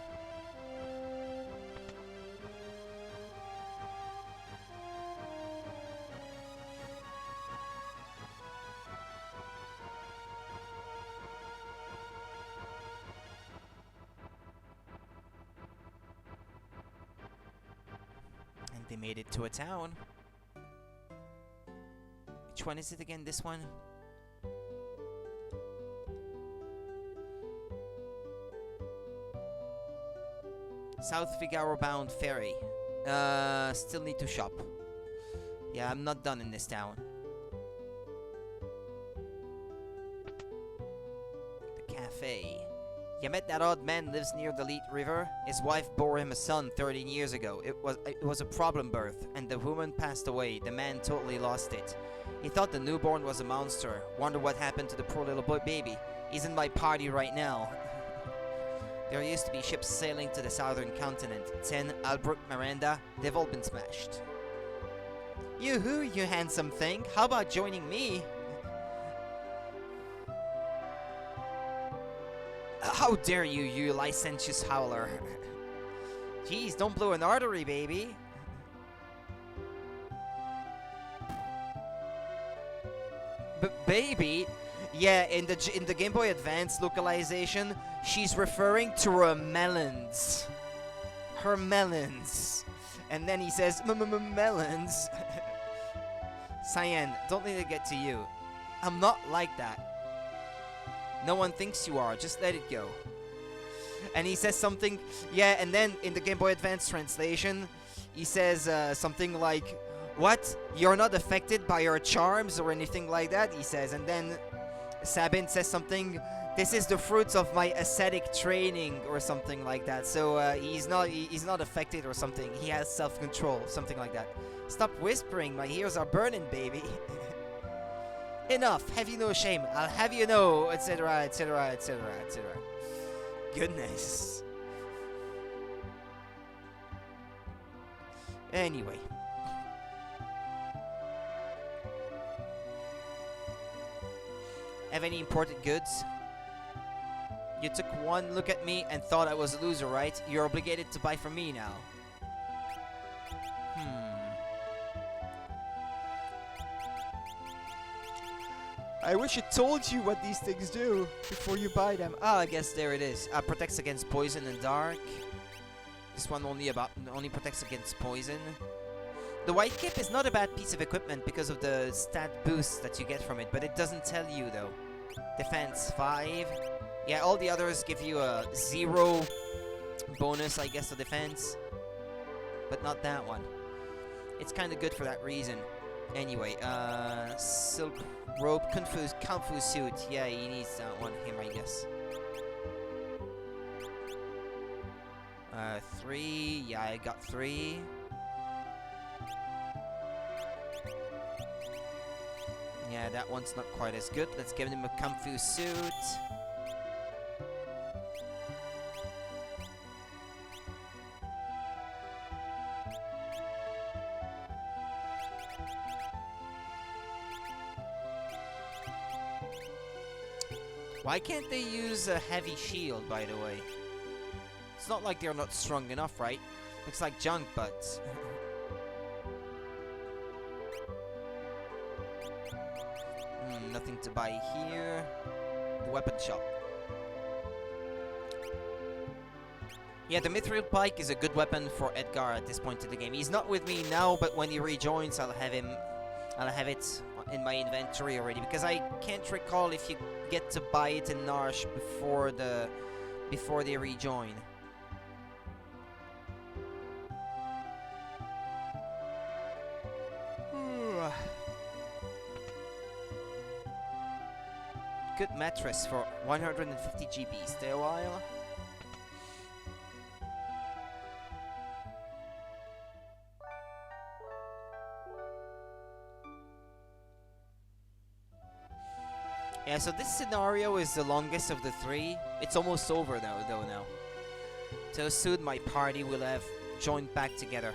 They made it to a town. Which one is it again? This one? South Figaro bound ferry. Still need to shop. Yeah, I'm not done in this town. The cafe. You met that odd man lives near the Leet River? His wife bore him a son 13 years ago. It was a problem birth, and the woman passed away. The man totally lost it. He thought the newborn was a monster. Wonder what happened to the poor little baby. He's in my party right now. There used to be ships sailing to the southern continent. 10, Albrook, Miranda, they've all been smashed. Yoo-hoo, you handsome thing. How about joining me? How dare you, you licentious howler. Jeez, don't blow an artery, baby. But baby, yeah, in the Game Boy Advance localization, she's referring to her melons. Her melons. And then he says, melons. Cyan, don't let it get to you. I'm not like that. No one thinks you are. Just let it go. And he says something, yeah, and then in the Game Boy Advance translation, he says something like, what? You're not affected by your charms or anything like that, he says. And then Sabin says something, this is the fruits of my ascetic training or something like that. So he's not affected or something. He has self-control, something like that. Stop whispering, my ears are burning, baby. Enough, have you no shame? I'll have you know, etc., etc., etc., etc. Goodness. Anyway. Have any imported goods? You took one look at me and thought I was a loser, right? You're obligated to buy from me now. I wish it told you what these things do before you buy them. Ah, I guess there it is. Protects against poison and dark. This one only protects against poison. The white cape is not a bad piece of equipment because of the stat boost that you get from it, but it doesn't tell you though. Defense 5. Yeah, all the others give you a 0 bonus, I guess, to defense, but not that one. It's kind of good for that reason. Anyway, silk robe, kung fu suit. Yeah, he needs that one. Him, I guess. 3. Yeah, I got 3. Yeah, that one's not quite as good. Let's give him a kung fu suit. Why can't they use a heavy shield, by the way? It's not like they're not strong enough, right? Looks like junk, but... nothing to buy here. The weapon shop. Yeah, the mithril pike is a good weapon for Edgar at this point in the game. He's not with me now, but when he rejoins, I'll have it in my inventory already, because I can't recall if you get to buy it in Narsh before they rejoin. Good mattress for 150 GB. Stay a while. Yeah, so this scenario is the longest of the 3. It's almost over though now. So soon my party will have joined back together.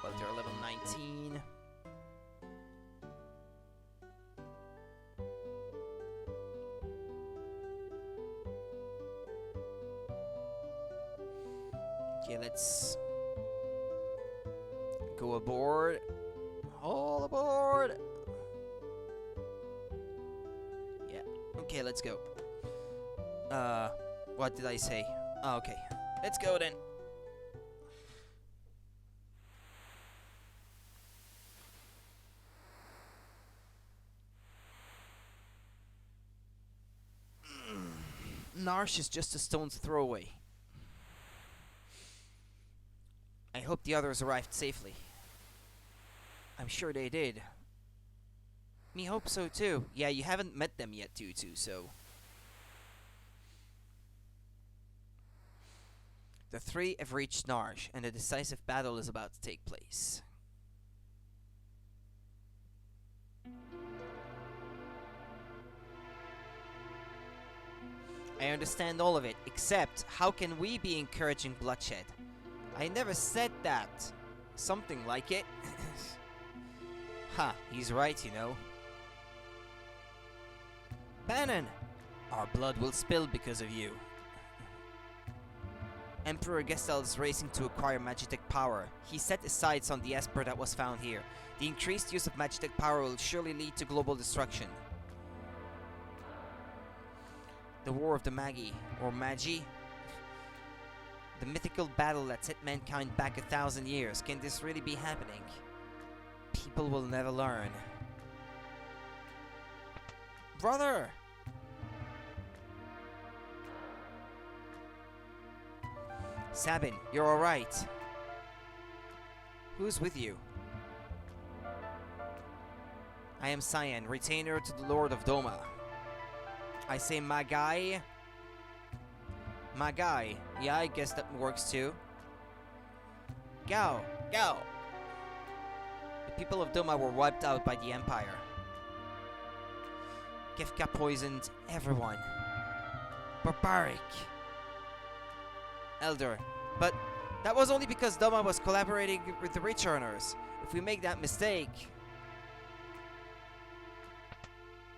Well, they're level 19. Okay, let's go aboard. All aboard! Yeah. Okay, let's go. What did I say? Oh, okay. Let's go then. Narsh is just a stone's throw away. I hope the others arrived safely. I'm sure they did. Me hope so too. Yeah, you haven't met them yet, Tutu, so... The 3 have reached Narsh, and a decisive battle is about to take place. I understand all of it, except how can we be encouraging bloodshed? I never said that. Something like it. Ha, he's right, you know. Bannon! Our blood will spill because of you. Emperor Gestal is racing to acquire Magitek power. He set his sights on the Esper that was found here. The increased use of Magitek power will surely lead to global destruction. The War of the Magi, or Magi? The mythical battle that set mankind back 1,000 years. Can this really be happening? People will never learn. Brother! Sabin, you're alright. Who's with you? I am Cyan, retainer to the Lord of Doma. I say my guy. My guy. Yeah, I guess that works too. Go! Go! The people of Doma were wiped out by the Empire. Kefka poisoned everyone. Barbaric. Elder. But that was only because Doma was collaborating with the Returners. If we make that mistake...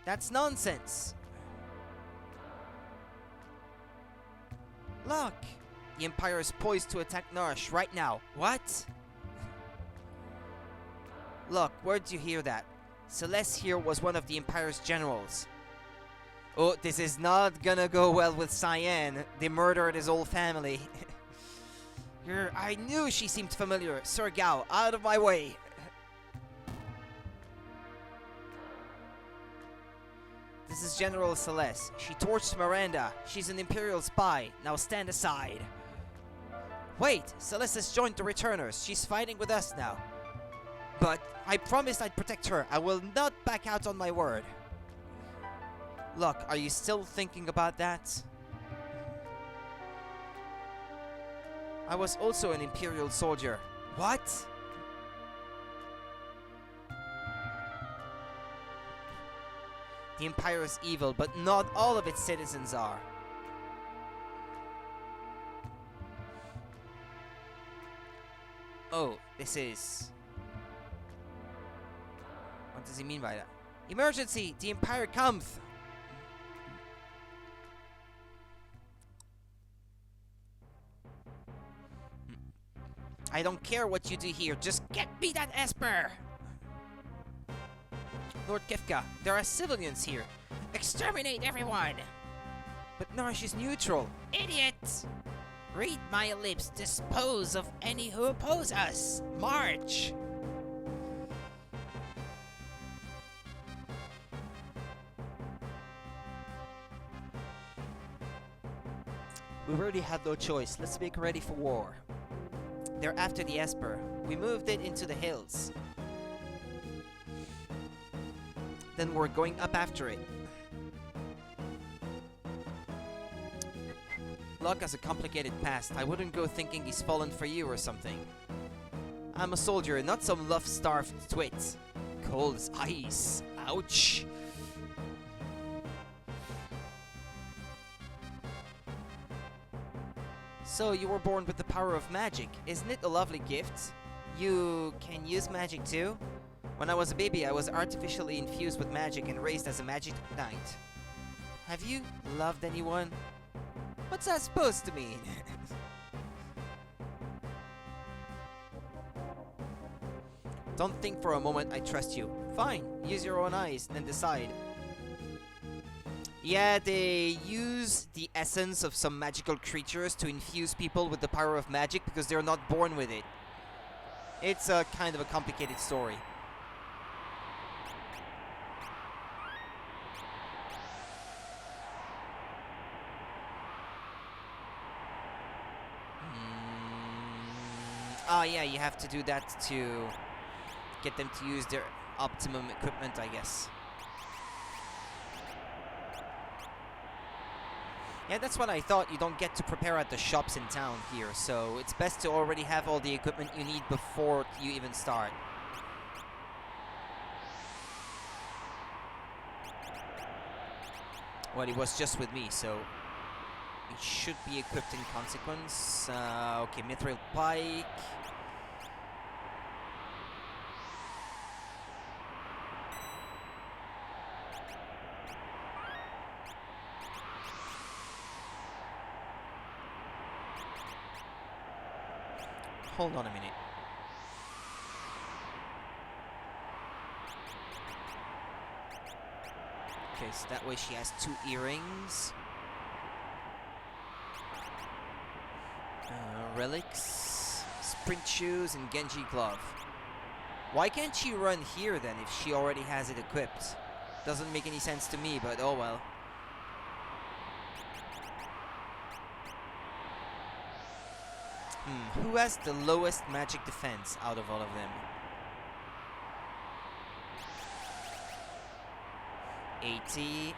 That's nonsense! Look! The Empire is poised to attack Nourish right now. What? Look, where'd you hear that? Celeste here was one of the Empire's generals. Oh, this is not gonna go well with Cyan. They murdered his whole family. I knew she seemed familiar. Sir Gao, out of my way. This is General Celeste. She torched Miranda. She's an Imperial spy. Now stand aside. Wait, Celeste has joined the Returners. She's fighting with us now. But I promised I'd protect her. I will not back out on my word. Look, are you still thinking about that? I was also an Imperial soldier. What? The Empire is evil, but not all of its citizens are. Oh, this is... What does he mean by that? Emergency! The Empire comes! I don't care what you do here, just get me that Esper! Lord Kefka, there are civilians here. Exterminate everyone! But Nourish is neutral. Idiot! Read my lips, dispose of any who oppose us. March! We really had no choice. Let's make ready for war. They're after the Esper. We moved it into the hills. Then we're going up after it. Locke has a complicated past. I wouldn't go thinking he's fallen for you or something. I'm a soldier, not some love-starved twit. Cold as ice. Ouch. So, you were born with the power of magic. Isn't it a lovely gift? You can use magic too? When I was a baby, I was artificially infused with magic and raised as a magic knight. Have you loved anyone? What's that supposed to mean? Don't think for a moment I trust you. Fine, use your own eyes, then decide. Yeah, they use the essence of some magical creatures to infuse people with the power of magic because they're not born with it. It's a kind of a complicated story. Oh yeah, you have to do that to get them to use their optimum equipment, I guess. Yeah, that's what I thought. You don't get to prepare at the shops in town here, so it's best to already have all the equipment you need before you even start. Well, it was just with me, so It should be equipped in consequence. Okay, mithril pike. Hold on a minute. Okay, so that way she has 2 earrings. Relics, sprint shoes, and Genji glove. Why can't she run here then if she already has it equipped? Doesn't make any sense to me, but oh well. Who has the lowest magic defense out of all of them? 80.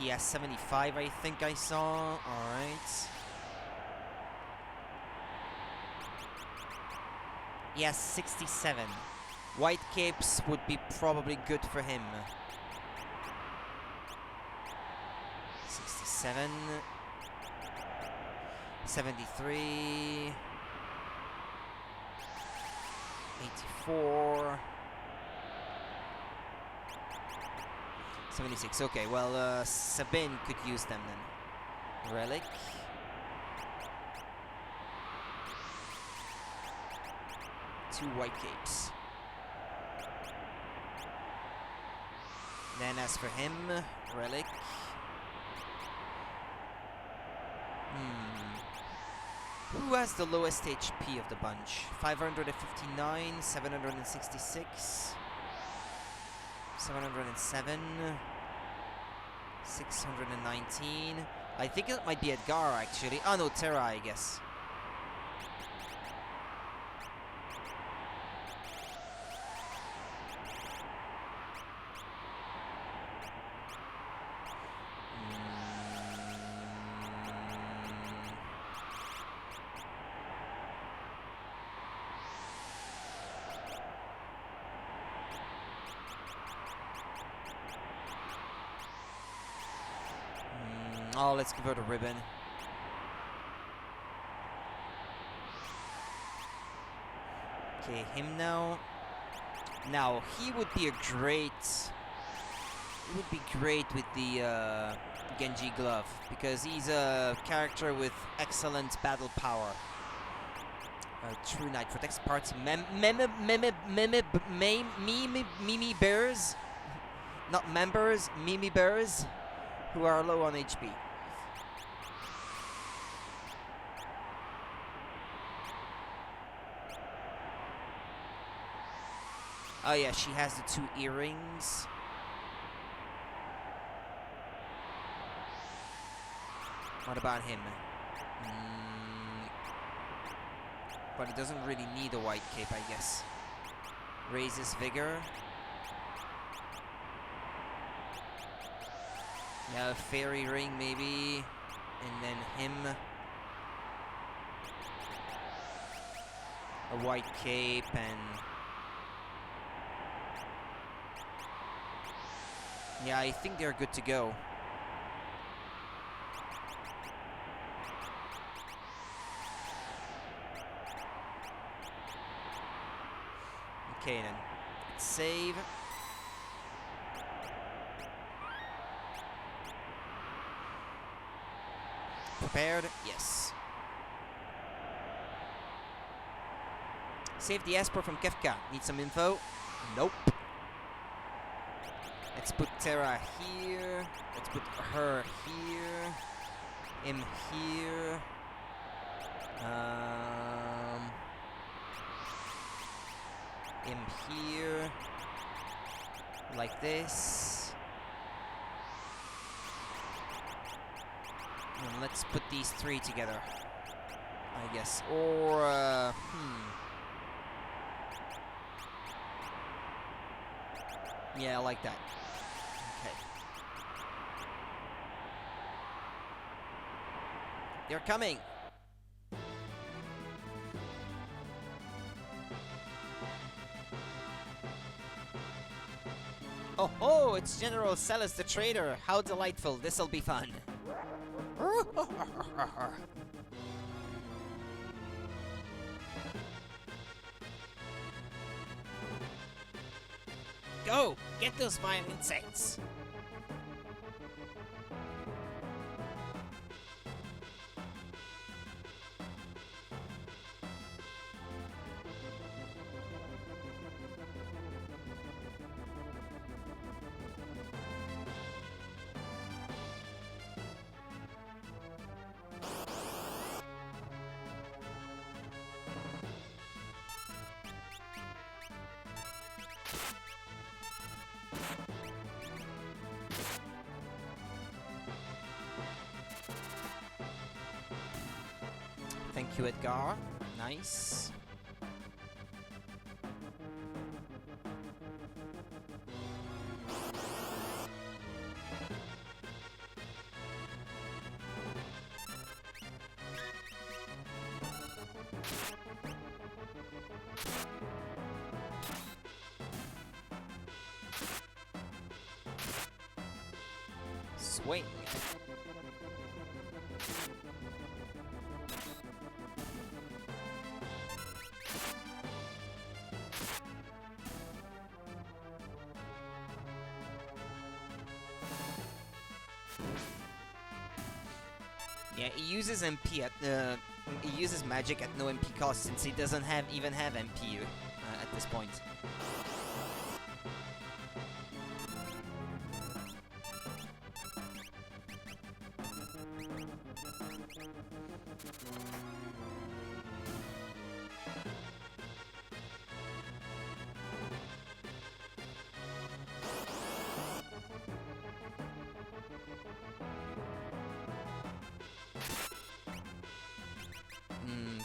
He has 75, I think I saw. Alright. He has 67. White capes would be probably good for him. 67. 73. 84. 76. Okay, well, Sabine could use them then. Relic. Two white capes. Then as for him, relic. Who has the lowest HP of the bunch? 559, 766, 707, 619. I think it might be Edgar actually. Oh no, Terra, I guess. Oh, let's give her the ribbon. Okay, him now. Now, he would be a great... He would be great with the Genji glove, because he's a character with excellent battle power. True Knight protects parts. Mimi bears, not members. Mimi bears, who are low on HP. Oh yeah, she has the 2 earrings. What about him? But it doesn't really need a white cape, I guess. Raises vigor. Yeah, a fairy ring maybe. And then him. A white cape and... Yeah, I think they're good to go. Okay then. Let's save. Prepared? Yes. Save the escort from Kefka. Need some info? Nope. Let's put Terra here. Let's put her here. Him here. Him here. Like this. And let's put these 3 together, I guess. Or, yeah, I like that. Okay. They're coming! Oh, it's General Celis the Traitor. How delightful. This'll be fun. Go! Get those vile insects! Thank you, Edgar. Nice. Swing. Yeah, he uses MP at he uses magic at no MP cost since he doesn't even have MP at this point.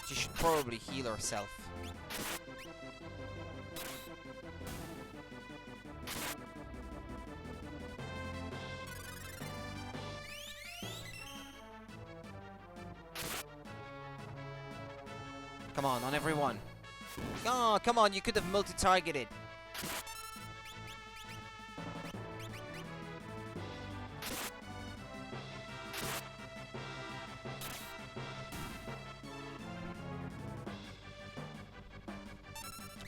She should probably heal herself. Come on everyone. Oh, come on, you could have multi-targeted.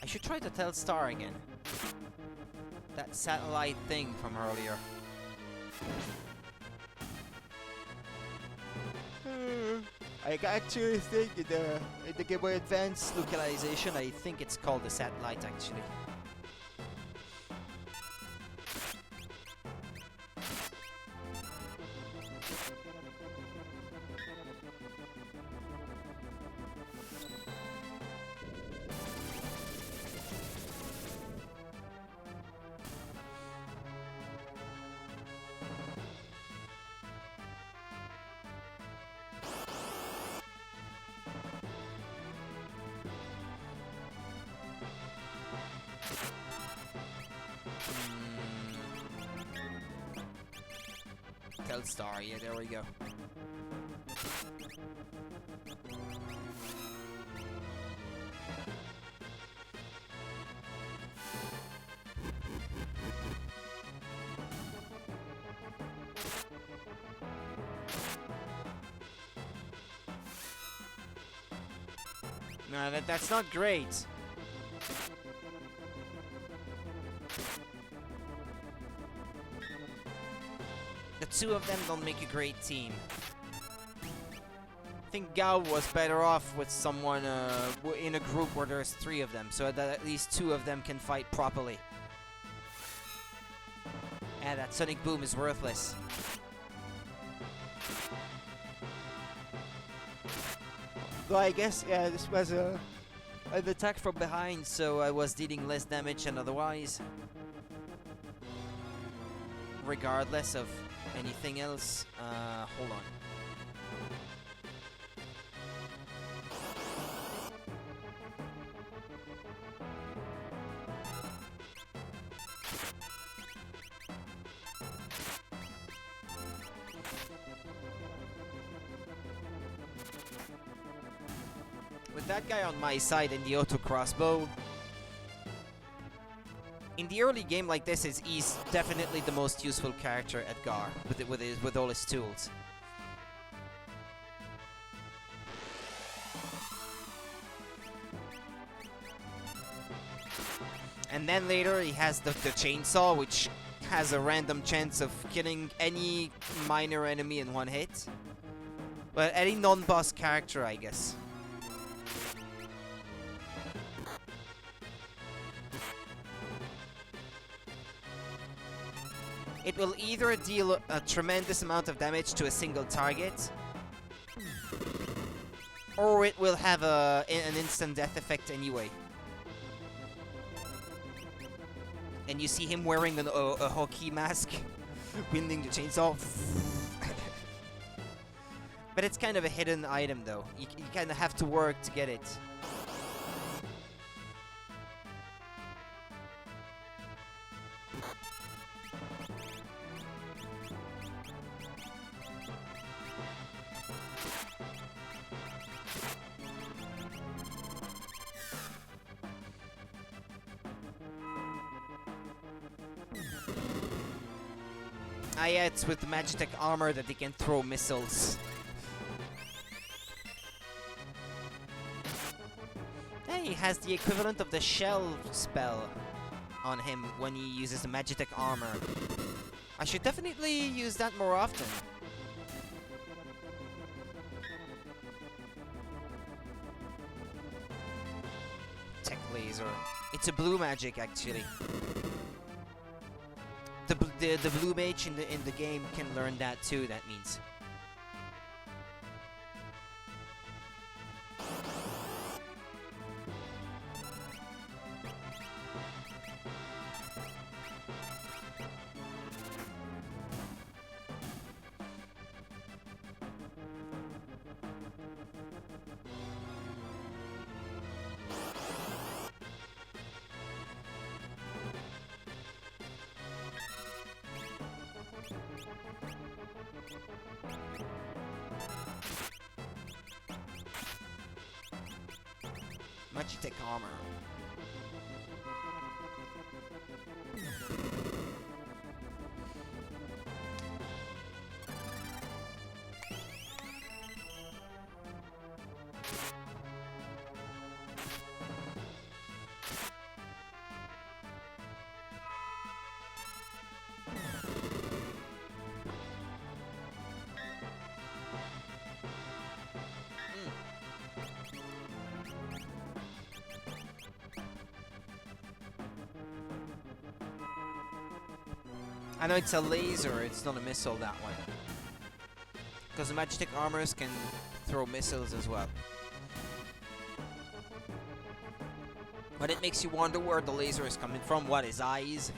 I should try to tell Star again. That satellite thing from earlier. I actually think in the Game Boy Advance localization, I think it's called the satellite actually. Telstar, yeah, there we go. No, that's not great. The two of them don't make a great team. I think Gao was better off with someone in a group where there's three of them, so that at least two of them can fight properly. And that Sonic Boom is worthless. Well, I guess, yeah, this was an attack from behind, so I was dealing less damage than otherwise. Regardless of anything else. Hold on. With that guy on my side and the auto crossbow, in the early game like this, he's definitely the most useful character, Edgar, with all his tools. And then later he has the chainsaw, which has a random chance of killing any minor enemy in one hit. But any non-boss character, I guess. It will either deal a tremendous amount of damage to a single target, or it will have an instant death effect anyway. And you see him wearing a hockey mask, wielding the chainsaw. But it's kind of a hidden item, though. You kind of have to work to get it. Ah, yeah, it's with the Magitech armor that they can throw missiles. Hey, he has the equivalent of the shell spell on him when he uses the Magitech armor. I should definitely use that more often. Tech laser. It's a blue magic, actually. The blue mage in the game can learn that too. That means. Magitech armor. I know it's a laser, it's not a missile, that one. Because the Magitech armors can throw missiles as well. But it makes you wonder where the laser is coming from. What, his eyes?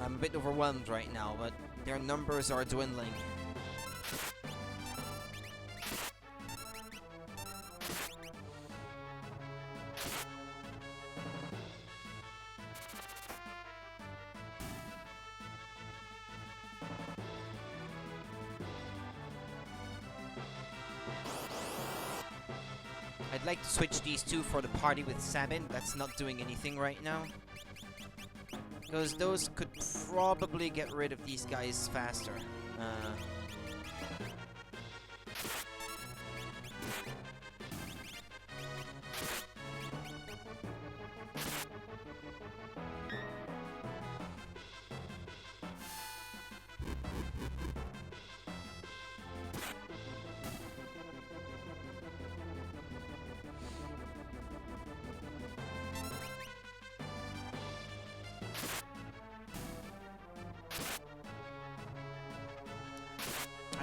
I'm a bit overwhelmed right now, but their numbers are dwindling. I'd like to switch these two for the party with Sabin. That's not doing anything right now. Because those could probably get rid of these guys faster.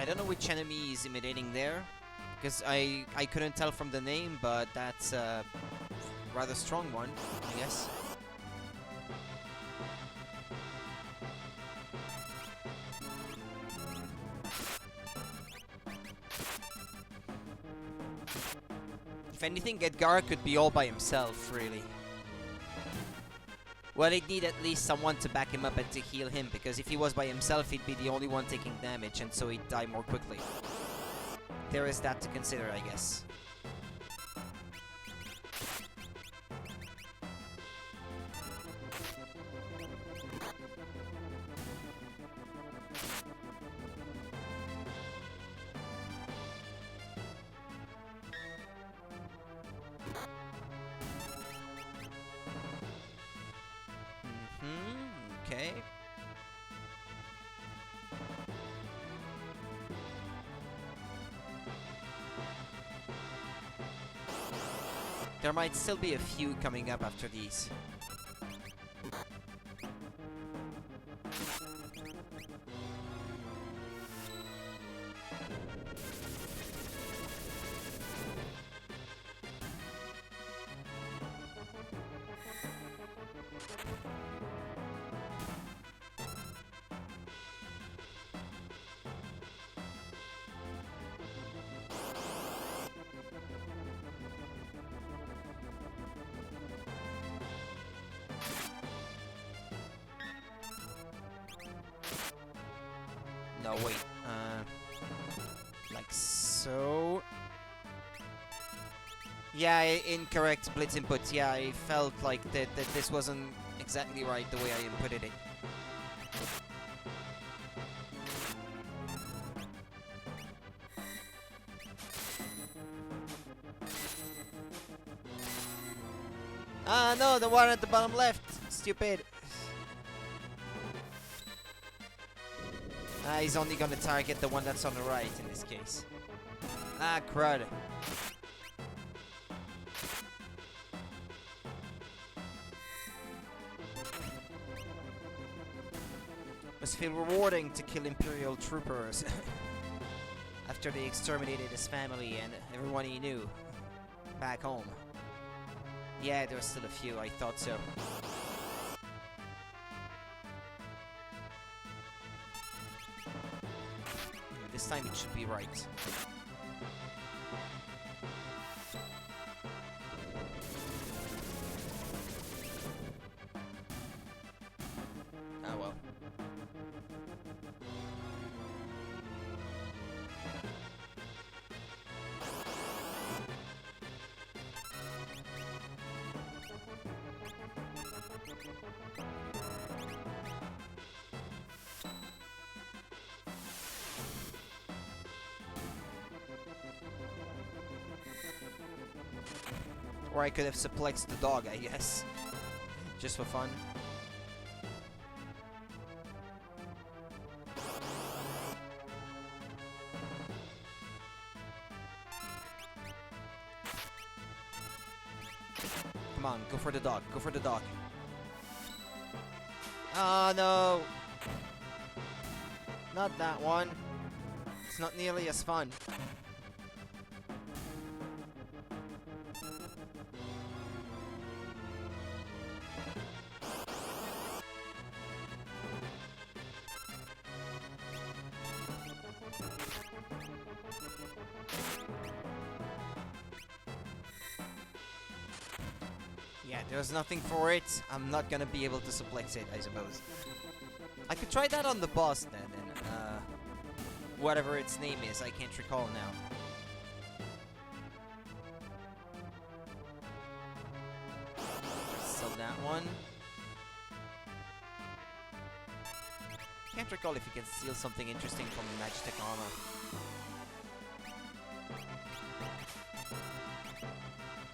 I don't know which enemy is imitating there, because I couldn't tell from the name, but that's a rather strong one, I guess. If anything, Edgar could be all by himself, really. Well, he'd need at least someone to back him up and to heal him, because if he was by himself, he'd be the only one taking damage, and so he'd die more quickly. There is that to consider, I guess. There might still be a few coming up after these. No, wait. Like so. Yeah, incorrect blitz input. Yeah, I felt like that this wasn't exactly right the way I inputted it. Ah, no, the one at the bottom left. Stupid. He's only gonna target the one that's on the right in this case. Ah, crud. Must feel rewarding to kill Imperial troopers after they exterminated his family and everyone he knew back home. Yeah, there's still a few, I thought so. This time it should be right. Ah, well. Or I could have suplexed the dog, I guess. Just for fun. Come on, go for the dog. Go for the dog. Oh, no. Not that one. It's not nearly as fun. Yeah, there's nothing for it. I'm not gonna be able to suplex it, I suppose. I could try that on the boss then, and whatever its name is, I can't recall now. So that one. Can't recall if you can steal something interesting from Magitek armor.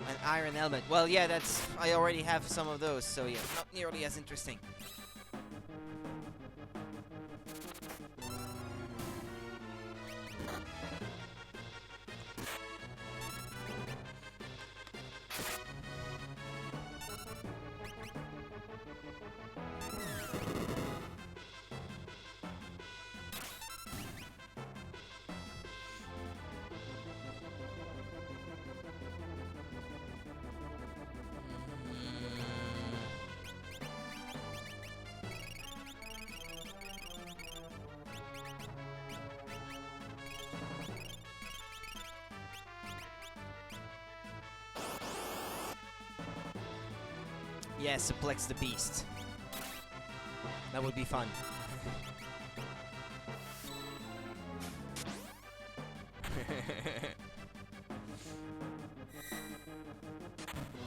An iron helmet. Well, yeah, that's... I already have some of those, so yeah, not nearly as interesting. Yeah, suplex the beast. That would be fun.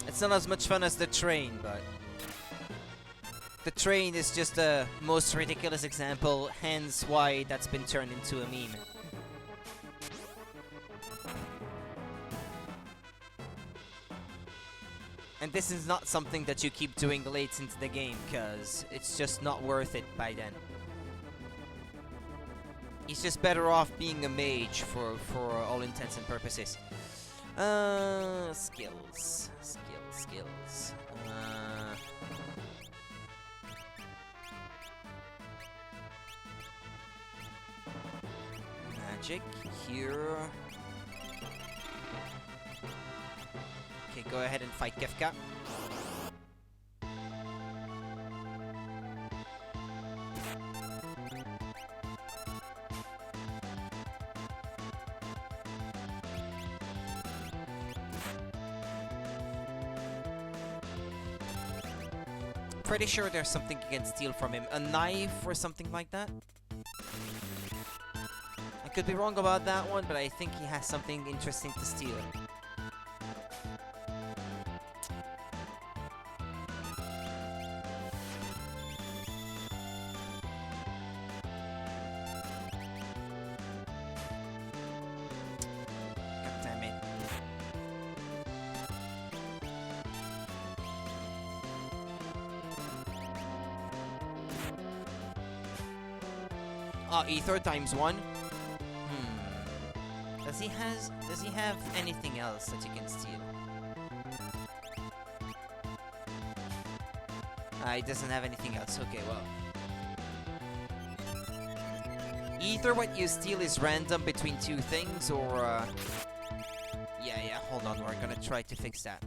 It's not as much fun as the train, but... The train is just the most ridiculous example, hence why that's been turned into a meme. And this is not something that you keep doing late into the game, because it's just not worth it by then. He's just better off being a mage for all intents and purposes. Skills. Skills. Magic here. Okay, go ahead and fight Kefka. Pretty sure there's something you can steal from him. A knife or something like that? I could be wrong about that one, but I think he has something interesting to steal. God damn it. Ether times 1. Does he have anything else that you can steal? He doesn't have anything else. Okay, well. Either what you steal is random between 2 things, or yeah, hold on, we're gonna try to fix that.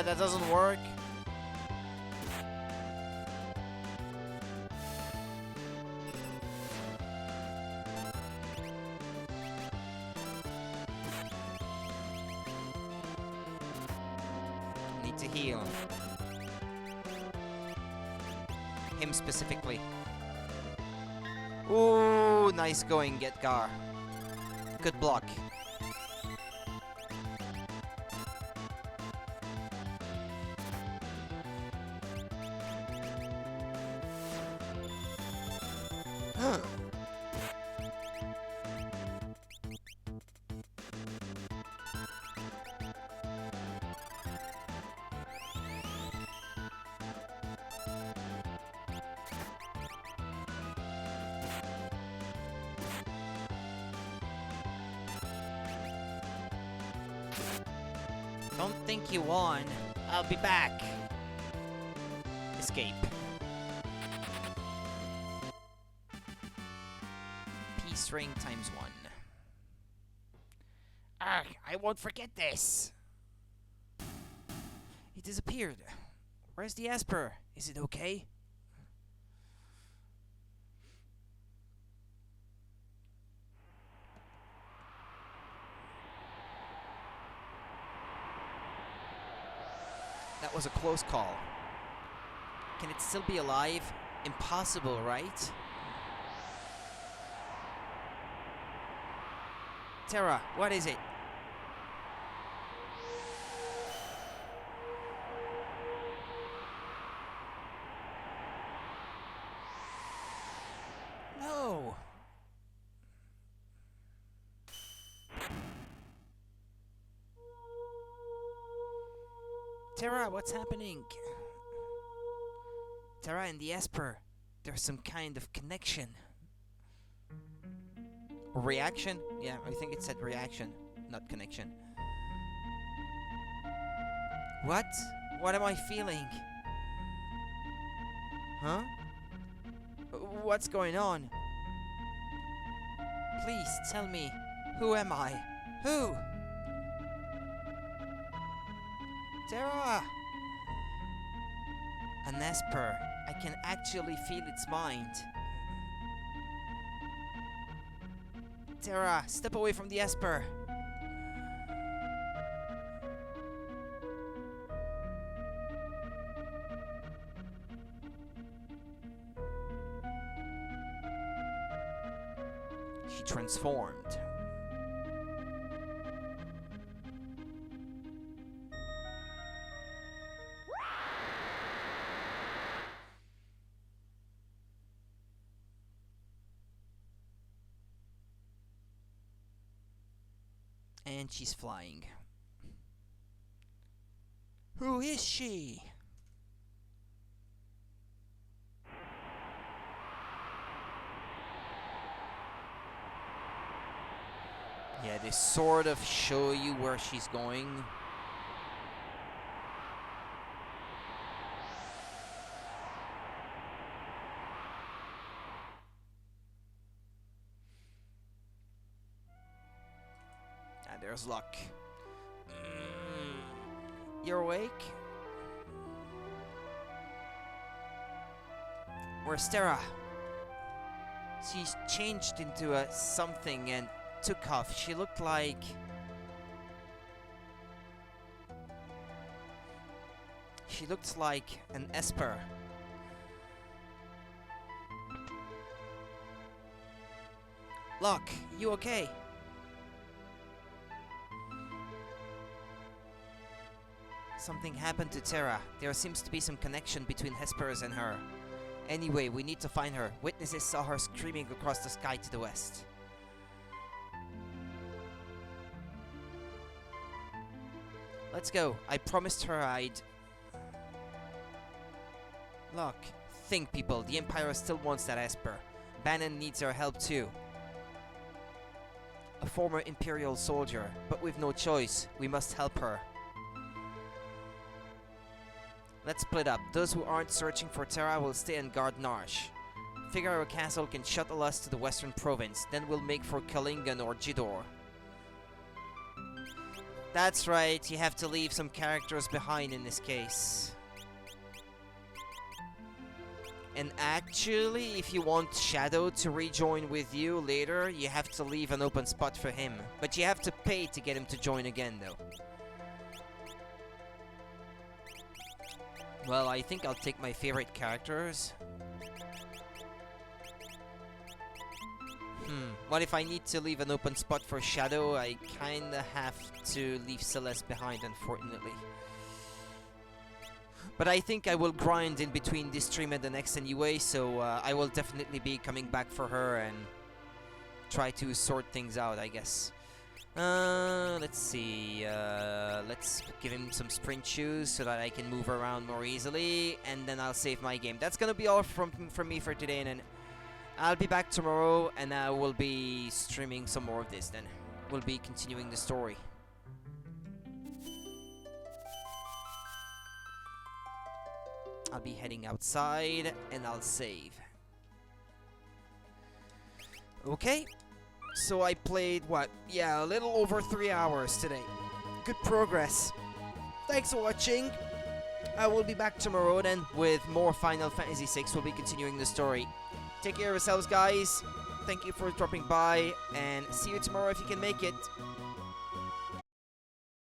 That doesn't work. Need to heal. Him specifically. Ooh, nice going, Getgar. Good block. Don't think you won. I'll be back. Escape. Peace ring times 1. Arg, I won't forget this. He disappeared. Where's the Esper? Is it okay? That was a close call. Can it still be alive? Impossible, right? Terra, what is it? No! Terra, what's happening? Terra and the Esper. There's some kind of connection. Reaction? Yeah, I think it said reaction, not connection. What? What am I feeling? Huh? What's going on? Please tell me. Who am I? Who? Terra! An Esper. I can actually feel its mind. Terra, step away from the Esper. She transformed. And she's flying. Who is she? Yeah, they sort of show you where she's going. Ah, there's luck. You're awake? Where's Terra? She's changed into a something and took off. She looked like... She looked like an Esper. Locke, you okay? Something happened to Terra. There seems to be some connection between Hespers and her. Anyway, we need to find her. Witnesses saw her screaming across the sky to the west. Let's go. I promised her I'd... Look, think people. The Empire still wants that Esper. Bannon needs our help too. A former Imperial soldier, but we've no choice. We must help her. Let's split up. Those who aren't searching for Terra will stay and guard Narsh. Figaro Castle can shuttle us to the western province. Then we'll make for Kalingan or Jidor. That's right, you have to leave some characters behind in this case. And actually, if you want Shadow to rejoin with you later, you have to leave an open spot for him. But you have to pay to get him to join again, though. Well, I think I'll take my favorite characters. What if I need to leave an open spot for Shadow? I kinda have to leave Celeste behind, unfortunately. But I think I will grind in between this stream and the next anyway, so I will definitely be coming back for her and try to sort things out, I guess. Let's see. Let's give him some sprint shoes so that I can move around more easily, and then I'll save my game. That's gonna be all from me for today, and then I'll be back tomorrow, and I will be streaming some more of this. Then we'll be continuing the story. I'll be heading outside, and I'll save. Okay. So I played, what? Yeah, a little over 3 hours today. Good progress. Thanks for watching. I will be back tomorrow then with more Final Fantasy VI. We'll be continuing the story. Take care of yourselves, guys. Thank you for dropping by, and see you tomorrow if you can make it.